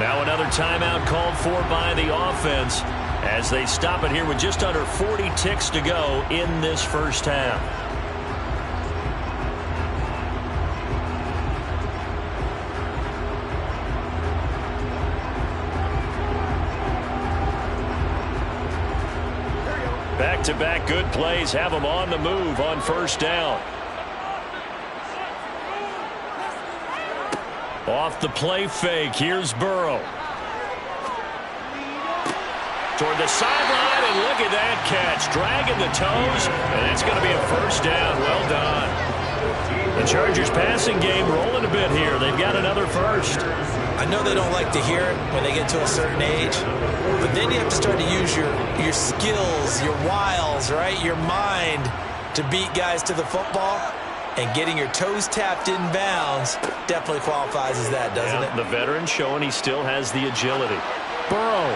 Now another timeout called for by the offense as they stop it here with just under 40 ticks to go in this first half. Back-to-back good plays have them on the move on first down. Off the play fake, here's Burrow. Toward the sideline, and look at that catch. Dragging the toes, and it's going to be a first down. Well done. The Chargers passing game rolling a bit here. They've got another first. I know they don't like to hear it when they get to a certain age, but then you have to start to use your skills, your wiles, right, your mind to beat guys to the football. And getting your toes tapped in bounds definitely qualifies as that, doesn't it? The veteran showing he still has the agility. Burrow.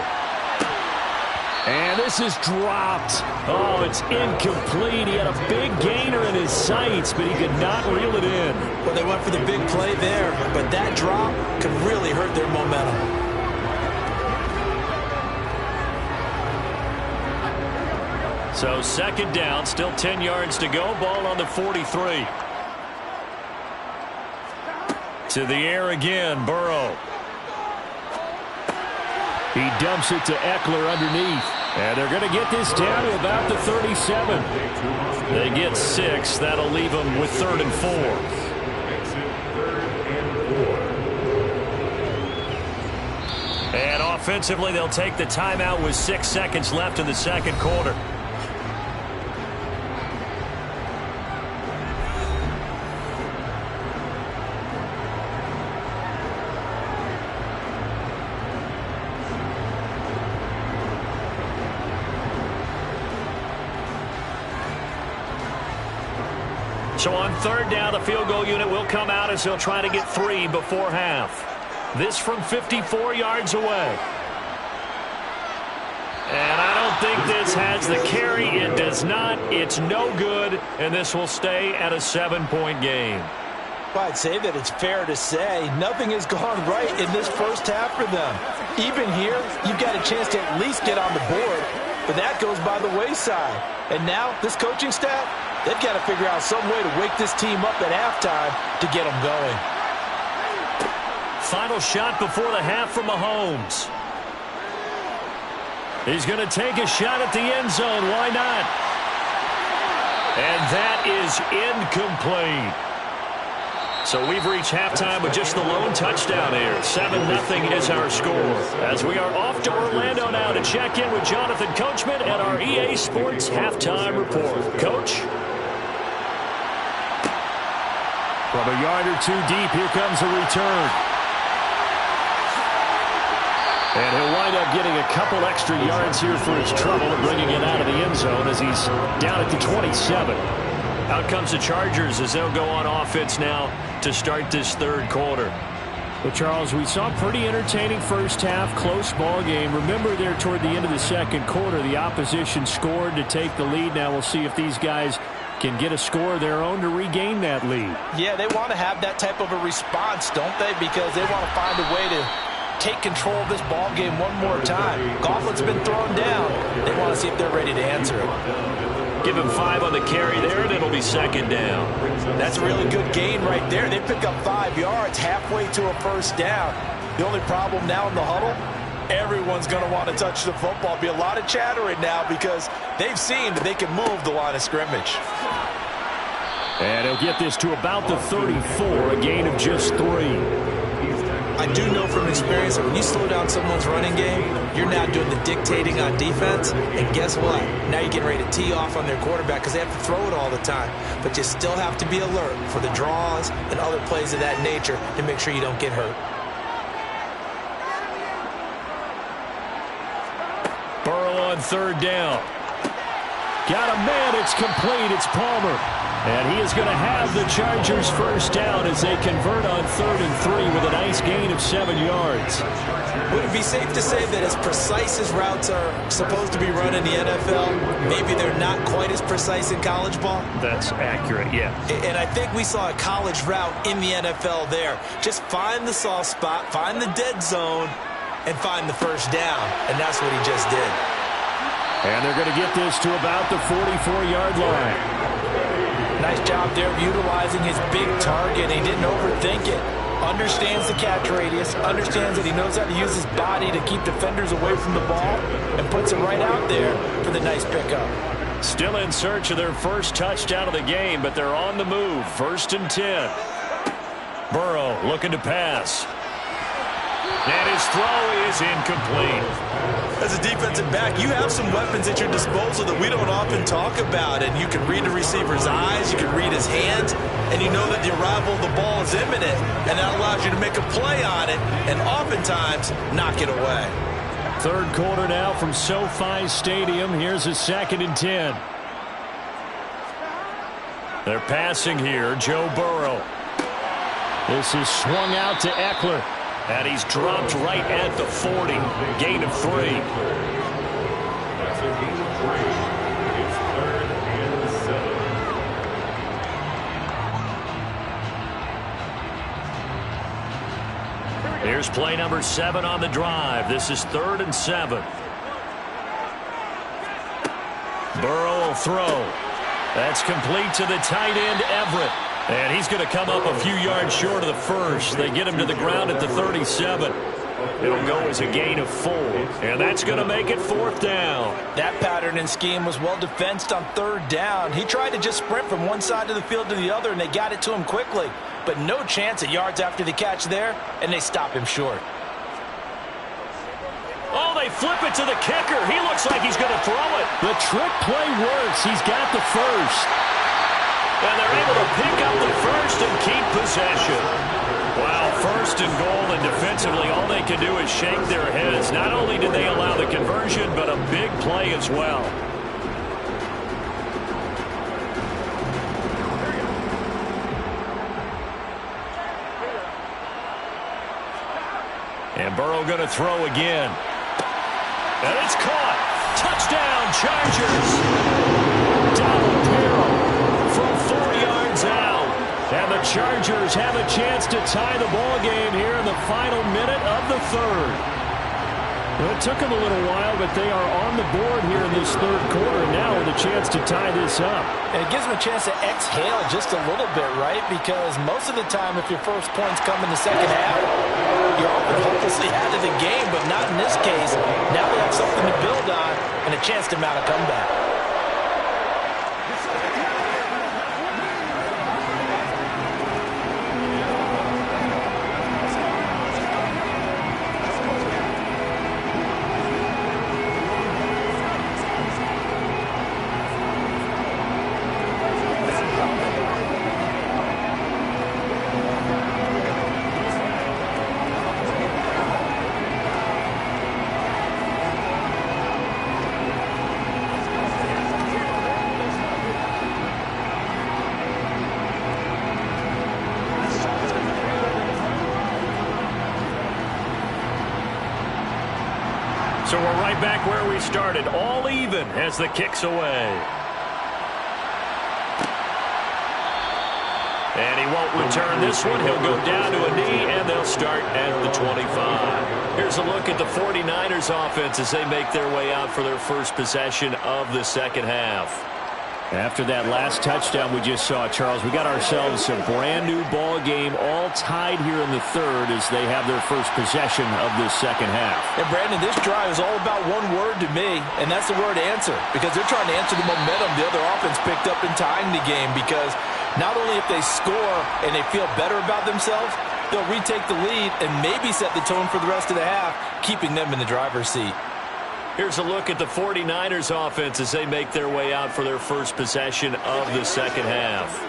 And this is dropped. Oh, it's incomplete. He had a big gainer in his sights, but he could not reel it in. Well, they went for the big play there, but that drop could really hurt their momentum. So 2nd down, still 10 yards to go. Ball on the 43. To the air again, Burrow. He dumps it to Eckler underneath. And they're going to get this down to about the 37. They get 6. That'll leave them with 3rd and 4. And offensively, they'll take the timeout with 6 seconds left in the second quarter. So on 3rd down, the field goal unit will come out as they'll try to get 3 before half. This from 54 yards away. And I don't think this has the carry. It does not. It's no good, and this will stay at a 7-point game. Well, I'd say that it's fair to say nothing has gone right in this first half for them. Even here, you've got a chance to at least get on the board, but that goes by the wayside. And now, this coaching staff, they've got to figure out some way to wake this team up at halftime to get them going. Final shot before the half from Mahomes. He's going to take a shot at the end zone. Why not? And that is incomplete. So we've reached halftime with just the lone touchdown here. 7-0 is our score. As we are off to Orlando now to check in with Jonathan Coachman and our EA Sports Halftime Report. Coach? From a yard or 2 deep, here comes a return. And he'll wind up getting a couple extra yards here for his trouble and bringing it out of the end zone as he's down at the 27. Out comes the Chargers as they'll go on offense now to start this third quarter. Well, Charles, we saw a pretty entertaining first half, close ball game. Remember there toward the end of the second quarter, the opposition scored to take the lead. Now we'll see if these guys can get a score of their own to regain that lead. Yeah, they want to have that type of a response, don't they? Because they want to find a way to take control of this ball game one more time. Gauntlet's been thrown down. They want to see if they're ready to answer it. Give him 5 on the carry there, and it'll be 2nd down. That's a really good gain right there. They pick up 5 yards halfway to a first down. The only problem now in the huddle, everyone's going to want to touch the football. Be a lot of chattering now because they've seen that they can move the line of scrimmage. And he'll get this to about the 34, a gain of just 3. I do know from experience that when you slow down someone's running game, you're now doing the dictating on defense. And guess what? Now you're getting ready to tee off on their quarterback because they have to throw it all the time. But you still have to be alert for the draws and other plays of that nature to make sure you don't get hurt. Burrow on third down. Got a man. It's complete. It's Palmer. And he is going to have the Chargers first down as they convert on 3rd and 3 with a nice gain of 7 yards. Would it be safe to say that as precise as routes are supposed to be run in the NFL, maybe they're not quite as precise in college ball? That's accurate, yeah. And I think we saw a college route in the NFL there. Just find the soft spot, find the dead zone, and find the first down. And that's what he just did. And they're going to get this to about the 44-yard line. Nice job there of utilizing his big target. He didn't overthink it. Understands the catch radius, understands that he knows how to use his body to keep defenders away from the ball, and puts it right out there for the nice pickup. Still in search of their first touchdown of the game, but they're on the move. 1st and 10. Burrow looking to pass. And his throw is incomplete. As a defensive back, you have some weapons at your disposal that we don't often talk about. And you can read the receiver's eyes, you can read his hands, and you know that the arrival of the ball is imminent. And that allows you to make a play on it and oftentimes knock it away. 3rd quarter now from SoFi Stadium. Here's a 2nd and 10. They're passing here. Joe Burrow. This is swung out to Eckler. And he's dropped right at the 40. Gain of 3. Here's play number 7 on the drive. This is 3rd and 7. Burrow will throw. That's complete to the tight end, Everett. And he's going to come up a few yards short of the first. They get him to the ground at the 37. It'll go as a gain of 4. And that's going to make it 4th down. That pattern and scheme was well defensed on 3rd down. He tried to just sprint from one side of the field to the other, and they got it to him quickly. But no chance at yards after the catch there, and they stop him short. Oh, they flip it to the kicker. He looks like he's going to throw it. The trick play works. He's got the first. And they're able to pick up the first and keep possession. Wow, 1st and goal, and defensively all they can do is shake their heads. Not only did they allow the conversion, but a big play as well. And Burrow going to throw again. And it's caught. Touchdown, Chargers. Donald Parrow from 4 yards out. And the Chargers have a chance to tie the ball game here in the final minute of the 3rd. Well, it took them a little while, but they are on the board here in this 3rd quarter now with a chance to tie this up. And it gives them a chance to exhale just a little bit, right? Because most of the time, if your first points come in the second half, you're often hopelessly out of the game, but not in this case. Now they have something to build on and a chance to mount a comeback. So we're right back where we started, all even as the kick's away. And he won't return this one. He'll go down to a knee, and they'll start at the 25. Here's a look at the 49ers offense as they make their way out for their first possession of the second half. After that last touchdown we just saw, Charles, we got ourselves a brand new ball game, all tied here in the 3rd as they have their first possession of this second half. And Brandon, this drive is all about one word to me, and that's the word answer, because they're trying to answer the momentum the other offense picked up in tying the game, because not only if they score and they feel better about themselves, they'll retake the lead and maybe set the tone for the rest of the half, keeping them in the driver's seat. Here's a look at the 49ers offense as they make their way out for their first possession of the second half.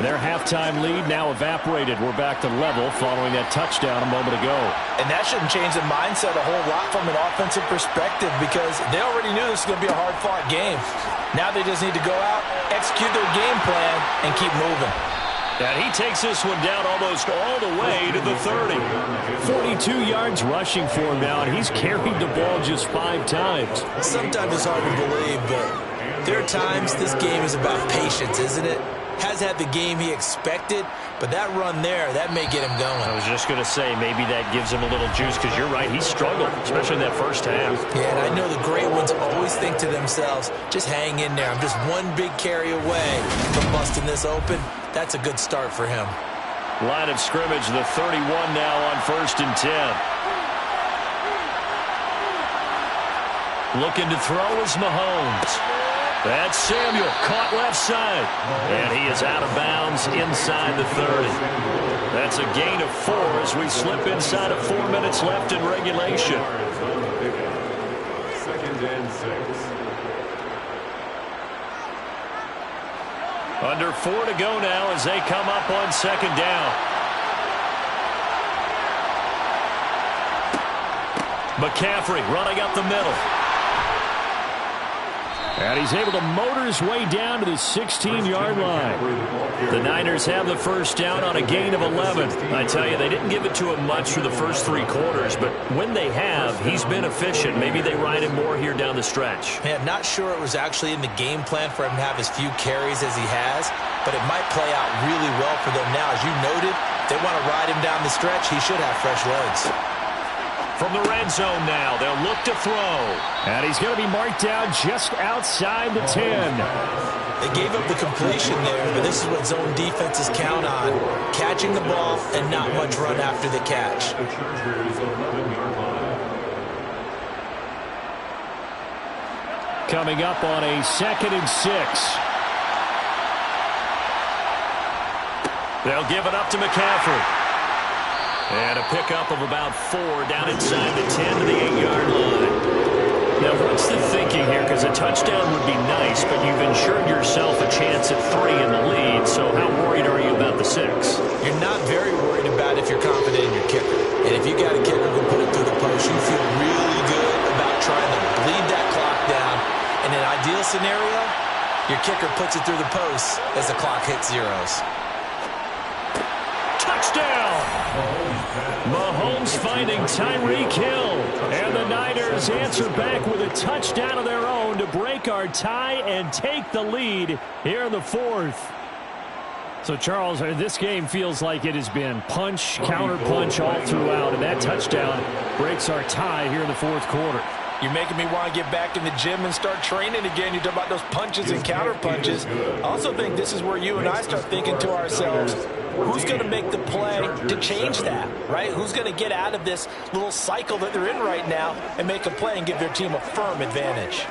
Their halftime lead now evaporated. We're back to level following that touchdown a moment ago. And that shouldn't change the mindset a whole lot from an offensive perspective because they already knew this was going to be a hard-fought game. Now they just need to go out, execute their game plan, and keep moving. And he takes this one down almost all the way to the 30. 42 yards rushing for him now, and he's carried the ball just 5 times. Sometimes it's hard to believe, but there are times this game is about patience, isn't it? Has had the game he expected, but that run there, that may get him going. I was just going to say, maybe that gives him a little juice because you're right, he struggled, especially in that first half. Yeah, and I know the great ones always think to themselves, just hang in there. I'm just one big carry away from busting this open. That's a good start for him. Line of scrimmage, the 31 now on 1st and 10. Looking to throw is Mahomes. That's Samuel, caught left side. And he is out of bounds inside the 30. That's a gain of 4 as we slip inside of 4 minutes left in regulation. 2nd and 6. Under 4 to go now as they come up on 2nd down. McCaffrey running up the middle. And he's able to motor his way down to the 16-yard line. The Niners have the first down on a gain of 11. I tell you, they didn't give it to him much for the first 3 quarters, but when they have, he's been efficient. Maybe they ride him more here down the stretch. Man, not sure it was actually in the game plan for him to have as few carries as he has, but it might play out really well for them now. As you noted, they want to ride him down the stretch. He should have fresh legs. From the red zone now, they'll look to throw. And he's going to be marked down just outside the 10. They gave up the completion there, but this is what zone defenses count on. Catching the ball and not much run after the catch. Coming up on a 2nd and 6. They'll give it up to McCaffrey. And a pickup of about 4 down inside the 10 to the 8-yard line. Now, what's the thinking here? Because a touchdown would be nice, but you've ensured yourself a chance at 3 in the lead. So how worried are you about the 6? You're not very worried about if you're confident in your kicker. And if you got a kicker who can put it through the post, you feel really good about trying to bleed that clock down. In an ideal scenario, your kicker puts it through the post as the clock hits zeros. Touchdown! Mahomes finding Tyreek Hill. And the Niners answer back with a touchdown of their own to break our tie and take the lead here in the 4th. So, Charles, this game feels like it has been punch, counter-punch all throughout, and that touchdown breaks our tie here in the 4th quarter. You're making me want to get back in the gym and start training again. You talk about those punches and counter punches. I also think this is where you and I start thinking to ourselves, who's going to make the play to change that, right? Who's going to get out of this little cycle that they're in right now and make a play and give their team a firm advantage?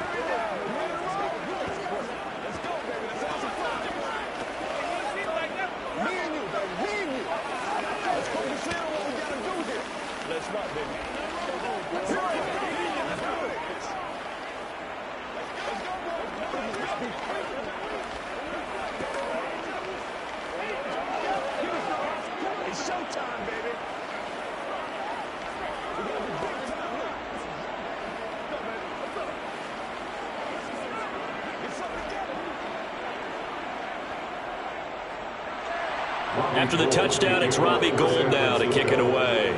After the touchdown, it's Robbie Gould now to kick it away.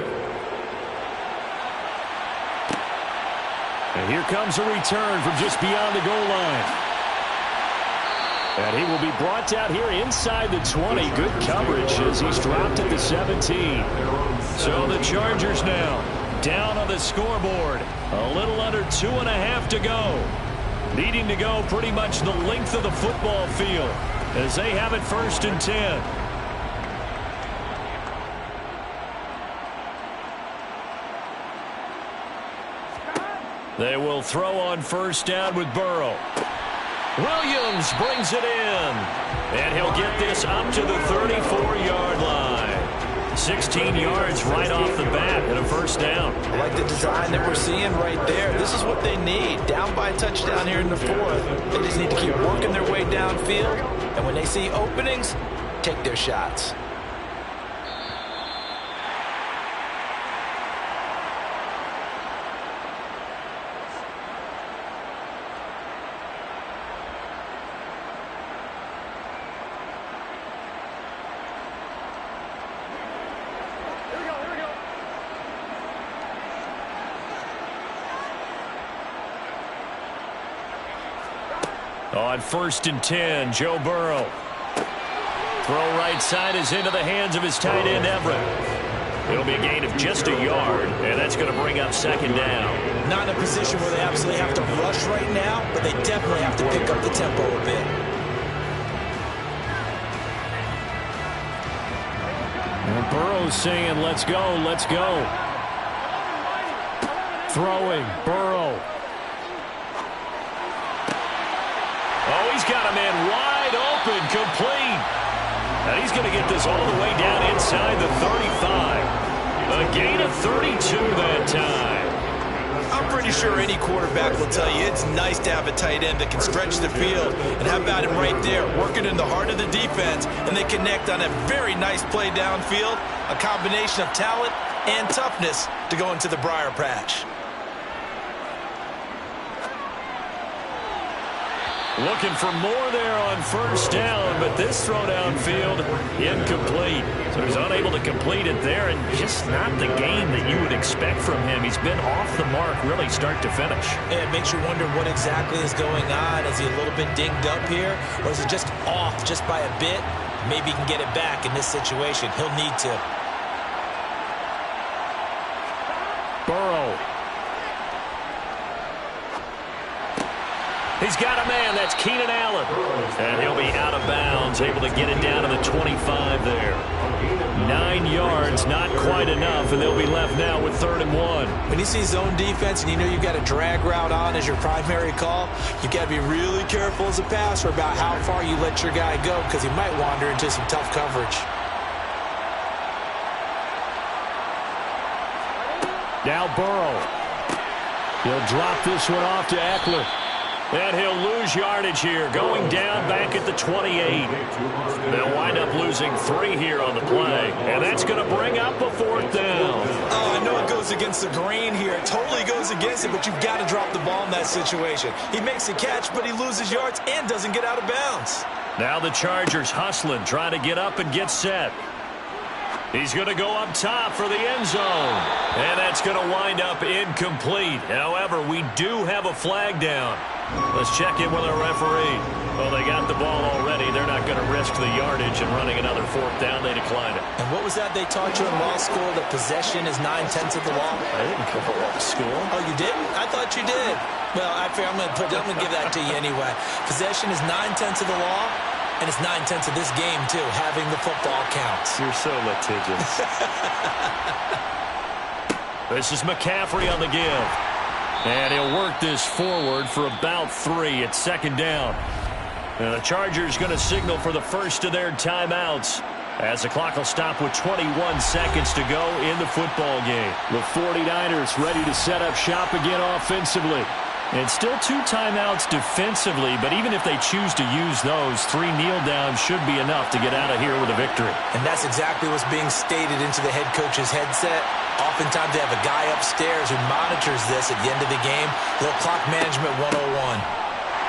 And here comes a return from just beyond the goal line. And he will be brought down here inside the 20. Good coverage as he's dropped at the 17. So the Chargers now down on the scoreboard. A little under 2.5 to go. Needing to go pretty much the length of the football field as they have it 1st and 10. They will throw on 1st down with Burrow. Williams brings it in. And he'll get this up to the 34-yard line. 16 yards right off the bat and a first down. I like the design that we're seeing right there. This is what they need. Down by a touchdown here in the fourth. They just need to keep working their way downfield. And when they see openings, take their shots. On 1st and 10, Joe Burrow. Throw right side is into the hands of his tight end, Everett. It'll be a gain of just a yard, and that's going to bring up 2nd down. Not in a position where they absolutely have to rush right now, but they definitely have to pick up the tempo a bit. And Burrow's saying, let's go, let's go. Throwing, Burrow. Oh, he's got a man wide open, complete. And he's going to get this all the way down inside the 35. A gain of 32 that time. I'm pretty sure any quarterback will tell you it's nice to have a tight end that can stretch the field. And how about him right there, working in the heart of the defense, and they connect on a very nice play downfield, a combination of talent and toughness to go into the briar patch. Looking for more there on 1st down, but this throw downfield, incomplete. So he's unable to complete it there, and just not the game that you would expect from him. He's been off the mark really start to finish. Yeah, it makes you wonder what exactly is going on. Is he a little bit dinged up here, or is it just off just by a bit? Maybe he can get it back in this situation. He'll need to. Burrow. He's got a man. That's Keenan Allen. And he'll be out of bounds, able to get it down to the 25 there. 9 yards, not quite enough, and they'll be left now with 3rd and 1. When you see zone defense and you know you've got a drag route on as your primary call, you've got to be really careful as a passer about how far you let your guy go because he might wander into some tough coverage. Now Burrow. He'll drop this one off to Eckler. And he'll lose yardage here, going down back at the 28. They'll wind up losing 3 here on the play. And that's going to bring up a 4th down. Oh, I know it goes against the grain here. It totally goes against it, but you've got to drop the ball in that situation. He makes a catch, but he loses yards and doesn't get out of bounds. Now the Chargers hustling, trying to get up and get set. He's going to go up top for the end zone. And that's going to wind up incomplete. However, we do have a flag down. Let's check in with our referee. Well, they got the ball already. They're not going to risk the yardage and running another 4th down. They decline it. And what was that they taught you in law school, that possession is 9/10 of the law? I didn't go to law school. Oh, you didn't? I thought you did. Well, I'm going to give that to you anyway. Possession is 9/10 of the law. And it's 9/10 of this game, too, having the football counts. You're so litigious. This is McCaffrey on the give. And he'll work this forward for about 3 at 2nd down. And the Chargers going to signal for the first of their timeouts as the clock will stop with 21 seconds to go in the football game. The 49ers ready to set up shop again offensively. And still 2 timeouts defensively, but even if they choose to use those, 3 kneel downs should be enough to get out of here with a victory. And that's exactly what's being stated into the head coach's headset. Oftentimes they have a guy upstairs who monitors this at the end of the game. Little clock management 101.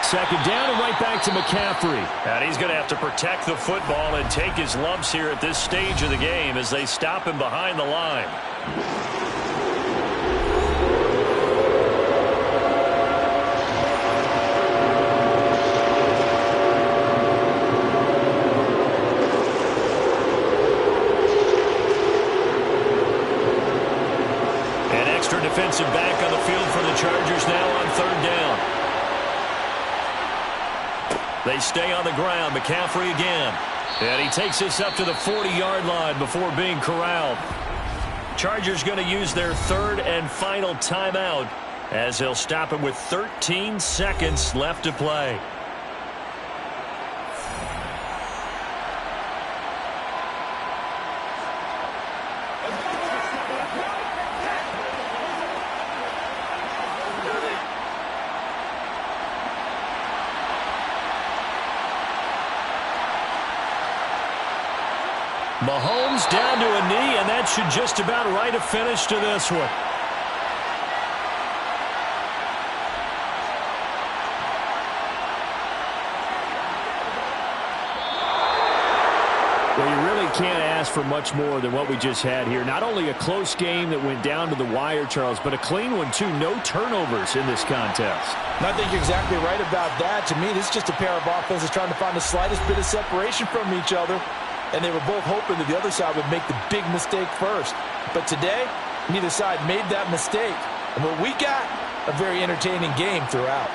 2nd down and right back to McCaffrey. And he's going to have to protect the football and take his lumps here at this stage of the game as they stop him behind the line. Defensive back on the field for the Chargers now on 3rd down. They stay on the ground. McCaffrey again. And he takes this up to the 40-yard line before being corralled. Chargers going to use their 3rd and final timeout as they'll stop him with 13 seconds left to play. Mahomes down to a knee, and that should just about write a finish to this one. Well, you really can't ask for much more than what we just had here. Not only a close game that went down to the wire, Charles, but a clean one, too. No turnovers in this contest. And I think you're exactly right about that. To me, this is just a pair of offenses trying to find the slightest bit of separation from each other. And they were both hoping that the other side would make the big mistake first. But today, neither side made that mistake. And what we got, a very entertaining game throughout.